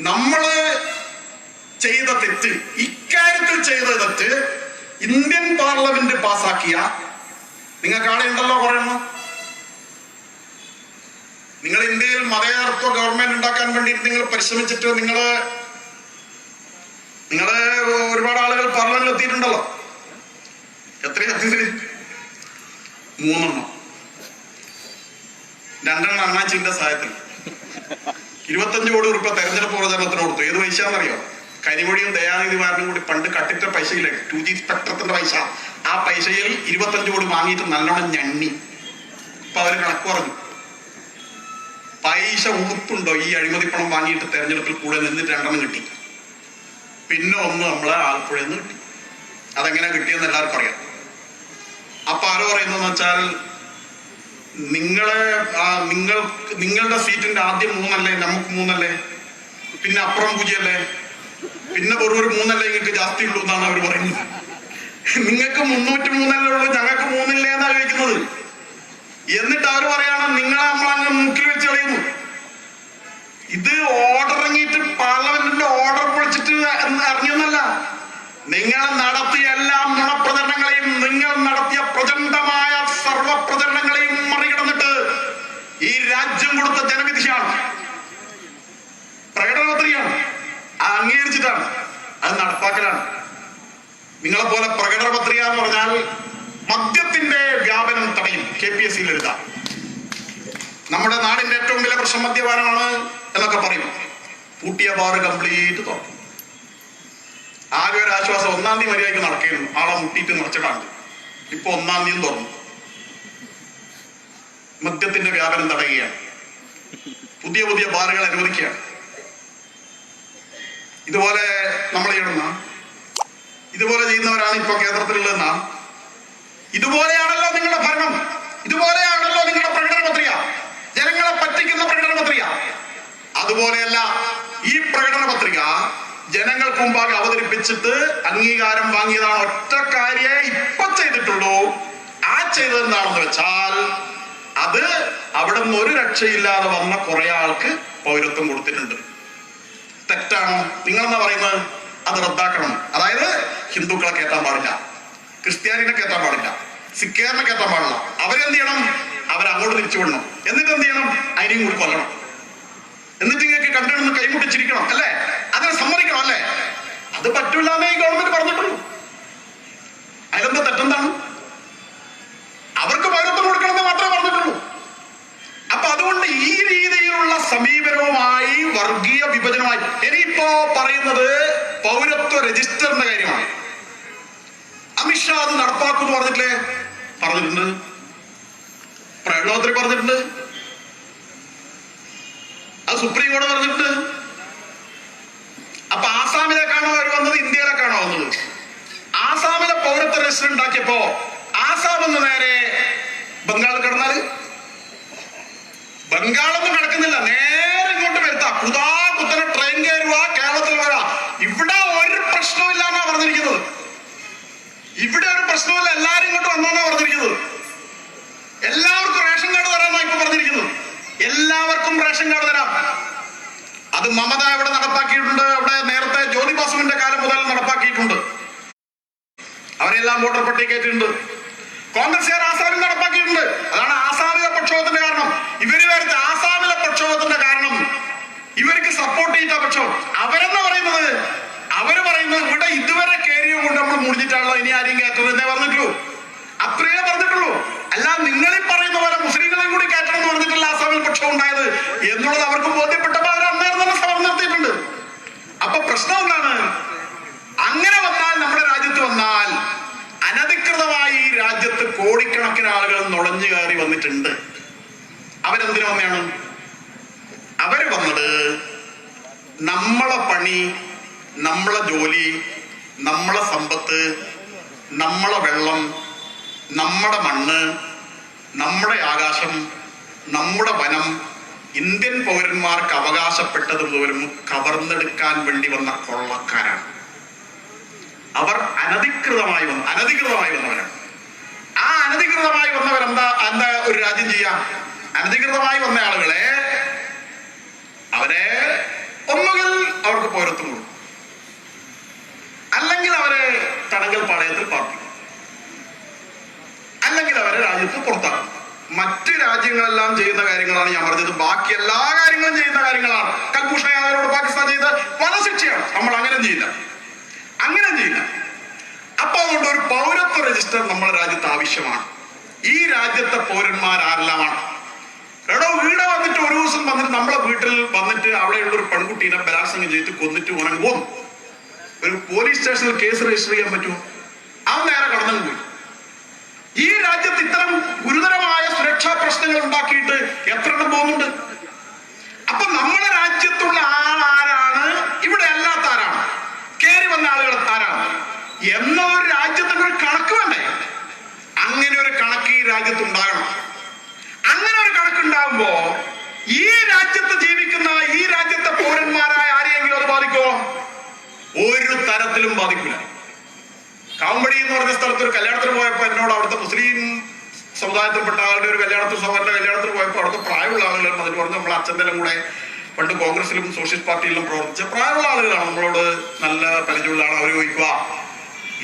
നമ്മള് ചെയ്ത തെറ്റ്. ഇക്കാര്യത്തിൽ ചെയ്ത തെറ്റ് ഇന്ത്യൻ പാർലമെന്റ് പാസാക്കിയ, നിങ്ങൾക്ക് ആടെ ഉണ്ടല്ലോ പറയുന്നു, നിങ്ങൾ ഇന്ത്യയിൽ മതേതരത്വ ഗവൺമെന്റ് ഉണ്ടാക്കാൻ വേണ്ടിയിട്ട് നിങ്ങൾ പരിശ്രമിച്ചിട്ട് നിങ്ങള് ഒരുപാട് ആളുകൾ പാർലമെന്റിൽ എത്തിയിട്ടുണ്ടല്ലോ. എത്രയും എത്തിയത് 3 2 അണ്ണാച്ചിന്റെ സഹായത്തിൽ 25 കോടി രൂപ തെരഞ്ഞെടുപ്പ് പ്രചരണത്തിന് കൊടുത്തു. ഏത് പൈസയാണെന്നറിയോ? കരിമൊഴിയും ദയാനിധിമാരനും കൂടി പണ്ട് കട്ടിട്ട പൈസയില്ലേ, 2G സ്പെക്ട്രത്തിന്റെ പൈസ. ആ പൈസയിൽ 25 കോടി വാങ്ങിയിട്ട് നല്ലോണം ഞണ്ണി. ഇപ്പൊ അവര് കണക്ക് പറഞ്ഞു, പൈസ ഉളുപ്പുണ്ടോ ഈ അഴിമതി പണം വാങ്ങിയിട്ട് തെരഞ്ഞെടുപ്പിൽ കൂടെ നിന്നിട്ട് 2 കിട്ടി. പിന്നെ 1 നമ്മളെ ആലപ്പുഴയിൽ നിന്ന് കിട്ടി. അതെങ്ങനെ കിട്ടിയെന്ന് എല്ലാവർക്കും അറിയാം. അപ്പൊ ആരോ പറയുന്നതെന്ന് വെച്ചാൽ നിങ്ങളുടെ സീറ്റിന്റെ ആദ്യം 3 അല്ലേ, നമുക്ക് 3 അല്ലേ, പിന്നെ അപ്പുറം 0 അല്ലേ, പിന്നെ വെറും ഒരു 3 അല്ലേ നിങ്ങൾക്ക് ജാസ്തി ഉള്ളൂ എന്നാണ് അവർ പറയുന്നത്. നിങ്ങൾക്ക് 303 അല്ലേ ഉള്ളൂ, ഞങ്ങൾക്ക് 3 ഇല്ലേ എന്നാ ചോദിക്കുന്നത്. എന്നിട്ട് അവർ പറയാണ് നിങ്ങളെ നമ്മളങ്ങ് മൂക്കിൽ വെച്ച് കളയുന്നു. ഇത് ഓർഡർ ഇറങ്ങിയിട്ട് പാർലമെന്റിന്റെ ഓർഡർ പൊളിച്ചിട്ട് അറിഞ്ഞൊന്നല്ല. നിങ്ങൾ നടത്തിയ എല്ലാ നുണപ്രചരണങ്ങളെയും, നിങ്ങൾ നടത്തിയ പ്രചണ്ഡമായ സർവപ്രചരണങ്ങളെയും മറികടന്നിട്ട് ഈ രാജ്യം കൊടുത്ത ജനവിധിയാണ്, പ്രകടനപത്രികയാണ്. അത് അംഗീകരിച്ചിട്ടാണ്, അത് നടപ്പാക്കലാണ്. നിങ്ങളെ പോലെ പ്രകടനപത്രിക എന്ന് പറഞ്ഞാൽ മദ്യത്തിന്റെ വ്യാപനം തടയും. KPSC എഴുതാം നമ്മുടെ നാടിന്റെ ഏറ്റവും വലിയ പ്രശ്നം മദ്യപാനമാണ് എന്നൊക്കെ പറയും. പൂട്ടിയ ബാറ് കംപ്ലീറ്റ് തുറക്കും. ആകെ ഒരു ആശ്വാസം 1-ാം തീയതി മര്യാദയ്ക്ക് നടക്കുന്നു, ആളെ മുട്ടിയിട്ട് നിറച്ചിടാണ്ട്. ഇപ്പൊ 1-ാം തീയതി തുറന്നു. മദ്യത്തിന്റെ വ്യാപനം തടയുകയാണ്, പുതിയ പുതിയ ബാറുകൾ അനുവദിക്കുകയാണ്. ഇതുപോലെ നമ്മൾ ചെയ്യണമെന്ന, ഇതുപോലെ ചെയ്യുന്നവരാണ് ഇപ്പൊ കേന്ദ്രത്തിലുള്ളതെന്ന. ഇതുപോലെയാണല്ലോ നിങ്ങളുടെ ഭരണം, ഇതുപോലെയാണല്ലോ നിങ്ങളുടെ പ്രകടന പത്രിക, ജനങ്ങളെ പറ്റിക്കുന്ന പ്രകടന പത്രിക. അതുപോലെയല്ല ഈ പ്രകടന പത്രിക ജനങ്ങൾക്ക് മുമ്പാകെ അവതരിപ്പിച്ചിട്ട് അംഗീകാരം വാങ്ങിയതാണ്. ഒറ്റ കാര്യേ ഇപ്പൊ ചെയ്തിട്ടുള്ളൂ. ആ ചെയ്തതെന്താണെന്ന് വെച്ചാൽ അത് അവിടെ നിന്ന് ഒരു രക്ഷയില്ലാതെ വന്ന കുറെ ആൾക്ക് പൗരത്വം കൊടുത്തിട്ടുണ്ട്. തെറ്റാണോ? നിങ്ങളെന്നാ പറയുന്നത് അത് റദ്ദാക്കണം. അതായത് ഹിന്ദുക്കളെ കയറ്റാൻ പാടില്ല, ക്രിസ്ത്യാനിനെ കയറ്റാൻ പാടില്ല, സിഖുകാരനെ കയറ്റാൻ പാടില്ല. അവരെന്ത് ചെയ്യണം? അവരങ്ങോട്ട് തിരിച്ചുവിടണം. എന്നിട്ട് എന്ത് ചെയ്യണം? അതിനെയും കൂടി കൊല്ലണം. എന്നിട്ട് ഇങ്ങനെ കണ്ടിടുന്ന് കൈമുട്ടിച്ചിരിക്കണം അല്ലേ? അതിനെ സമ്മതിക്കണം അല്ലേ? അത് പറ്റൂല എന്നേ ഈ ഗവൺമെന്റ് പറഞ്ഞിട്ടുള്ളൂ. അതിലെന്താ തെറ്റെന്താണ്? അവർക്ക് പൗരത്വം കൊടുക്കണമെന്ന് മാത്രമേ പറഞ്ഞിട്ടുള്ളൂ. അപ്പൊ അതുകൊണ്ട് ഈ രീതിയിലുള്ള സമീപനവുമായി, വർഗീയ വിഭജനവുമായി, ഇനിയിപ്പോ പറയുന്നത് പൗരത്വ രജിസ്റ്ററിന്റെ കാര്യമാണ്. അമിത്ഷാ അത് നടപ്പാക്കുമെന്ന് പറഞ്ഞിട്ടില്ലേ? പറഞ്ഞിട്ടുണ്ട്, പ്രകടനപത്രിക പറഞ്ഞിട്ടുണ്ട്, അത് സുപ്രീം കോടതി പറഞ്ഞിട്ടുണ്ട്. അപ്പൊ ആസാമിലേക്കാണോ അവർ വന്നത്, ഇന്ത്യയിലേക്കാണോ വന്നത്? ആസാമിലെ പൗരത്വ രജിസ്റ്റർ ഉണ്ടാക്കിയപ്പോ ആസാമെന്ന് നേരെ ബംഗാൾ കടന്നാല്, ബംഗാളൊന്നും കിടക്കുന്നില്ല, നേരെ ഇങ്ങോട്ട് വരുത്താം. കുത്തനെ ട്രെയിൻ കയറുക, കേരളത്തിൽ വരാം. ഇവിടെ ഒരു പ്രശ്നമില്ല എന്നാ പറഞ്ഞിരിക്കുന്നത്. ഇവിടെ ഒരു പ്രശ്നമില്ല, എല്ലാരും ഇങ്ങോട്ട് വന്നാന്നാ പറഞ്ഞിരിക്കുന്നത്. എല്ലാവർക്കും റേഷൻ കാർഡ് തരാന്നാ ഇപ്പൊ പറഞ്ഞിരിക്കുന്നത്. എല്ലാവർക്കും റേഷൻ കാർഡ് തരാം. അത് മമത ഇവിടെ നടപ്പാക്കിയിട്ടുണ്ട്. അവിടെ നേരത്തെ ജ്യോതി ബാസുവിന്റെ കാലം മുതൽ നടപ്പാക്കിയിട്ടുണ്ട്. അവരെല്ലാം വോട്ടർ പട്ടിക കയറ്റിയിട്ടുണ്ട്. കോൺഗ്രസ്സുകാർ ആസാമിൽ നടപ്പാക്കിയിട്ടുണ്ട്. അതാണ് ആസാമിലെ പ്രക്ഷോഭത്തിന്റെ കാരണം. ഇവര് വരുത്ത ആസാമിലെ പ്രക്ഷോഭത്തിന്റെ കാരണം ഇവർക്ക് സപ്പോർട്ട് ചെയ്ത പ്രക്ഷോഭം. അവരെന്ന് പറയുന്നത്, അവര് പറയുന്നത് ഇവിടെ ഇതുവരെ കയറിയോ കൊണ്ട് നമ്മൾ മുടിഞ്ഞിട്ടാണല്ലോ, ഇനി ആരെയും കയറ്റണം എന്നേ പറഞ്ഞിട്ടുള്ളൂ. അത്രയേ പറഞ്ഞിട്ടുള്ളൂ. അല്ല നിങ്ങളീ പറയുന്ന പോലെ മുസ്ലിങ്ങളെയും കൂടി കയറ്റണം എന്ന് പറഞ്ഞിട്ടില്ല ആസാമിൽ പ്രക്ഷോഭം ഉണ്ടായത് എന്നുള്ളത് അവർക്ക് ബോധ്യപ്പെട്ടപ്പോൾ അവർ അന്നേരം തന്നെ സമരം നടത്തിയിട്ടുണ്ട്. അപ്പൊ പ്രശ്നം എന്താണ്? അങ്ങനെ വന്നാൽ, നമ്മുടെ രാജ്യത്ത് വന്നാൽ, അനധികൃതമായി ഈ രാജ്യത്ത് കോടിക്കണക്കിന് ആളുകൾ നുഴഞ്ഞു കയറി വന്നിട്ടുണ്ട്. അവരെന്തിനു വന്നെയാണ്? അവര് വന്നത് നമ്മളെ പണി, നമ്മളെ ജോലി, നമ്മളെ സമ്പത്ത്, നമ്മളെ വെള്ളം, നമ്മുടെ മണ്ണ്, നമ്മുടെ ആകാശം, നമ്മുടെ വനം, ഇന്ത്യൻ പൗരന്മാർക്ക് അവകാശപ്പെട്ടത് മുഴുവനും കവർന്നെടുക്കാൻ വേണ്ടി വന്ന കൊള്ളക്കാരാണ്. അവർ അനധികൃതമായി വന്നവരാണ്. ആ അനധികൃതമായി വന്നവരെന്താ ഒരു രാജ്യം ചെയ്യാം? അനധികൃതമായി വന്ന ആളുകളെ അവരെ ഒന്നുകിൽ അവർക്ക് പൗരത്വം കൊടുക്കും, അല്ലെങ്കിൽ അവരെ തടങ്കൽ പാളയത്തിൽ പാർപ്പിക്കും, അല്ലെങ്കിൽ അവരെ രാജ്യത്ത് പുറത്താക്കും. മറ്റ് രാജ്യങ്ങളെല്ലാം ചെയ്യുന്ന കാര്യങ്ങളാണ് ഞാൻ പറഞ്ഞത്. ബാക്കി എല്ലാ കാര്യങ്ങളും ചെയ്യുന്ന കാര്യങ്ങളാണ്. കൽഭൂഷൺ യാദവിനോട് പാകിസ്ഥാൻ ചെയ്ത വധശിക്ഷയാണ്. നമ്മൾ അങ്ങനെ ചെയ്യില്ല. അപ്പൊ അതുകൊണ്ട് ഒരു പൗരത്വ രജിസ്റ്റർ നമ്മുടെ രാജ്യത്ത് ആവശ്യമാണ്. ഈ രാജ്യത്തെ പൗരന്മാരെല്ലാമാണ്. എടോ വീട് വന്നിട്ട് ഒരു ദിവസം വന്നിട്ട് നമ്മളെ വീട്ടിൽ വന്നിട്ട് അവിടെയുള്ള ഒരു പെൺകുട്ടീനെ ബലാത്സംഗം ചെയ്തിട്ട് കൊന്നിട്ട് ഉണങ്ങും. ഒരു പോലീസ് സ്റ്റേഷനിൽ കേസ് രജിസ്റ്റർ ചെയ്യാൻ പറ്റുമോ? അത് നേരെ കടന്നു പോയി. ഈ രാജ്യത്ത് ഇത്തരം ഗുരുതരമായ സുരക്ഷാ പ്രശ്നങ്ങൾ ഉണ്ടാക്കിയിട്ട് എത്ര എണ്ണം പോകുന്നുണ്ട്? അപ്പൊ നമ്മുടെ രാജ്യത്തുള്ള ആളാരാണ്, ഇവിടെ അല്ലാത്ത ആരാണ്, കയറി വന്ന ആളുകൾ ആരാണ് എന്നൊരു രാജ്യത്തിന് ഒരു കണക്ക് വേണ്ടേ? അങ്ങനെ ഒരു കണക്ക് ഈ രാജ്യത്ത് ഉണ്ടാകണം. അങ്ങനെ ഒരു കണക്കുണ്ടാവുമ്പോ ഈ രാജ്യത്ത് ജീവിക്കുന്ന ഈ രാജ്യത്തെ പൗരന്മാരായ ആരെയെങ്കിലും അത് ബാധിക്കോ? ഒരു തരത്തിലും ബാധിക്കില്ല. കാവമ്പടി എന്ന് പറഞ്ഞ സ്ഥലത്ത് ഒരു കല്യാണത്തിന് പോയപ്പോ എന്നോട് അവിടുത്തെ മുസ്ലിം സമുദായത്തിൽപ്പെട്ട ആളുടെ ഒരു കല്യാണത്തിന് പോയപ്പോൾ അവിടുത്തെ പ്രായമുള്ള ആളുകൾ അതിന് പറഞ്ഞു, നമ്മളെ അച്ഛൻ്റെ കൂടെ പണ്ട് കോൺഗ്രസിലും സോഷ്യലിസ്റ്റ് പാർട്ടിയിലും പ്രവർത്തിച്ച പ്രായമുള്ള ആളുകളാണ്, നമ്മളോട് നല്ല പരിചയമുള്ളതാണ്. അവർ ചോദിക്കുക,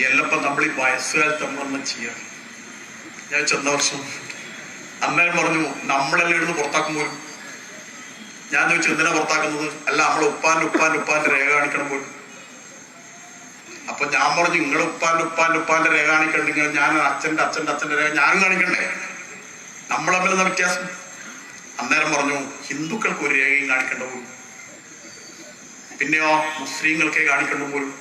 എല്ലപ്പം നമ്മൾ ഈ വയസ്സുകാലത്ത് നമ്മളൊന്നും ചെയ്യാം. ഞാൻ ചെന്ന വർഷം അന്നേരം പറഞ്ഞു, നമ്മളെല്ലാം ഇടുന്ന് പുറത്താക്കും പോലും. ഞാൻ ചോദിച്ചു, എന്തിനാ പുറത്താക്കുന്നത്? അല്ല, നമ്മളെ ഉപ്പാന്റെ രേഖ കാണിക്കണം പോലും. അപ്പൊ ഞാൻ പറഞ്ഞു, നിങ്ങൾ ഉപ്പാന്റെ രേഖ കാണിക്കണ്ടെങ്കിൽ ഞാൻ അച്ഛന്റെ രേഖ ഞാനും കാണിക്കണ്ടേ? നമ്മൾ തമ്മിലെന്ന വ്യത്യാസം. അന്നേരം പറഞ്ഞു, ഹിന്ദുക്കൾക്ക് ഒരു രേഖയും കാണിക്കേണ്ട പോലും, പിന്നെയോ മുസ്ലിങ്ങൾക്കേ കാണിക്കേണ്ട പോലും.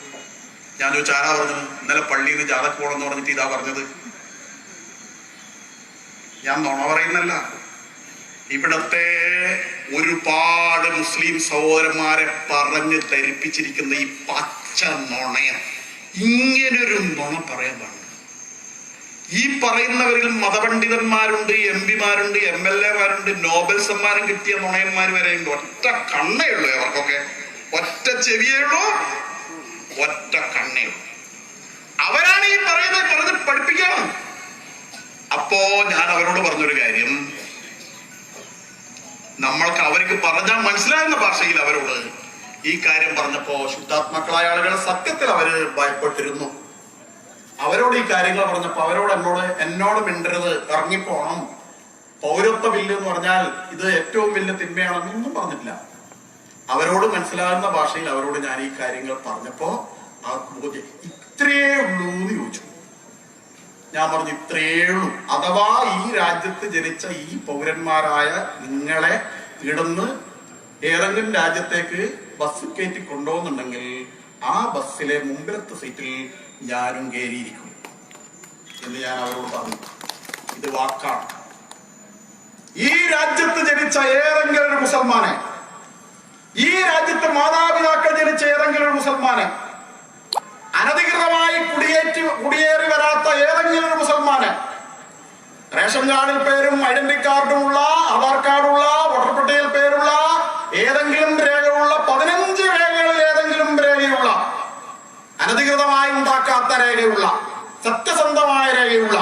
ഞാൻ ചോദിച്ചു, ആരാ പറഞ്ഞത്? ഇന്നലെ പള്ളിയിൽ നിന്ന് ജാഥക്ക് പോകണമെന്ന് പറഞ്ഞിട്ട് ഇതാ പറഞ്ഞത്. ഞാൻ നുണ പറയുന്നല്ല. ഇവിടത്തെ ഒരുപാട് മുസ്ലിം സഹോദരന്മാരെ പറഞ്ഞ് ധരിപ്പിച്ചിരിക്കുന്ന ഈ പച്ച നുണയം, ഇങ്ങനൊരു നുണ പറയാൻ പാടില്ല. ഈ പറയുന്നവരിൽ മതപണ്ഡിതന്മാരുണ്ട്, MP-മാരുണ്ട്, MLA-മാരുണ്ട്, നോബൽ സമ്മാനം കിട്ടിയ നുണയന്മാർ വരെ ഉണ്ട്. ഒറ്റ കണ്ണേ ഉള്ളൂ അവർക്കൊക്കെ, ഒറ്റ ചെവിയേ ഉള്ളൂ, ഒറ്റ കണ്ണേ ഉള്ളൂ. അവരാണ് ഈ പറഞ്ഞ് പഠിപ്പിക്കണം. അപ്പോ ഞാൻ അവരോട് പറഞ്ഞൊരു കാര്യം, നമ്മൾക്ക് അവർക്ക് പറഞ്ഞാൽ മനസ്സിലാകുന്ന ഭാഷയിൽ അവരോട് ഈ കാര്യം പറഞ്ഞപ്പോ ശുദ്ധാത്മാക്കളായ ആളുകൾ സത്യത്തിൽ അവര് ഭയപ്പെട്ടിരുന്നു. അവരോട് ഈ കാര്യങ്ങൾ പറഞ്ഞപ്പോ അവരോട് എന്നോട് മിണ്ടരുത്, ഇറങ്ങിപ്പോണം, പൗരത്വ ബില്ല് എന്ന് പറഞ്ഞാൽ ഇത് ഏറ്റവും വലിയ തിന്മയാണെന്നൊന്നും പറഞ്ഞിട്ടില്ല. അവരോട് മനസ്സിലാകുന്ന ഭാഷയിൽ അവരോട് ഞാൻ ഈ കാര്യങ്ങൾ പറഞ്ഞപ്പോ അവർക്ക് ഇത്രയേ ഉള്ളൂ എന്ന് ചോദിച്ചു. ഞാൻ പറഞ്ഞു, ഇത്രയേ ഉള്ളൂ. അഥവാ ഈ രാജ്യത്ത് ജനിച്ച ഈ പൗരന്മാരായ നിങ്ങളെ ഇടന്ന് ഏതെങ്കിലും രാജ്യത്തേക്ക് ബസ് കയറ്റി കൊണ്ടുപോകുന്നുണ്ടെങ്കിൽ ആ ബസ്സിലെ മുമ്പിലത്തെ സീറ്റിൽ ഞാനും കയറിയിരിക്കും എന്ന് ഞാൻ അവരോട് പറഞ്ഞു. ഇത് വാക്കാണ്. ഈ രാജ്യത്ത് ജനിച്ച ഏതെങ്കിലും ഒരു മുസൽമാനെ, ഈ രാജ്യത്ത് മാതാപിതാക്കൾ ജനിച്ച ഏതെങ്കിലും ഒരു മുസൽമാനെ, അനധികൃതമായി കുടിയേറി വരാത്ത ഏതെങ്കിലും ഒരു മുസൽമാനെ, റേഷൻ കാർഡിൽ പേരും ഐഡന്റി കാർഡുമുള്ള, ആധാർ കാർഡുള്ള, വോട്ടർ പട്ടികയിൽ പേരുള്ള, ഏതെങ്കിലും രേഖയുള്ള, 15 രേഖകളിൽ ഏതെങ്കിലും രേഖയുള്ള, അനധികൃതമായി ഉണ്ടാക്കാത്ത രേഖയുള്ള, സത്യസന്ധമായ രേഖയുള്ള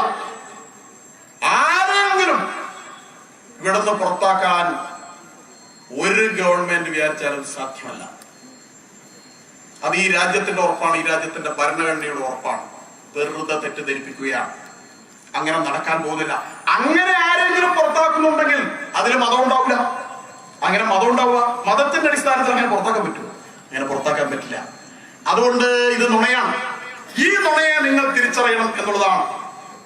ആരെങ്കിലും ഇവിടുന്ന് പുറത്താക്കാൻ ഒരു ഗവൺമെന്റ് വിചാരിച്ചാലും സാധ്യമല്ല. അത് ഈ രാജ്യത്തിന്റെ ഉറപ്പാണ്, ഈ രാജ്യത്തിന്റെ ഭരണഘടനയുടെ ഉറപ്പാണ്. വെറുതെ തെറ്റിദ്ധരിപ്പിക്കുകയാണ്. അങ്ങനെ നടക്കാൻ പോകുന്നില്ല. അങ്ങനെ ആരെങ്കിലും പുറത്താക്കുന്നുണ്ടെങ്കിൽ അതിന് മതം ഉണ്ടാവില്ല. അങ്ങനെ മതം ഉണ്ടാവുക, മതത്തിന്റെ അടിസ്ഥാനത്തിൽ അങ്ങനെ പുറത്താക്കാൻ പറ്റുമോ? അങ്ങനെ പുറത്താക്കാൻ പറ്റില്ല. അതുകൊണ്ട് ഇത് നുണയാണ്. ഈ നുണയെ നിങ്ങൾ തിരിച്ചറിയണം എന്നുള്ളതാണ്.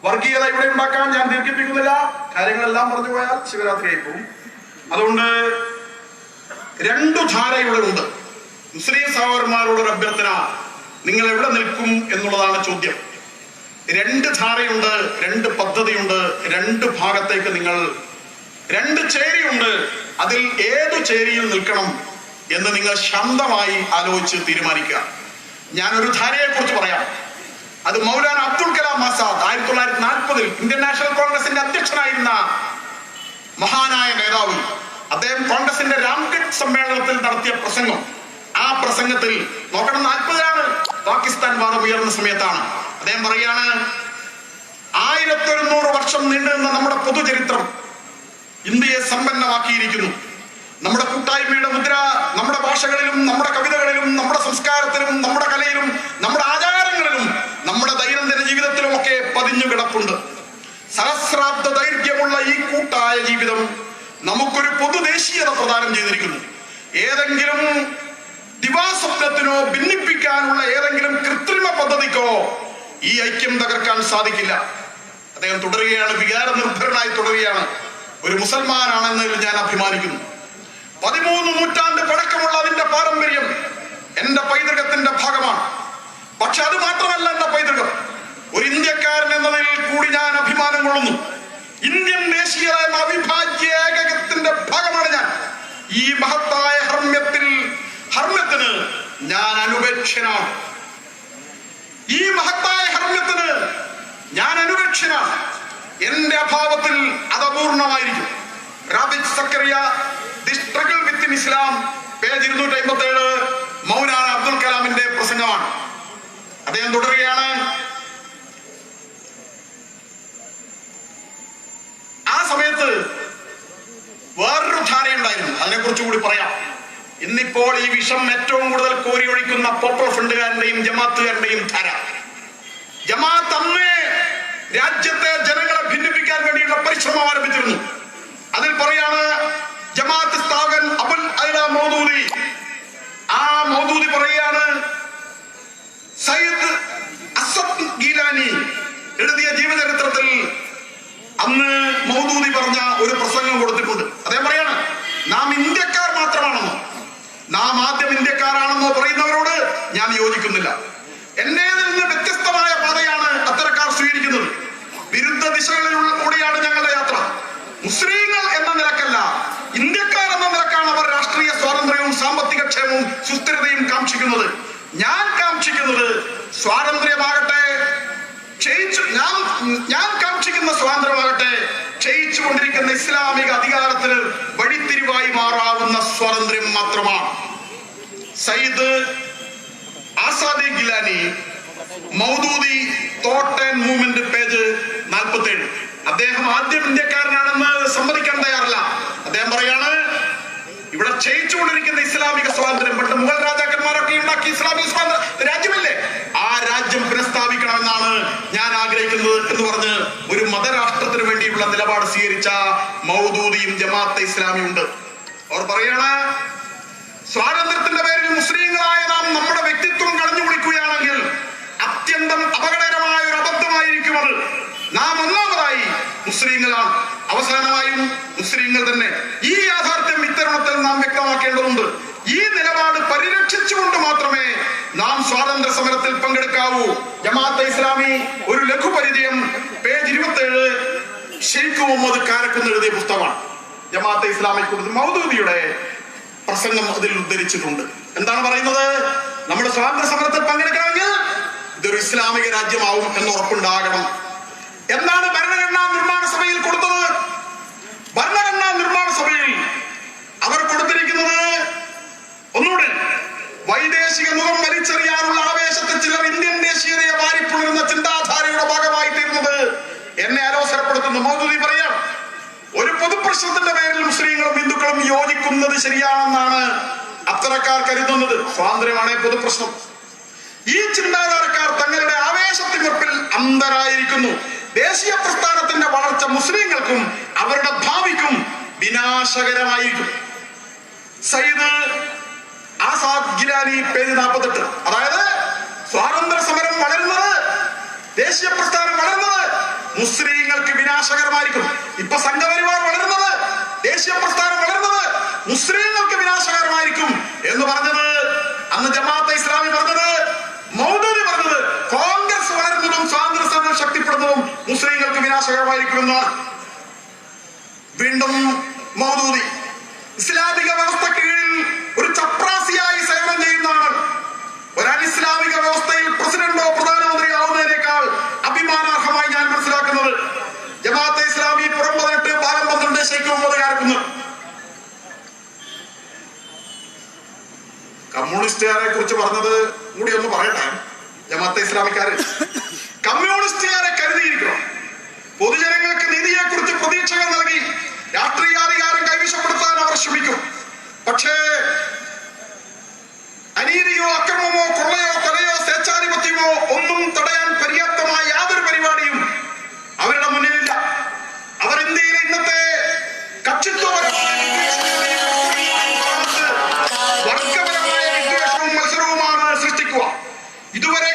വർഗീയത ഇവിടെ ഉണ്ടാക്കാൻ ഞാൻ ദീർഘിപ്പിക്കുന്നില്ല. കാര്യങ്ങളെല്ലാം പറഞ്ഞു പോയാൽ ശിവരാത്രിയായി പോകും. അതുകൊണ്ട് 2 ധാര ഇവിടെ ഉണ്ട്. മുസ്ലിം സഹോദരന്മാരോടൊരു അഭ്യർത്ഥന, നിങ്ങൾ എവിടെ നിൽക്കും എന്നുള്ളതാണ് ചോദ്യം. 2 ധാരയുണ്ട്, 2 പദ്ധതിയുണ്ട്, 2 ഭാഗത്തേക്ക് നിങ്ങൾ 2 ചേരിയുണ്ട്. അതിൽ ഏതു ചേരിയിൽ നിൽക്കണം എന്ന് നിങ്ങൾ ശാന്തമായി ആലോചിച്ച് തീരുമാനിക്കുക. ഞാനൊരു ധാരയെ കുറിച്ച് പറയാം. അത് മൗലാന അബ്ദുൽ കലാം ആസാദ് 1940 ഇന്ത്യൻ നാഷണൽ കോൺഗ്രസിന്റെ അധ്യക്ഷനായിരുന്ന മഹാനായ നേതാവ്. അദ്ദേഹം കോൺഗ്രസിന്റെ രാംഗഡ് സമ്മേളനത്തിൽ നടത്തിയ പ്രസംഗം, ആ പ്രസംഗത്തിൽ നോക്കണം, 40-ലാണ്, പാകിസ്ഥാൻ വാദം ഉയർന്ന സമയത്താണ്. അദ്ദേഹം പറയാണ്, 1100 വർഷം നീണ്ടുനിന്ന നമ്മുടെ പൊതുചരിത്രം ഇന്ത്യയെ സമ്പന്നമാക്കിയിരിക്കുന്നു. നമ്മുടെ കൂട്ടായ്മയുടെ മുദ്ര നമ്മുടെ ഭാഷകളിലും, നമ്മുടെ കവിതകളിലും, നമ്മുടെ സംസ്കാരത്തിലും, നമ്മുടെ കലയിലും, നമ്മുടെ ആചാരങ്ങളിലും, നമ്മുടെ ദൈനംദിന ജീവിതത്തിലും ഒക്കെ പതിഞ്ഞു കിടപ്പുണ്ട്. സഹസ്രാബ്ദ ദൈർഘ്യമുള്ള ഈ കൂട്ടായ ജീവിതം നമുക്കൊരു പൊതുദേശീയത പ്രദാനം ചെയ്തിരിക്കുന്നു. ഏതെങ്കിലും ദിവാസ്വപ്നത്തിനോ ഭിന്നിപ്പിക്കാനുള്ള ഏതെങ്കിലും കൃത്രിമ പദ്ധതിക്കോ ഈ ഐക്യം തകർക്കാൻ സാധിക്കില്ല. അദ്ദേഹം തുടരുകയാണ്, വികാര നിർഭരനായി തുടരുകയാണ്. ഒരു മുസൽമാനാണെന്നതിൽ ഞാൻ അഭിമാനിക്കുന്നു. 13 നൂറ്റാണ്ട് പഴക്കമുള്ള അതിന്റെ പാരമ്പര്യം എന്റെ പൈതൃകത്തിന്റെ ഭാഗമാണ്. പക്ഷെ അത് മാത്രമല്ല എന്റെ പൈതൃകം. ഒരു ഇന്ത്യക്കാരൻ എന്നതിൽ കൂടി ഞാൻ അഭിമാനം കൊള്ളുന്നു. ഇന്ത്യൻ ദേശീയ അവിഭാജ്യ ഏകത്തിന്റെ ഭാഗമാണ് ഞാൻ. ഈ മഹത്തായ ഹർമ്മ്യത്തിന് ഞാൻ അനുപേക്ഷനാണ്. ഈ മഹത്തായ ഹർമ്മ്യത്തിന് ഞാൻ അനുപേക്ഷനാണ്. എന്റെ അഭാവത്തിൽ അത് അപൂർണമായിരിക്കും. Rafiq Zakaria, The Struggle Within Islam, page 257, Maulana Abdul കലാമിന്റെ പ്രസംഗമാണ്. അദ്ദേഹം തുടരുകയാണ്. ആ സമയത്ത് വേറൊരു ധാരയുണ്ടായിരുന്നു, അതിനെക്കുറിച്ച് കൂടി പറയാം. ഇന്നിപ്പോൾ ഈ വിഷം ഏറ്റവും കൂടുതൽ കോരി ഒഴിക്കുന്ന പോപ്പുലർ ഫ്രണ്ടുകാരന്റെയും ജമാഅത്തുകാരന്റെയും ധാര. ജമാഅത്ത് അന്ന് രാജ്യത്തെ ജനങ്ങളെ ഭിന്നിപ്പിക്കാൻ വേണ്ടിയുള്ള പരിശ്രമം ആരംഭിച്ചിരുന്നു. അതിൽ പറയാണ് ജമാഅത്ത് സ്ഥാപകൻ അബുൽ അല മൗദൂദി. ആ മൗദൂദി പറയാണ്, സയ്യിദ് അസദ് ഗീലാനി എഴുതിയ ജീവചരിത്രത്തിൽ അന്ന് മൗദൂദി പറഞ്ഞ ഒരു പ്രസംഗം കൊടുത്തിട്ടുണ്ട്. അദ്ദേഹം പറയാണ്, നാം ഇന്ത്യക്കാർ മാത്രമാണെന്നോ, നാം ആദ്യം ഇന്ത്യക്കാരാണെന്നോ പറയുന്നവരോട് ഞാൻ യോജിക്കുന്നില്ല. എന്റേതിൽ നിന്ന് വ്യത്യസ്തമായ പാതയാണ് അത്തരക്കാർ സ്വീകരിക്കുന്നത്. വിരുദ്ധ ദിശകളിലൂടെയാണ് ഞങ്ങളുടെ യാത്ര. മുസ്ലിങ്ങൾ എന്ന നിലക്കല്ല, ഇന്ത്യക്കാർ എന്ന നിലക്കാണ് അവർ രാഷ്ട്രീയ സ്വാതന്ത്ര്യവും സാമ്പത്തിക ക്ഷേമവും സുസ്ഥിരതയും കാക്ഷിക്കുന്നത്. ഞാൻ കാക്ഷിക്കുന്നത് സ്വാതന്ത്ര്യമാകട്ടെ, ഞാൻ കാക്ഷിക്കുന്ന സ്വാതന്ത്ര്യമാകട്ടെ ക്ഷയിച്ചുകൊണ്ടിരിക്കുന്ന ഇസ്ലാമിക അധികാരത്തിന് വഴിത്തിരിവായി മാറാവുന്ന സ്വാതന്ത്ര്യം മാത്രമാണ്. Syed Azadi Gilani, Maududi, thought and movement, page 47. അദ്ദേഹം ആദ്യം ഇന്ത്യക്കാരനാണെന്ന് സമ്മതിക്കാൻ തയ്യാറല്ല. അദ്ദേഹം പറയാണ്, ഇവിടെ ക്ഷയിച്ചുകൊണ്ടിരിക്കുന്ന ഇസ്ലാമിക സ്വാതന്ത്ര്യം, പണ്ട് മുഗൾ രാജാക്കന്മാരൊക്കെ ഉണ്ടാക്കി ഇസ്ലാമിക സ്വാതന്ത്ര്യ രാജ്യമല്ലേ, ആ രാജ്യം പുനഃസ്ഥാപിക്കണമെന്നാണ് ഞാൻ ആഗ്രഹിക്കുന്നത് എന്ന് പറഞ്ഞ് ഒരു മതരാഷ്ട്രത്തിന് വേണ്ടിയുള്ള നിലപാട് സ്വീകരിച്ച മൗദൂദിയും ജമാഅത്തെ ഇസ്ലാമിയും ഉണ്ട്. അവർ പറയാണ്, സ്വാതന്ത്ര്യത്തിന്റെ പേരിൽ മുസ്ലിങ്ങളായ നാം നമ്മുടെ വ്യക്തിത്വം കളഞ്ഞു കുടിക്കുകയാണെങ്കിൽ അത്യന്തം അപകടകരമായ ഒരു അബദ്ധമായിരിക്കും അത്. നാം ഒന്നാമതായി മുസ്ലിങ്ങളാണ്, അവസാനമായും മുസ്ലിങ്ങൾ തന്നെ. ഈ യാഥാർത്ഥ്യം ഇത്തരുണത്തിൽ നാം വ്യക്തമാക്കേണ്ടതുണ്ട്. ഈ നിലപാട് പരിരക്ഷിച്ചുകൊണ്ട് മാത്രമേ നാം സ്വാതന്ത്ര്യ സമരത്തിൽ പങ്കെടുക്കാവൂ. ജമാഅത്തെ ഇസ്ലാമി ഒരു ലഘുപരിചയം, പേജ് 27, ഷെയ്ഖ് മുഹമ്മദ് കാരക്കുന്ന് എഴുതിയ പുസ്തകമാണ്. ജമാഅത്തെ ഇസ്ലാമിയെ കുറിച്ച് മൗദൂദിയുടെ പ്രസംഗം അതിൽ ഉദ്ധരിച്ചിട്ടുണ്ട്. എന്താണ് പറയുന്നത്? നമ്മുടെ സ്വാതന്ത്ര്യ സമരത്തിൽ പങ്കെടുക്കണമെങ്കിൽ ഇതൊരു ഇസ്ലാമിക രാജ്യമാവും എന്ന് ഉറപ്പുണ്ടാകണം. എന്താണ് ഭരണഘടനാ നിർമ്മാണ സഭയിൽ കൊടുത്തത്? ഭരണഘടനാ നിർമ്മാണ സഭയിൽ അവർ കൊടുത്തിരിക്കുന്നത് ഒന്നുകൂടെ, വൈദേശിക മുഖം വലിച്ചെറിയാനുള്ള ആവേശത്തിൽ ചിലർ ഇന്ത്യൻ ദേശീയതയെ വാരിപ്പുണരുന്ന ചിന്താധാരയുടെ ഭാഗമായി തീർന്നത് എന്നെ അലോസരപ്പെടുത്തുന്നു. മൗദൂദി പറയാം, ഒരു പൊതുപ്രശ്നത്തിന്റെ പേരിൽ മുസ്ലിങ്ങളും ഹിന്ദുക്കളും യോജിക്കുന്നത് ശരിയാണെന്നാണ് അത്തരക്കാർ കരുതുന്നത്. സ്വാതന്ത്ര്യമാണ് പൊതുപ്രശ്നം. ഈ ചിന്താധാരക്കാർ തങ്ങളുടെ ആവേശത്തിമിർപ്പിൽ അന്ധരായിരിക്കുന്നു. ദേശീയ പ്രസ്ഥാനത്തിന്റെ വളർച്ച മുസ്ലിങ്ങൾക്കും അവരുടെ ഭാവിക്കും വിനാശകരമായിരിക്കും. സയ്യിദ് ആസാദ് ഗിലാനി, പേജ് 48. അതായത് സ്വാതന്ത്ര്യ സമരം വളരുന്നത്, ദേശീയ പ്രസ്ഥാനം വളരുന്നത് മുസ്ലിങ്ങൾക്ക് വിനാശകരമായിരിക്കും. ഇപ്പൊ സംഘപരിവാർ വളരുന്നത്, ദേശീയ പ്രസ്ഥാനം വളരുന്നത് മുസ്ലിങ്ങൾക്ക് വിനാശകരമായിരിക്കും എന്ന് പറഞ്ഞത് അന്ന് ജമാഅത്തെ ഇസ്ലാമി പറഞ്ഞത്, മൗദൂദി പറഞ്ഞത് കോൺഗ്രസ് വളരുന്നതും സ്വാതന്ത്ര്യ സമരം ശക്തിപ്പെടുന്നതും മുസ്ലിങ്ങൾക്ക് വിനാശകരമായിരിക്കുമെന്ന്. വീണ്ടും മൗദൂദി, ഇസ്ലാമിക വ്യവസ്ഥയ്ക്ക് കീഴിൽ ഒരു ചപ്രാസിയായി സേവനം ചെയ്യുന്നതാണ്. ഒരാൾ ഇസ്ലാമിക വ്യവസ്ഥയിൽ പ്രസിഡന്റോ പ്രധാനമന്ത്രിയോ ആവുന്നതിനേക്കാൾ അഭിമാനാർഹമായി ഞാൻ മനസ്സിലാക്കുന്നത് ജമാഅത്തെ ഇസ്ലാമി പുറം 18 ഭാഗം 12 ഷെയ്ഖ് മുഹമ്മദ് കാരക്കുന്ന്. കമ്മ്യൂണിസ്റ്റുകാരെ കുറിച്ച് പറഞ്ഞത് കൂടി ഒന്ന് പറയട്ടെ. ജമാഅത്തെ ഇസ്ലാമിക്കാര്